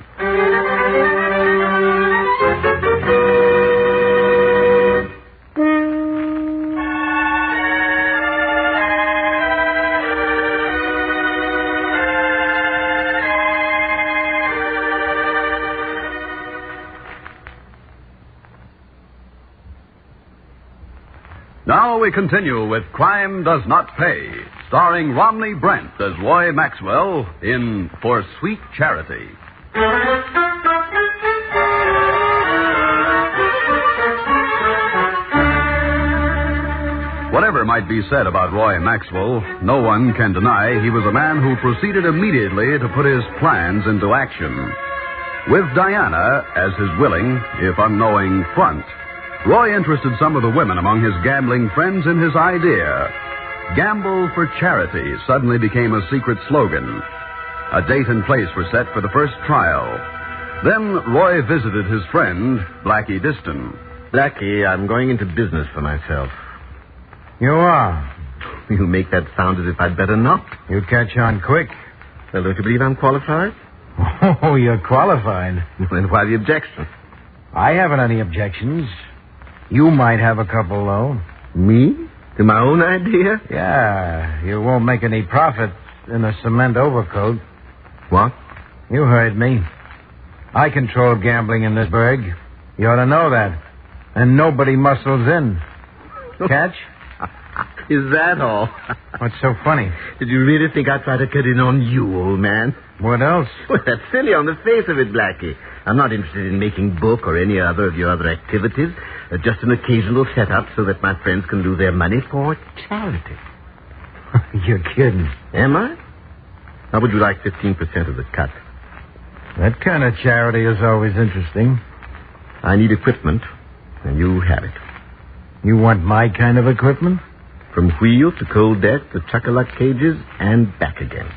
Now we continue with Crime Does Not Pay, starring Romney Brent as Roy Maxwell in For Sweet Charity. Whatever might be said about Roy Maxwell, no one can deny he was a man who proceeded immediately to put his plans into action. With Diana as his willing, if unknowing, front, Roy interested some of the women among his gambling friends in his idea. Gamble for charity suddenly became a secret slogan. A date and place were set for the first trial. Then Roy visited his friend, Blackie Diston. Blackie, I'm going into business for myself. You are? You make that sound as if I'd better not. You catch on quick. Well, don't you believe I'm qualified? Oh, you're qualified. Then why the objection? I haven't any objections. You might have a couple, though. Me? To my own idea? Yeah, you won't make any profit in a cement overcoat. What? You heard me. I control gambling in this burg. You ought to know that. And nobody muscles in. Catch? Is that all? What's so funny? Did you really think I'd try to cut in on you, old man? What else? Well, that's silly on the face of it, Blackie. I'm not interested in making book or any other of your other activities. Just an occasional setup so that my friends can lose their money for charity. You're kidding. Am I? How would you like 15% of the cut? That kind of charity is always interesting. I need equipment, and you have it. You want my kind of equipment? From wheel to cold deck to chuck-a-luck cages and back again.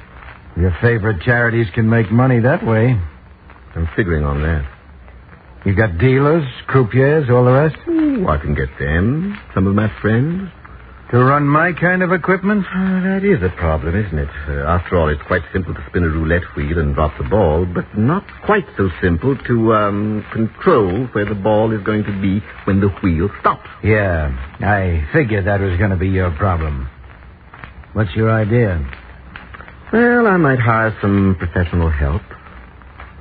Your favorite charities can make money that way. I'm figuring on that. You got dealers, croupiers, all the rest? I can get them. Some of my friends. To run my kind of equipment? That is a problem, isn't it? After all, it's quite simple to spin a roulette wheel and drop the ball, but not quite so simple to control where the ball is going to be when the wheel stops. Yeah, I figured that was going to be your problem. What's your idea? Well, I might hire some professional help.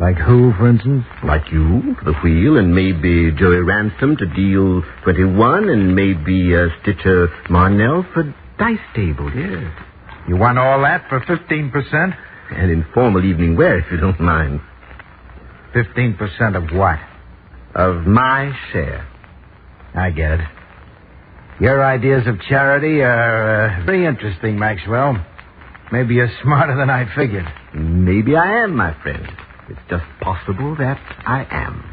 Like who, for instance? Like you, for the wheel, and maybe Joey Ransom to deal 21, and maybe Stitcher Marnell for dice table, yes. You want all that for 15%? And informal evening wear, if you don't mind. 15% of what? Of my share. I get it. Your ideas of charity are very interesting, Maxwell. Maybe you're smarter than I figured. Maybe I am, my friend. It's just possible that I am.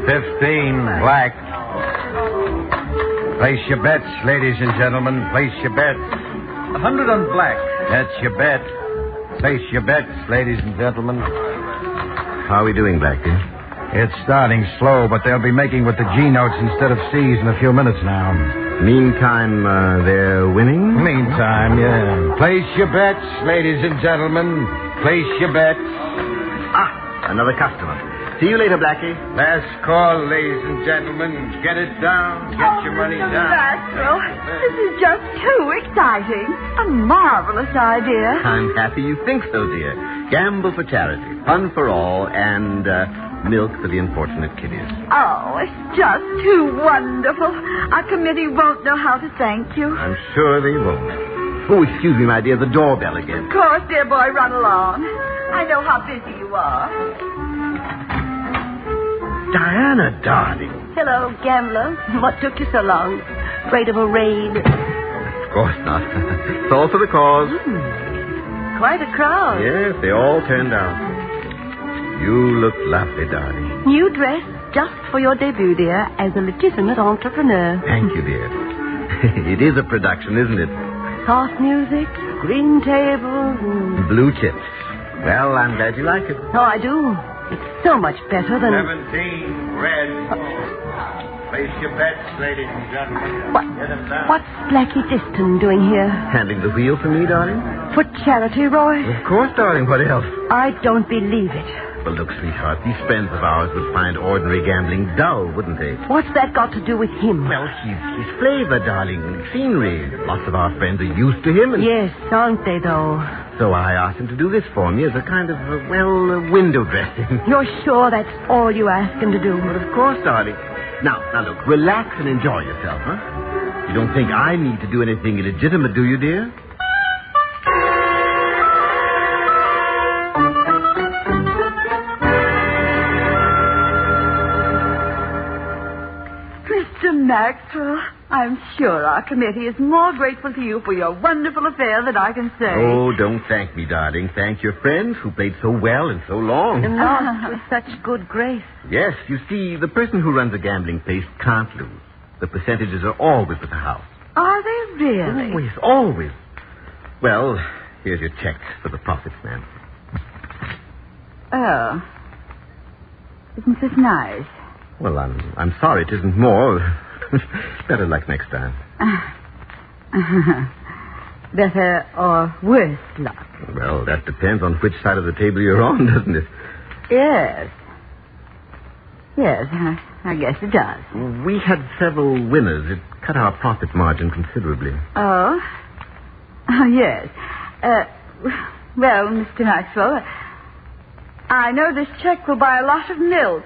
$15, black. Place your bets, ladies and gentlemen. Place your bets. 100 on black. That's your bet. Place your bets, ladies and gentlemen. How are we doing, Blackie? It's starting slow, but they'll be making with the G notes instead of C's in a few minutes now. Meantime, they're winning? Meantime, yeah. Place your bets, ladies and gentlemen. Place your bets. Ah, another customer. See you later, Blackie. Last call, ladies and gentlemen. Get it down. Get your money Mr. down. Maxwell, this is just too exciting. A marvelous idea. I'm happy you think so, dear. Gamble for charity, fun for all, and milk for the unfortunate kiddies. Oh, it's just too wonderful. Our committee won't know how to thank you. I'm sure they won't. Oh, excuse me, my dear, the doorbell again. Of course, dear boy, run along. I know how busy you are. Diana, darling. Hello, gambler. What took you so long? Afraid of a raid? Of course not. It's all for the cause. Quite a crowd. Yes, they all turned out. You look lovely, darling. New dress just for your debut, dear, as a legitimate entrepreneur. Thank you, dear. It is a production, isn't it? Soft music, green tables, Blue chips. Well, I'm glad you like it. Oh, I do. It's so much better than... 17, red. Place your bets, ladies and gentlemen. What's Blackie Diston doing here? Handling the wheel for me, darling? For charity, Roy? Of course, darling. What else? I don't believe it. Well, look, sweetheart, these friends of ours would find ordinary gambling dull, wouldn't they? What's that got to do with him? Well, he's flavor, darling. Scenery. Lots of our friends are used to him. And... Yes, aren't they, though? So I asked him to do this for me as a kind of, window dressing. You're sure that's all you ask him to do? Well, of course, darling. Now, look, relax and enjoy yourself, huh? You don't think I need to do anything illegitimate, do you, dear? Mr. Maxwell, I'm sure our committee is more grateful to you for your wonderful affair than I can say. Oh, don't thank me, darling. Thank your friends who played so well and so long. And lost with such good grace. Yes, you see, the person who runs a gambling place can't lose. The percentages are always with the house. Are they really? Always, always. Well, here's your check for the profits, ma'am. Oh. Isn't this nice? Well, I'm sorry it isn't more. Better luck next time. Better or worse luck? Well, that depends on which side of the table you're on, doesn't it? Yes. Yes, I guess it does. We had several winners. It cut our profit margin considerably. Oh? Oh, yes. Well, Mr. Maxwell, I know this check will buy a lot of milk.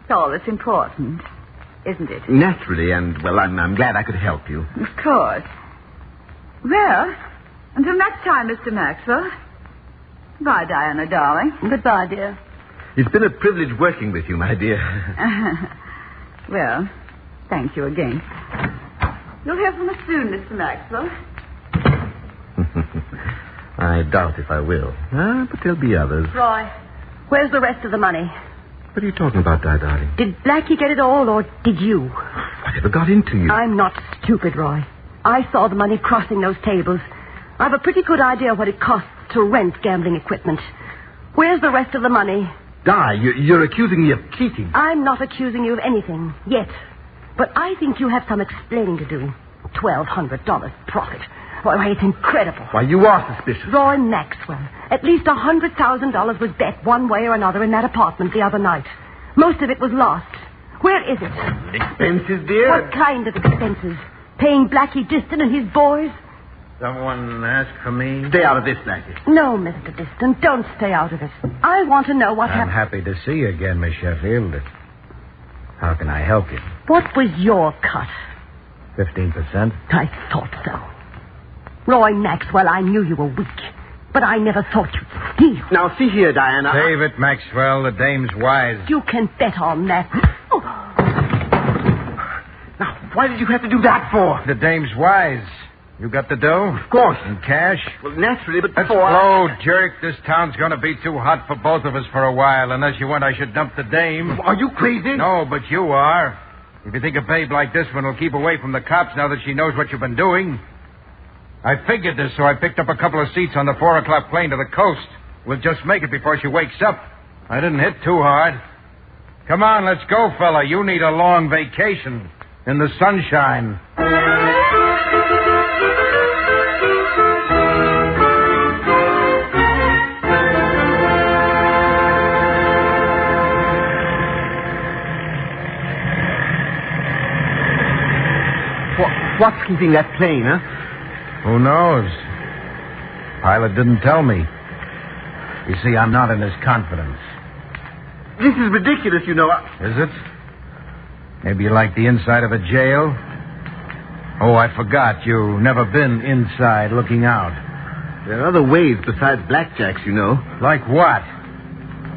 It's all that's important, isn't it? Naturally, and, well, I'm glad I could help you. Of course. Well, until next time, Mr. Maxwell. Goodbye, Diana, darling. Goodbye, dear. It's been a privilege working with you, my dear. Well, thank you again. You'll hear from us soon, Mr. Maxwell. I doubt if I will. But there'll be others. Roy, where's the rest of the money? What are you talking about, Di, darling? Did Blackie get it all, or did you? Whatever got into you? I'm not stupid, Roy. I saw the money crossing those tables. I've a pretty good idea what it costs to rent gambling equipment. Where's the rest of the money? Di, you're accusing me of cheating. I'm not accusing you of anything, yet. But I think you have some explaining to do. $1,200 profit. Why, it's incredible. Why, you are suspicious. Roy Maxwell. At least $100,000 was bet one way or another in that apartment the other night. Most of it was lost. Where is it? Expenses, dear? What kind of expenses? Paying Blackie Diston and his boys? Someone asked for me? Stay out of this, Blackie. No, Mr. Diston, don't stay out of it. I want to know what I'm happened. happy to see you again, Miss Sheffield. How can I help you? What was your cut? 15%. I thought so. Roy Maxwell, I knew you were weak, but I never thought you'd steal. Now, see here, Diana. Save it, Maxwell. The dame's wise. You can bet on that. Oh. Now, why did you have to do that for? The dame's wise. You got the dough? Of course. In cash? Well, naturally, but Let's before... blow, jerk. This town's going to be too hot for both of us for a while, unless you want I should dump the dame. Are you crazy? No, but you are. If you think a babe like this one will keep away from the cops now that she knows what you've been doing. I figured this, so I picked up a couple of seats on the 4 o'clock plane to the coast. We'll just make it before she wakes up. I didn't hit too hard. Come on, let's go, fella. You need a long vacation in the sunshine. What's keeping that plane, huh? Who knows? Pilot didn't tell me. You see, I'm not in his confidence. This is ridiculous, you know. Is it? Maybe you like the inside of a jail? Oh, I forgot. You've never been inside looking out. There are other ways besides blackjacks, you know. Like what?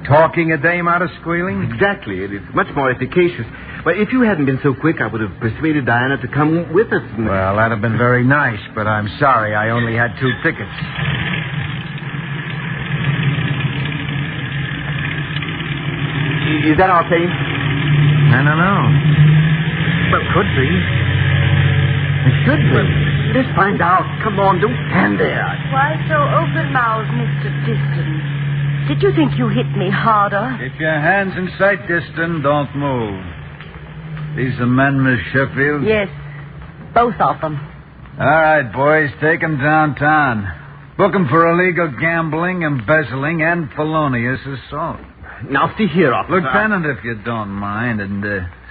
Talking a dame out of squealing? Exactly. It's much more efficacious. But if you hadn't been so quick, I would have persuaded Diana to come with us. Well, that'd have been very nice, but I'm sorry I only had 2 tickets. Is that our plane? I don't know. Well, could be. It should be. Let's find out. Come on, don't stand there. Why so open-mouthed, Mr. Diston? Did you think you hit me harder? Keep your hands in sight, Diston. Don't move. These are men, Miss Sheffield? Yes, both of them. All right, boys, take them downtown. Book them for illegal gambling, embezzling, and felonious assault. Now, see here, officer. Lieutenant, if you don't mind, and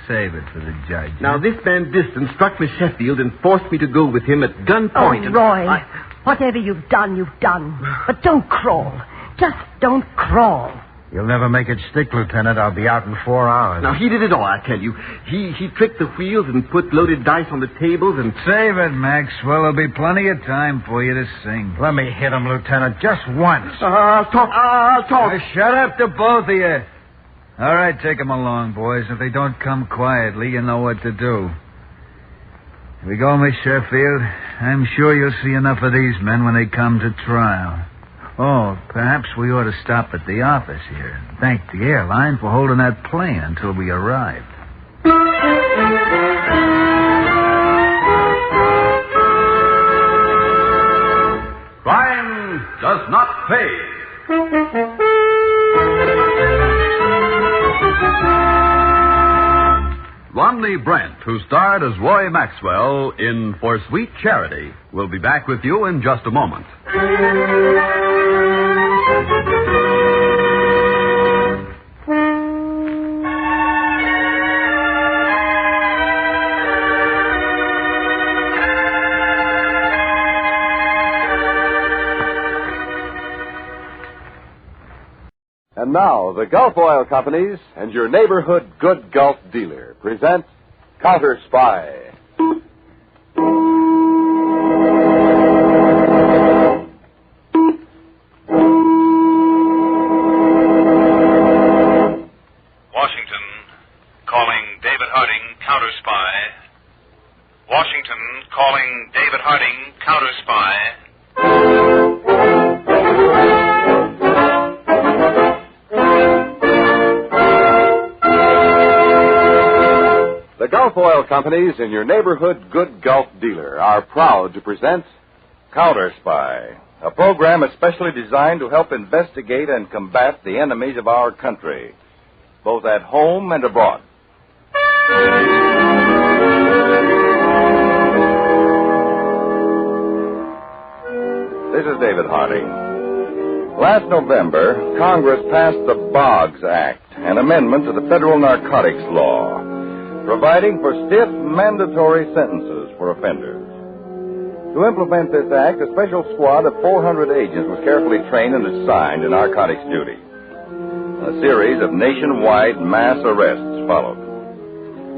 save it for the judge. Now, this man Diston struck Miss Sheffield and forced me to go with him at gunpoint. Oh, Roy, whatever you've done, you've done. But don't crawl. Just don't crawl. You'll never make it stick, Lieutenant. I'll be out in 4 hours. Now, he did it all, I tell you. He tricked the wheels and put loaded dice on the tables and... Save it, Maxwell. There'll be plenty of time for you to sing. Let me hit him, Lieutenant, just once. I'll talk. Now, shut up to both of you. All right, take them along, boys. If they don't come quietly, you know what to do. Here we go, Miss Sheffield. I'm sure you'll see enough of these men when they come to trial. Oh, perhaps we ought to stop at the office here. Thank the airline for holding that plane until we arrived. Crime does not pay. Romney Brent, who starred as Roy Maxwell in For Sweet Charity, will be back with you in just a moment. And now, the Gulf Oil Companies and your neighborhood good Gulf dealer present Counterspy. Washington, calling David Harding, Counterspy. Washington, calling David Harding, Counterspy. The Gulf Oil Companies and your neighborhood good Gulf dealer are proud to present Counterspy, a program especially designed to help investigate and combat the enemies of our country, both at home and abroad. This is David Harding. Last November, Congress passed the Boggs Act, an amendment to the federal narcotics law, providing for stiff mandatory sentences for offenders. To implement this act, a special squad of 400 agents was carefully trained and assigned to narcotics duty. A series of nationwide mass arrests followed.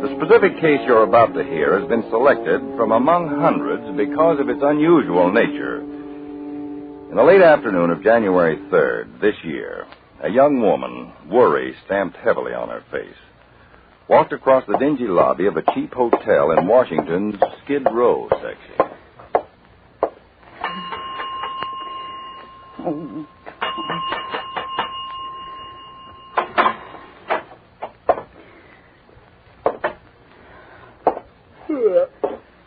The specific case you're about to hear has been selected from among hundreds because of its unusual nature. In the late afternoon of January 3rd this year, a young woman, worry stamped heavily on her face, walked across the dingy lobby of a cheap hotel in Washington's Skid Row section. Oh.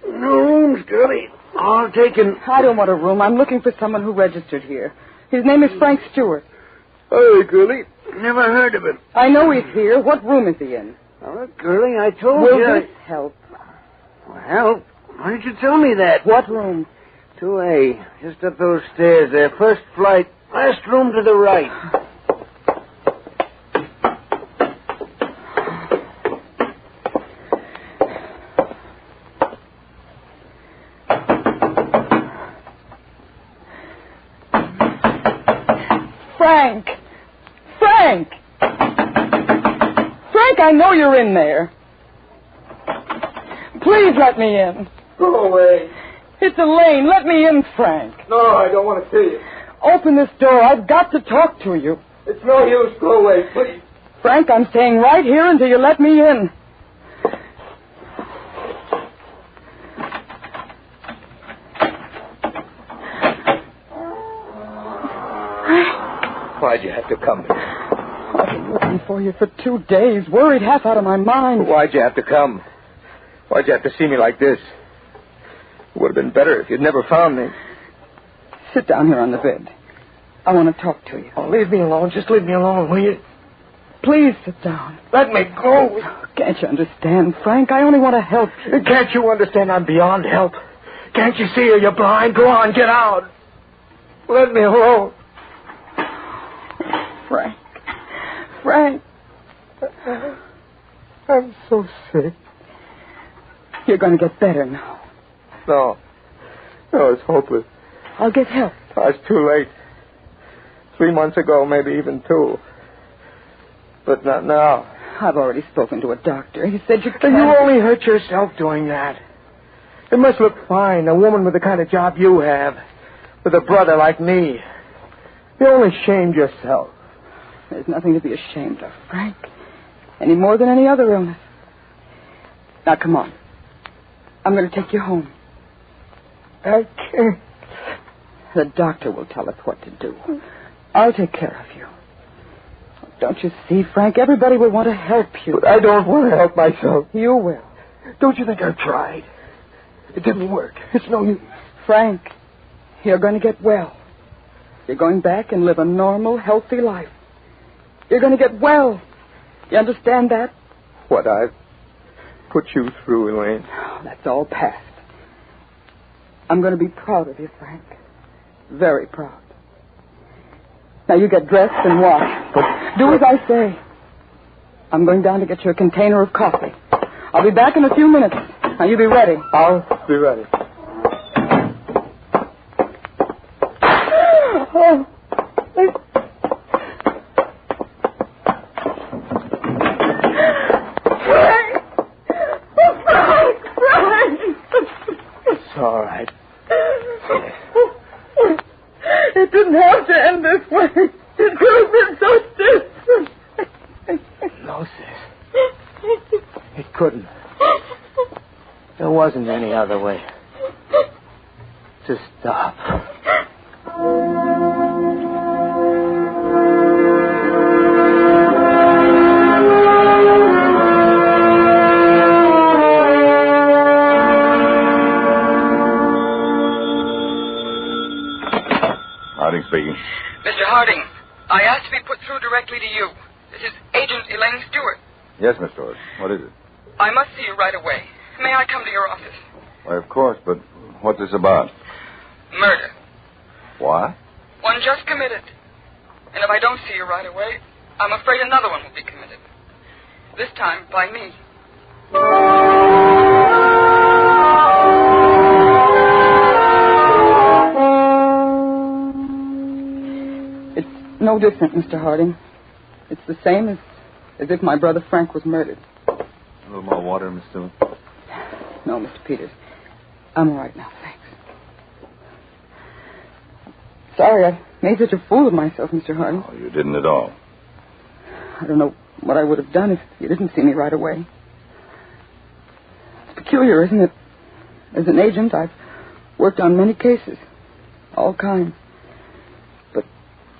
No rooms, girlie. All taken. I don't want a room. I'm looking for someone who registered here. His name is Frank Stewart. Hey, girlie. Never heard of him. I know he's here. What room is he in? Oh, girlie, I told Will you. this help? Well, why didn't you tell me that? What room? 2A. Just up those stairs there. First flight. Last room to the right. Frank! Frank! Frank, I know you're in there. Please let me in. Go away. It's Elaine. Let me in, Frank. No, I don't want to see you. Open this door. I've got to talk to you. It's no use. Go away, please. Frank, I'm staying right here until you let me in. Why'd you have to come? I've been looking for you for 2 days, worried half out of my mind. Why'd you have to come? Why'd you have to see me like this? It would have been better if you'd never found me. Sit down here on the bed. I want to talk to you. Oh, leave me alone. Just leave me alone, will you? Please sit down. Let me go. Can't you understand, Frank? I only want to help you. Can't you understand I'm beyond help? Can't you see you're blind? Go on, get out. Let me alone. Frank. Frank. I'm so sick. You're going to get better now. No, it's hopeless. I'll get help. Oh, it's too late. 3 months ago, maybe even 2. But not now. I've already spoken to a doctor. He said you can't... You only hurt yourself doing that. It must look fine, a woman with the kind of job you have, with a brother like me. You only shamed yourself. There's nothing to be ashamed of, Frank. Any more than any other illness. Now, come on. I'm going to take you home. I can't. The doctor will tell us what to do. I'll take care of you. Don't you see, Frank? Everybody will want to help you. But I don't want to help myself. You will. Don't you think I've tried? It didn't work. It's no use. Frank, you're going to get well. You're going back and live a normal, healthy life. You're going to get well. You understand that? What I've put you through, Elaine. That's all past. I'm going to be proud of you, Frank. Very proud. Now you get dressed and wash. But do as I say. I'm going down to get you a container of coffee. I'll be back in a few minutes. Now you be ready. I'll be ready. Oh. It didn't have to end this way. It could have been so different. No, sis. It couldn't. There wasn't any other way. To stop. Harding speaking. Mr. Harding, I asked to be put through directly to you. This is Agent Elaine Stewart. Yes, Miss Stewart. What is it? I must see you right away. May I come to your office? Why, of course, but what's this about? Murder. What? One just committed. And if I don't see you right away, I'm afraid another one will be committed. This time by me. It's no different, Mr. Harding. It's the same as if my brother Frank was murdered. A little more water, Miss Stewart? No, Mr. Peters. I'm all right now, thanks. Sorry, I made such a fool of myself, Mr. Harding. Oh, you didn't at all. I don't know what I would have done if you didn't see me right away. It's peculiar, isn't it? As an agent, I've worked on many cases, all kinds. But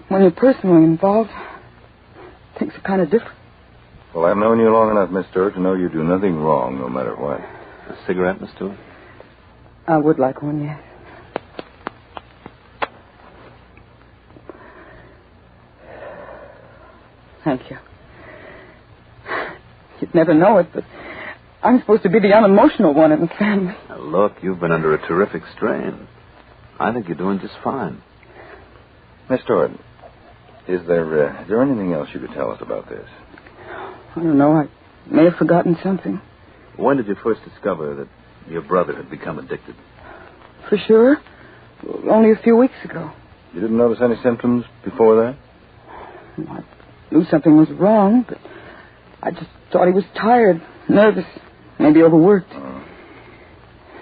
when you're personally involved, things are kind of different. Well, I've known you long enough, Miss Stewart, to know you do nothing wrong, no matter what. A cigarette, Miss Stewart? I would like one, yes. Thank you. You'd never know it, but I'm supposed to be the unemotional one in the family. Now, look, you've been under a terrific strain. I think you're doing just fine. Miss Stewart, is there anything else you could tell us about this? I don't know. I may have forgotten something. When did you first discover that your brother had become addicted? For sure? Only a few weeks ago. You didn't notice any symptoms before that? I knew something was wrong, but I just thought he was tired, nervous, maybe overworked.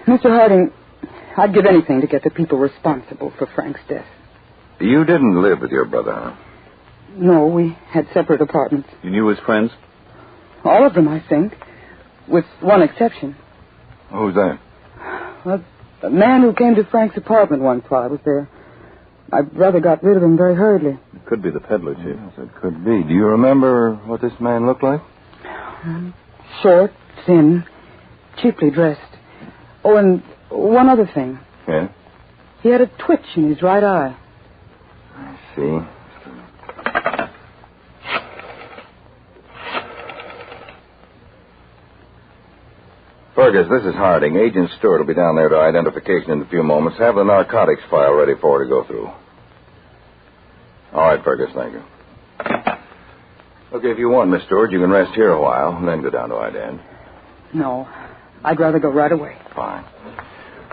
Mr. Harding, I'd give anything to get the people responsible for Frank's death. You didn't live with your brother, huh? No, we had separate apartments. You knew his friends? All of them, I think, with one exception. Who's that? Well, a man who came to Frank's apartment once while I was there. My brother got rid of him very hurriedly. It could be the peddler, Chief. Yes, it could be. Do you remember what this man looked like? Short, thin, cheaply dressed. Oh, and one other thing. Yeah? He had a twitch in his right eye. I see. Fergus, this is Harding. Agent Stewart will be down there to identification in a few moments. Have the narcotics file ready for her to go through. All right, Fergus, thank you. Okay, if you want, Miss Stewart, you can rest here a while and then go down to Ident. No, I'd rather go right away. Fine.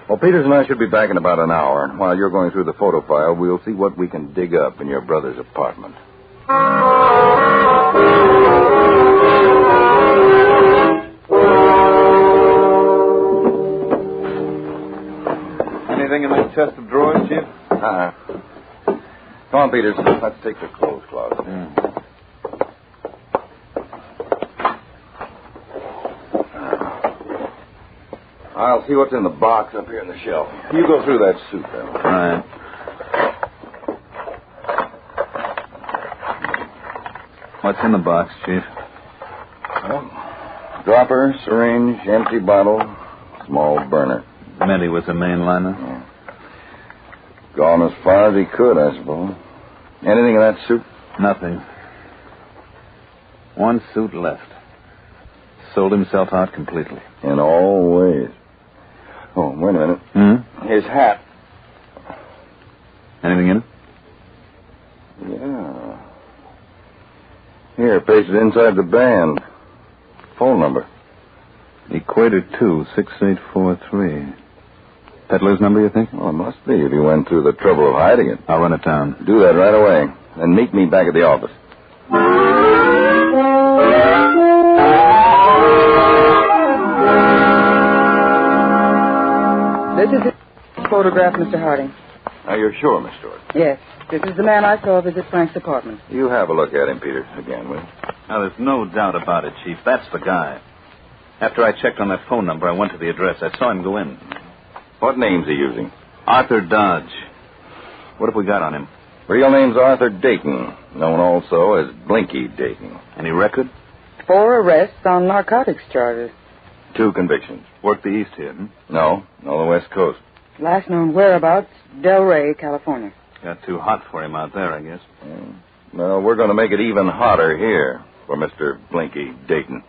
Well, Peters and I should be back in about an hour. And while you're going through the photo file, we'll see what we can dig up in your brother's apartment. Anything in that chest of drawers, Chief? Come on, Peters. Let's take the clothes closet. I'll see what's in the box up here in the shelf. You go through that suit, then. All right. What's in the box, Chief? Well, dropper, syringe, empty bottle, small burner. Meant he was a mainliner? Yeah. Gone as far as he could, I suppose. Anything in that suit? Nothing. One suit left. Sold himself out completely. In all ways. Oh, wait a minute. His hat. Anything in it? Yeah. Here, pasted inside the band. Phone number. Equator 2, 6843. Peddler's number, you think? Well, it must be if he went through the trouble of hiding it. I'll run it down. Do that right away. Then meet me back at the office. This is his photograph, Mr. Harding. Are you sure, Miss Stewart? Yes. This is the man I saw visit Frank's apartment. You have a look at him, Peter, again, will you? Now, there's no doubt about it, Chief. That's the guy. After I checked on that phone number, I went to the address. I saw him go in. What name's he using? Arthur Dodge. What have we got on him? Real name's Arthur Dayton, known also as Blinky Dayton. Any record? 4 arrests on narcotics charges. 2 convictions. Worked the East here, No, the West Coast. Last known whereabouts, Delray, California. Got too hot for him out there, I guess. Well, we're going to make it even hotter here for Mr. Blinky Dayton.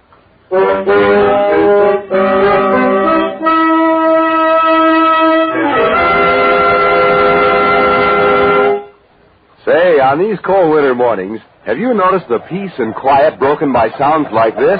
Say, on these cold winter mornings, have you noticed the peace and quiet broken by sounds like this?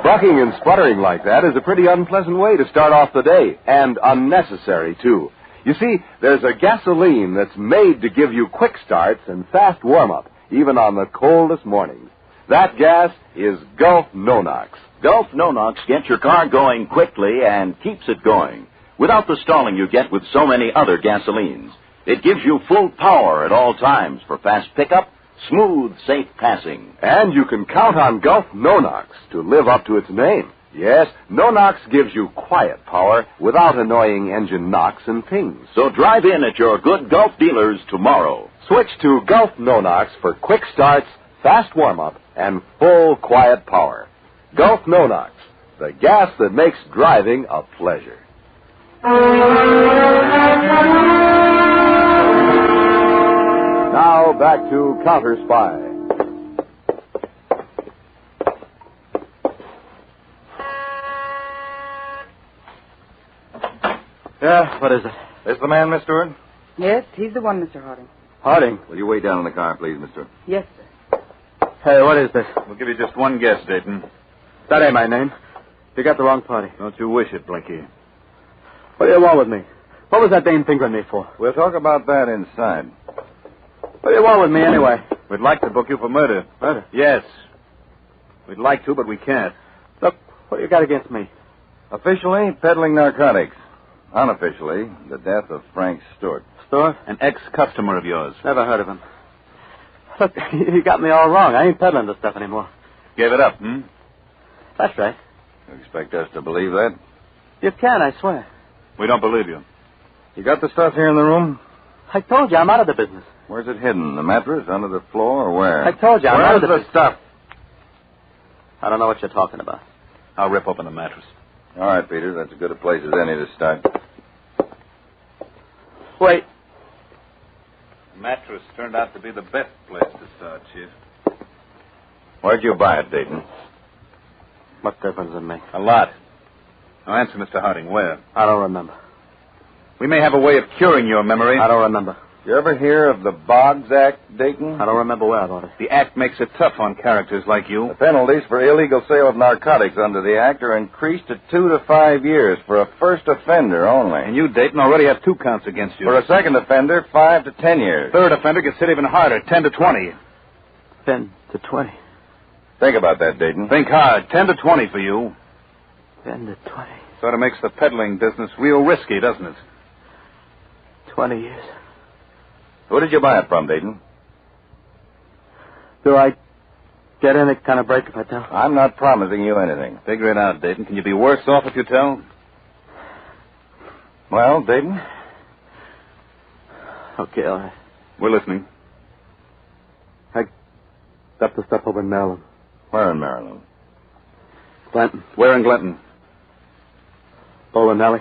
Bucking and sputtering like that is a pretty unpleasant way to start off the day, and unnecessary, too. You see, there's a gasoline that's made to give you quick starts and fast warm-up, even on the coldest mornings. That gas is Gulf No-Nox. Gulf No-Nox gets your car going quickly and keeps it going, without the stalling you get with so many other gasolines. It gives you full power at all times for fast pickup, smooth, safe passing. And you can count on Gulf No-Nox to live up to its name. Yes, No-Nox gives you quiet power without annoying engine knocks and pings. So drive in at your good Gulf dealers tomorrow. Switch to Gulf No-Nox for quick starts, fast warm-up, and full quiet power. Gulf No-Nox, the gas that makes driving a pleasure. Now back to Counterspy. Yeah, what is it? Is the man, Miss Stewart? Yes, he's the one, Mr. Harding. Harding? Will you wait down in the car, please, Miss Stewart? Yes, sir. Hey, what is this? We'll give you just one guess, Dayton. That ain't my name. You got the wrong party. Don't you wish it, Blinky? What do you want with me? What was that dame fingering me for? We'll talk about that inside. What do you want with me, anyway? We'd like to book you for murder. Murder? Yes. We'd like to, but we can't. Look, what you got against me? Officially, peddling narcotics. Unofficially, the death of Frank Stewart. Stewart? An ex-customer of yours. Never heard of him. Look, you got me all wrong. I ain't peddling the stuff anymore. Gave it up, hmm? That's right. You expect us to believe that? You can, I swear. We don't believe you. You got the stuff here in the room? I told you I'm out of the business. Where's it hidden? The mattress, under the floor, or where? I told you I'm out of the business. Where's the stuff? I don't know what you're talking about. I'll rip open the mattress. All right, Peter. That's as good a place as any to start. Wait. The mattress turned out to be the best place to start, Chief. Where'd you buy it, Dayton? What difference does it make? A lot. Now answer, Mr. Harding, where? I don't remember. We may have a way of curing your memory. I don't remember. You ever hear of the Boggs Act, Dayton? I don't remember where I bought it. The Act makes it tough on characters like you. The penalties for illegal sale of narcotics under the Act are increased to 2 to 5 years for a first offender only. And you, Dayton, already have 2 counts against you. For a second offender, 5 to 10 years. Third offender gets hit even harder, 10 to 20. 10 to 20. Think about that, Dayton. Think hard. 10 to 20 for you. 10 to 20. Sort of makes the peddling business real risky, doesn't it? 20 years. Who did you buy it from, Dayton? Do I get any kind of break if I tell? I'm not promising you anything. Figure it out, Dayton. Can you be worse off if you tell? Well, Dayton? Okay, all right. We're listening. I got the stuff over in Maryland. Where in Maryland? Glenton. Where in Glenton? Bowling Alley.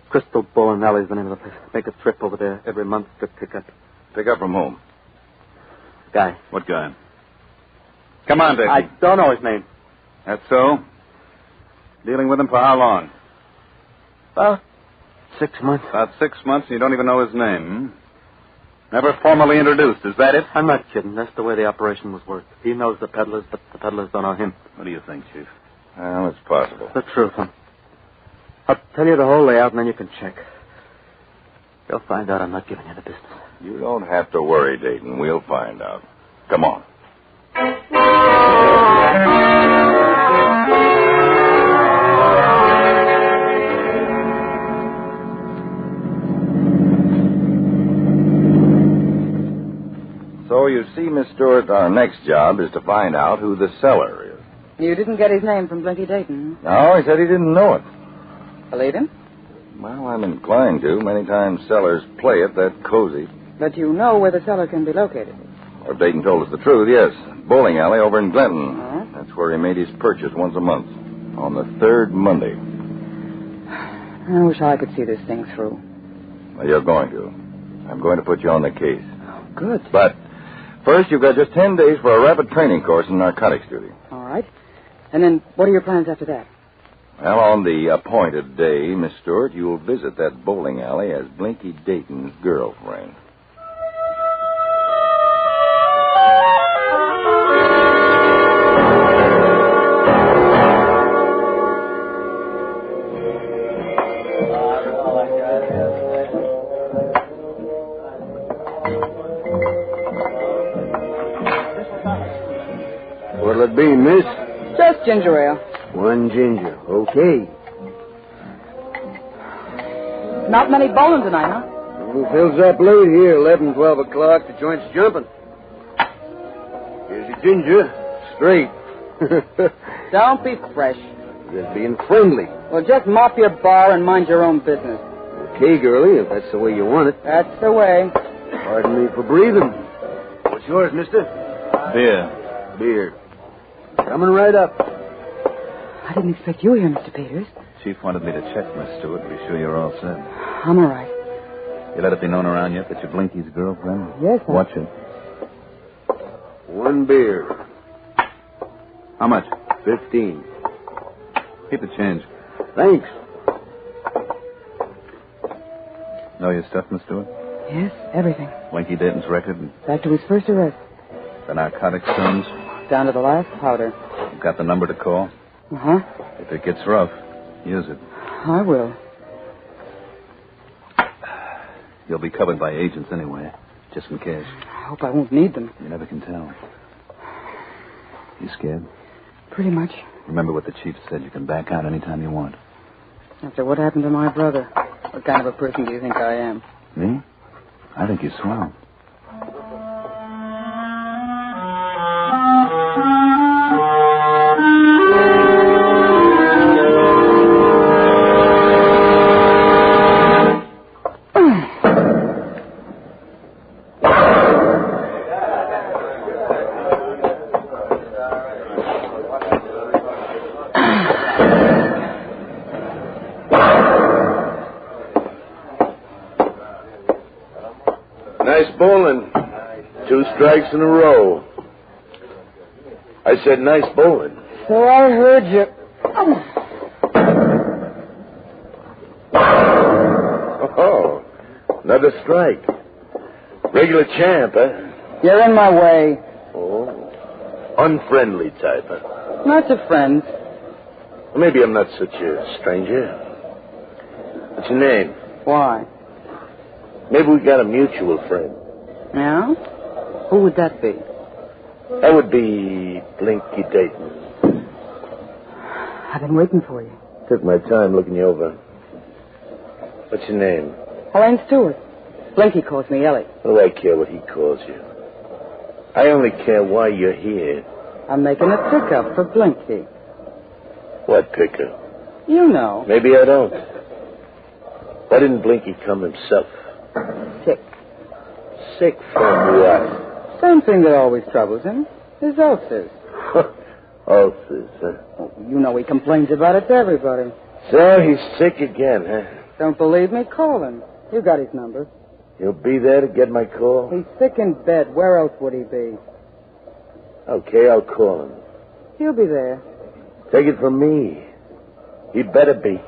Crystal Bowling Alley is the name of the place. Make a trip over there every month to pick up. Pick up from whom? Guy. What guy? Come on, Dayton. I don't know his name. That's so? Dealing with him for how long? About 6 months. About 6 months and you don't even know his name, hmm? Never formally introduced, is that it? I'm not kidding. That's the way the operation was worked. He knows the peddlers, but the peddlers don't know him. What do you think, Chief? Well, it's possible. The truth, huh? I'll tell you the whole layout, and then you can check. You'll find out I'm not giving you the business. You don't have to worry, Dayton. We'll find out. Come on. you see, Miss Stewart, our next job is to find out who the seller is. You didn't get his name from Blinky Dayton? No, he said he didn't know it. Believe him? Well, I'm inclined to. Many times sellers play it that cozy. But you know where the seller can be located. Well, if Dayton told us the truth, yes. Bowling alley over in Glenton. Huh? That's where he made his purchase once a month. On the third Monday. I wish I could see this thing through. Well, you're going to. I'm going to put you on the case. Oh, good. But first, you've got just 10 days for a rapid training course in narcotics duty. All right. And then what are your plans after that? Well, on the appointed day, Miss Stewart, you'll visit that bowling alley as Blinky Dayton's girlfriend. What'll it be, miss? Just ginger ale. One ginger. Okay. Not many bowling tonight, huh? Who fills up late here? 11, 12 o'clock. The joint's jumping. Here's your ginger. Straight. Don't be fresh. Just being friendly. Well, just mop your bar and mind your own business. Okay, girlie, if that's the way you want it. That's the way. Pardon me for breathing. What's yours, mister? Beer. Beer. Coming right up. I didn't expect you here, Mr. Peters. Chief wanted me to check, Miss Stewart, to be sure you're all set. I'm all right. You let it be known around yet that you're Blinky's girlfriend? Yes, sir. Watch it. One beer. How much? 15. Keep the change. Thanks. Know your stuff, Miss Stewart? Yes, everything. Blinky Dayton's record, Back to his first arrest. the narcotics terms. Down to the last powder. You've got the number to call. Uh-huh. If it gets rough, use it. I will. You'll be covered by agents anyway, just in case. I hope I won't need them. You never can tell. You scared? Pretty much. Remember what the chief said. You can back out anytime you want. After what happened to my brother, what kind of a person do you think I am? Me? I think you're swell. Nice bowling. 2 strikes in a row. I said nice bowling. So I heard you. Oh, another strike. Regular champ, huh? You're in my way. Oh, unfriendly type, huh? Not to friends. Maybe I'm not such a stranger. What's your name? Why? Maybe we got a mutual friend. Yeah? Who would that be? That would be Blinky Dayton. I've been waiting for you. Took my time looking you over. What's your name? Elaine Stewart. Blinky calls me Ellie. What do I care what he calls you? I only care why you're here. I'm making a pickup for Blinky. What pickup? You know. Maybe I don't. Why didn't Blinky come himself? Sick. Sick from what? Same thing that always troubles him. His ulcers. Ulcers, huh? Oh, you know he complains about it to everybody. So he's sick again, huh? Don't believe me? Call him. You got his number. He'll be there to get my call? He's sick in bed. Where else would he be? Okay, I'll call him. He'll be there. Take it from me. He better be.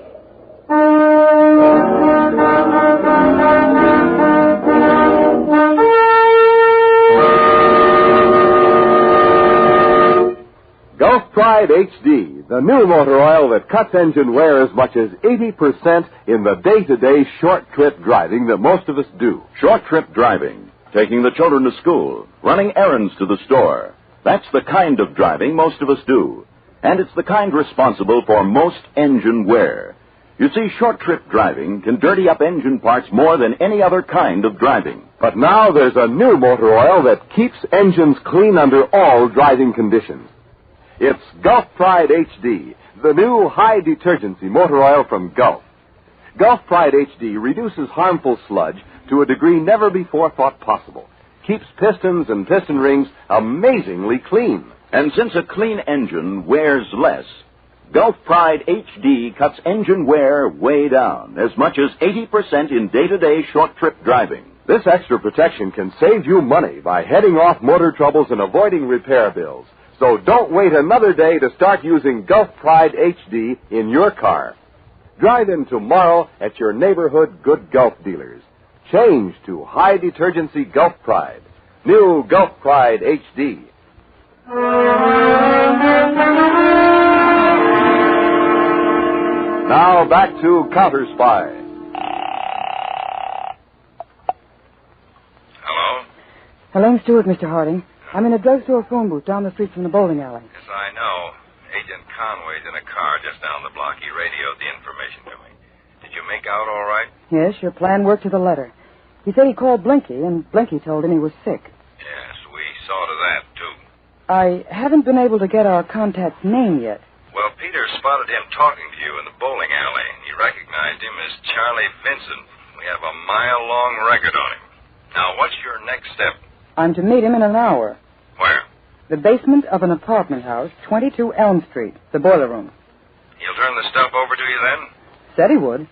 Gulf Pride HD, the new motor oil that cuts engine wear as much as 80% in the day-to-day short trip driving that most of us do. Short trip driving, taking the children to school, running errands to the store. That's the kind of driving most of us do. And it's the kind responsible for most engine wear. You see, short-trip driving can dirty up engine parts more than any other kind of driving. But now there's a new motor oil that keeps engines clean under all driving conditions. It's Gulf Pride HD, the new high-detergency motor oil from Gulf. Gulf Pride HD reduces harmful sludge to a degree never before thought possible. Keeps pistons and piston rings amazingly clean. And since a clean engine wears less, Gulf Pride HD cuts engine wear way down, as much as 80% in day-to-day short-trip driving. This extra protection can save you money by heading off motor troubles and avoiding repair bills. So don't wait another day to start using Gulf Pride HD in your car. Drive in tomorrow at your neighborhood good Gulf dealers. Change to high-detergency Gulf Pride. New Gulf Pride HD. Now back to Counterspy. Hello? Hello, Stewart, Mr. Harding. I'm in a drugstore phone booth down the street from the bowling alley. Yes, I know. Agent Conway's in a car just down the block. He radioed the information to me. Did you make out all right? Yes, your plan worked to the letter. He said he called Blinky, and Blinky told him he was sick. Yes, we saw to that, too. I haven't been able to get our contact's name yet. Well, Peter spotted him talking to you in the bowling alley. He recognized him as Charlie Vincent. We have a mile-long record on him. Now, what's your next step? I'm to meet him in an hour. Where? The basement of an apartment house, 22 Elm Street, the boiler room. He'll turn the stuff over to you then? Said he would.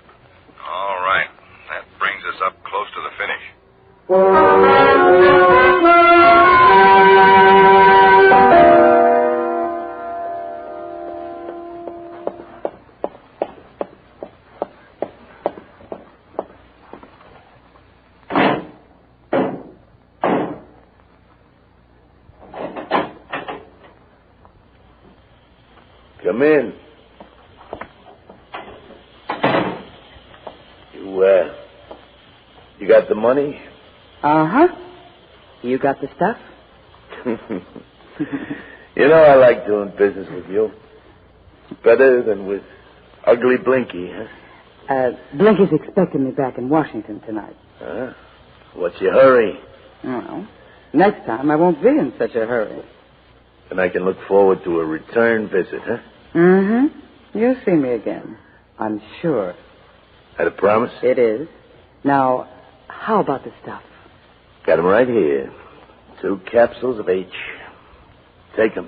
All right. That brings us up close to the finish. Come in. You got the money? Uh-huh. You got the stuff? You know I like doing business with you. Better than with ugly Blinky, huh? Blinky's expecting me back in Washington tonight. What's your hurry? Well, next time I won't be in such a hurry. And I can look forward to a return visit, huh? Mm-hmm. You'll see me again. I'm sure. That a promise? It is. Now, how about the stuff? Got 'em right here. 2 capsules of H. Take 'em.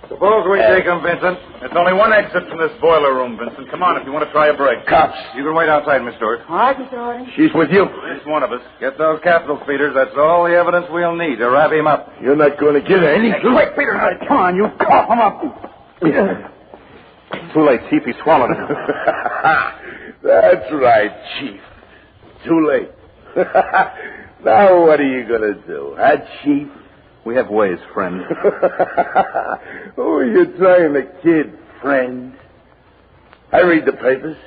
Suppose we take him, Vincent. There's only one exit from this boiler room, Vincent. Come on if you want to try a break. Cops. You can wait outside, Miss Stewart. All right, Mr. Harding. She's with you. Just one of us. Get those capsule feeders. That's all the evidence we'll need to wrap him up. You're not going to get any... Hey, quick, Peter. Come on, you cough him up. Too late, Chief. He swallowed it. That's right, Chief. Too late. Now what are you going to do, huh, Chief? We have ways, friend. Who are you trying to kid, friend? I read the papers.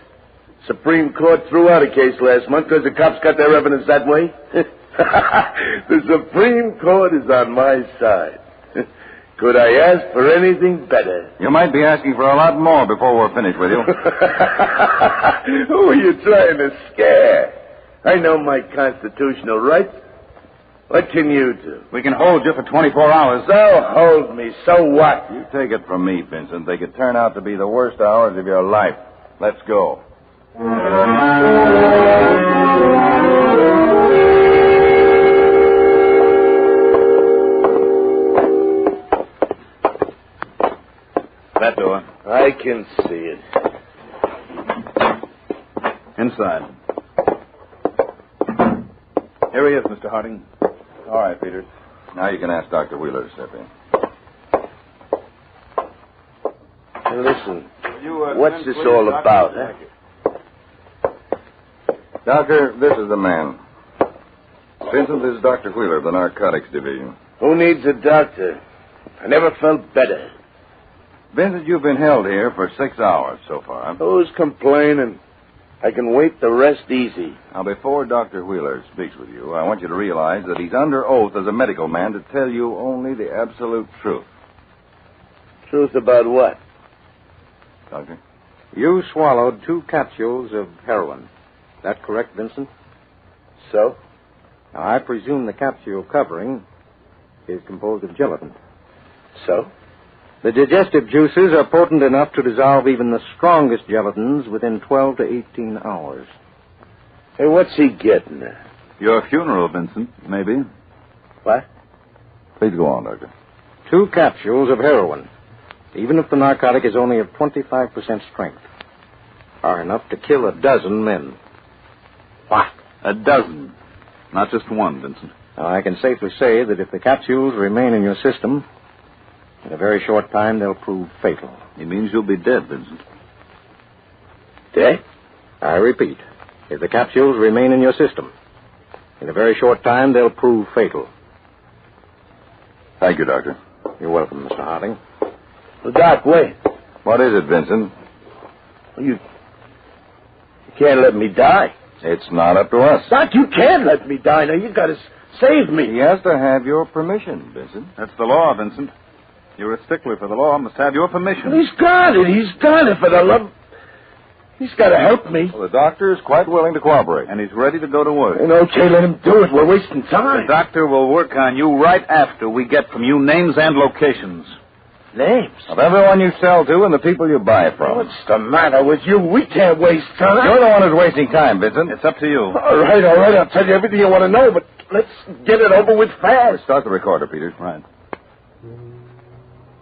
Supreme Court threw out a case last month because the cops got their evidence that way. The Supreme Court is on my side. Could I ask for anything better? You might be asking for a lot more before we're finished with you. Who are you trying to scare? I know my constitutional rights. What can you do? We can hold you for 24 hours. So hold me. So what? You take it from me, Vincent. They could turn out to be the worst hours of your life. Let's go. That door. I can see it. Inside. Here he is, Mr. Harding. All right, Peters. Now you can ask Dr. Wheeler to step in. Listen, what's this all about, huh? Doctor, this is the man. Vincent, this is Dr. Wheeler of the Narcotics Division. Who needs a doctor? I never felt better. Vincent, you've been held here for 6 hours so far. Who's complaining? I can wait the rest easy. Now, before Dr. Wheeler speaks with you, I want you to realize that he's under oath as a medical man to tell you only the absolute truth. Truth about what? Doctor? You swallowed 2 capsules of heroin. That correct, Vincent? So? Now, I presume the capsule covering is composed of gelatin. So? The digestive juices are potent enough to dissolve even the strongest gelatins within 12 to 18 hours. Hey, what's he getting at? Your funeral, Vincent, maybe. What? Please go on, Doctor. 2 capsules of heroin, even if the narcotic is only of 25% strength, are enough to kill 12 men. What? 12. Not just one, Vincent. Now, I can safely say that if the capsules remain in your system, in a very short time they'll prove fatal. It means you'll be dead, Vincent. Dead? I repeat, if the capsules remain in your system, in a very short time they'll prove fatal. Thank you, Doctor. You're welcome, Mr. Harding. Well, Doc, wait. What is it, Vincent? You can't let me die. It's not up to us. Doc, you can't let me die. Now, you've got to save me. He has to have your permission, Vincent. That's the law, Vincent. You're a stickler for the law. Must have your permission. Well, he's got it for the love... He's got to help me. Well, the doctor is quite willing to cooperate. And he's ready to go to work. Okay, let him do it. We're wasting time. The doctor will work on you right after we get from you names and locations. Names? Of everyone you sell to and the people you buy from. What's the matter with you? We can't waste time. You're the one who's wasting time, Vincent. It's up to you. All right. I'll tell you everything you want to know, but let's get it over with fast. Start the recorder, Peters. Right.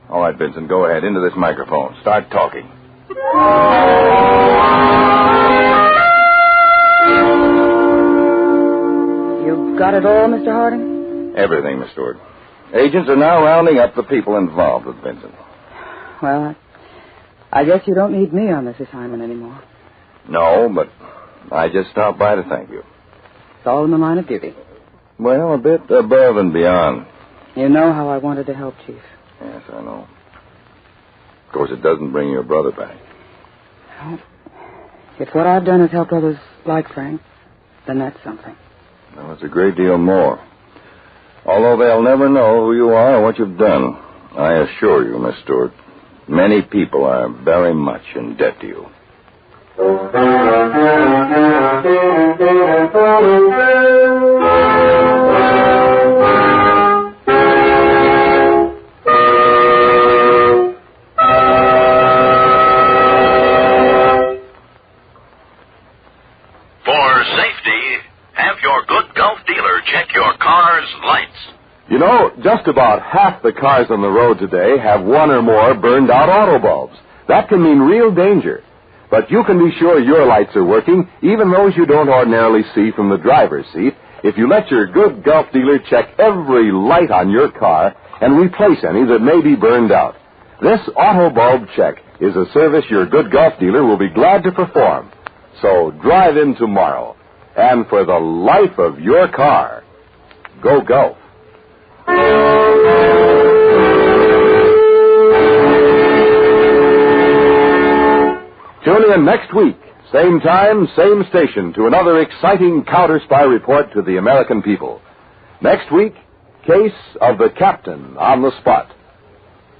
All right, Vincent, go ahead. Into this microphone. Start talking. You got it all, Mr. Harding? Everything, Miss Stewart. Agents are now rounding up the people involved with Vincent. Well, I guess you don't need me on this assignment anymore. No, but I just stopped by to thank you. It's all in the line of duty. Well, a bit above and beyond. You know how I wanted to help, Chief. Yes, I know. Of course, it doesn't bring your brother back. Well, if what I've done has helped others like Frank, then that's something. Well, it's a great deal more. Although they'll never know who you are or what you've done, I assure you, Miss Stewart, many people are very much in debt to you. For safety, have your good Gulf dealer check your car's lights. You know, just about half the cars on the road today have one or more burned-out auto bulbs. That can mean real danger. But you can be sure your lights are working, even those you don't ordinarily see from the driver's seat, if you let your good Gulf dealer check every light on your car and replace any that may be burned out. This auto bulb check is a service your good Gulf dealer will be glad to perform. So drive in tomorrow, and for the life of your car, go Gulf. Tune in next week, same time, same station, to another exciting Counterspy report to the American people. Next week, Case of the Captain on the Spot.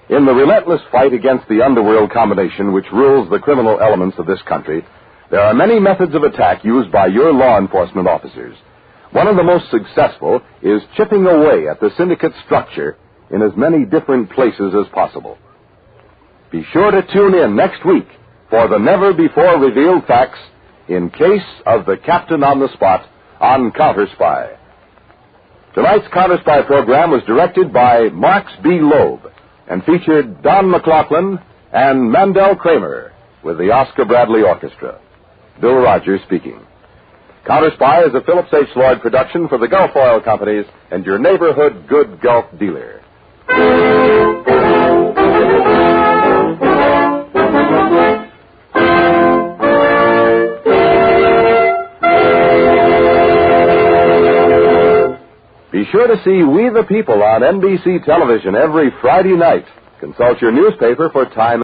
In the relentless fight against the underworld combination which rules the criminal elements of this country, there are many methods of attack used by your law enforcement officers. One of the most successful is chipping away at the syndicate structure in as many different places as possible. Be sure to tune in next week for the never-before-revealed facts in Case of the Captain on the Spot on Counterspy. Tonight's Counterspy program was directed by Marks B. Loeb and featured Don McLaughlin and Mandel Kramer with the Oscar Bradley Orchestra. Bill Rogers speaking. Counterspy is a Phillips H. Lloyd production for the Gulf Oil Companies and your neighborhood good Gulf dealer. Be sure to see We the People on NBC television every Friday night. Consult your newspaper for time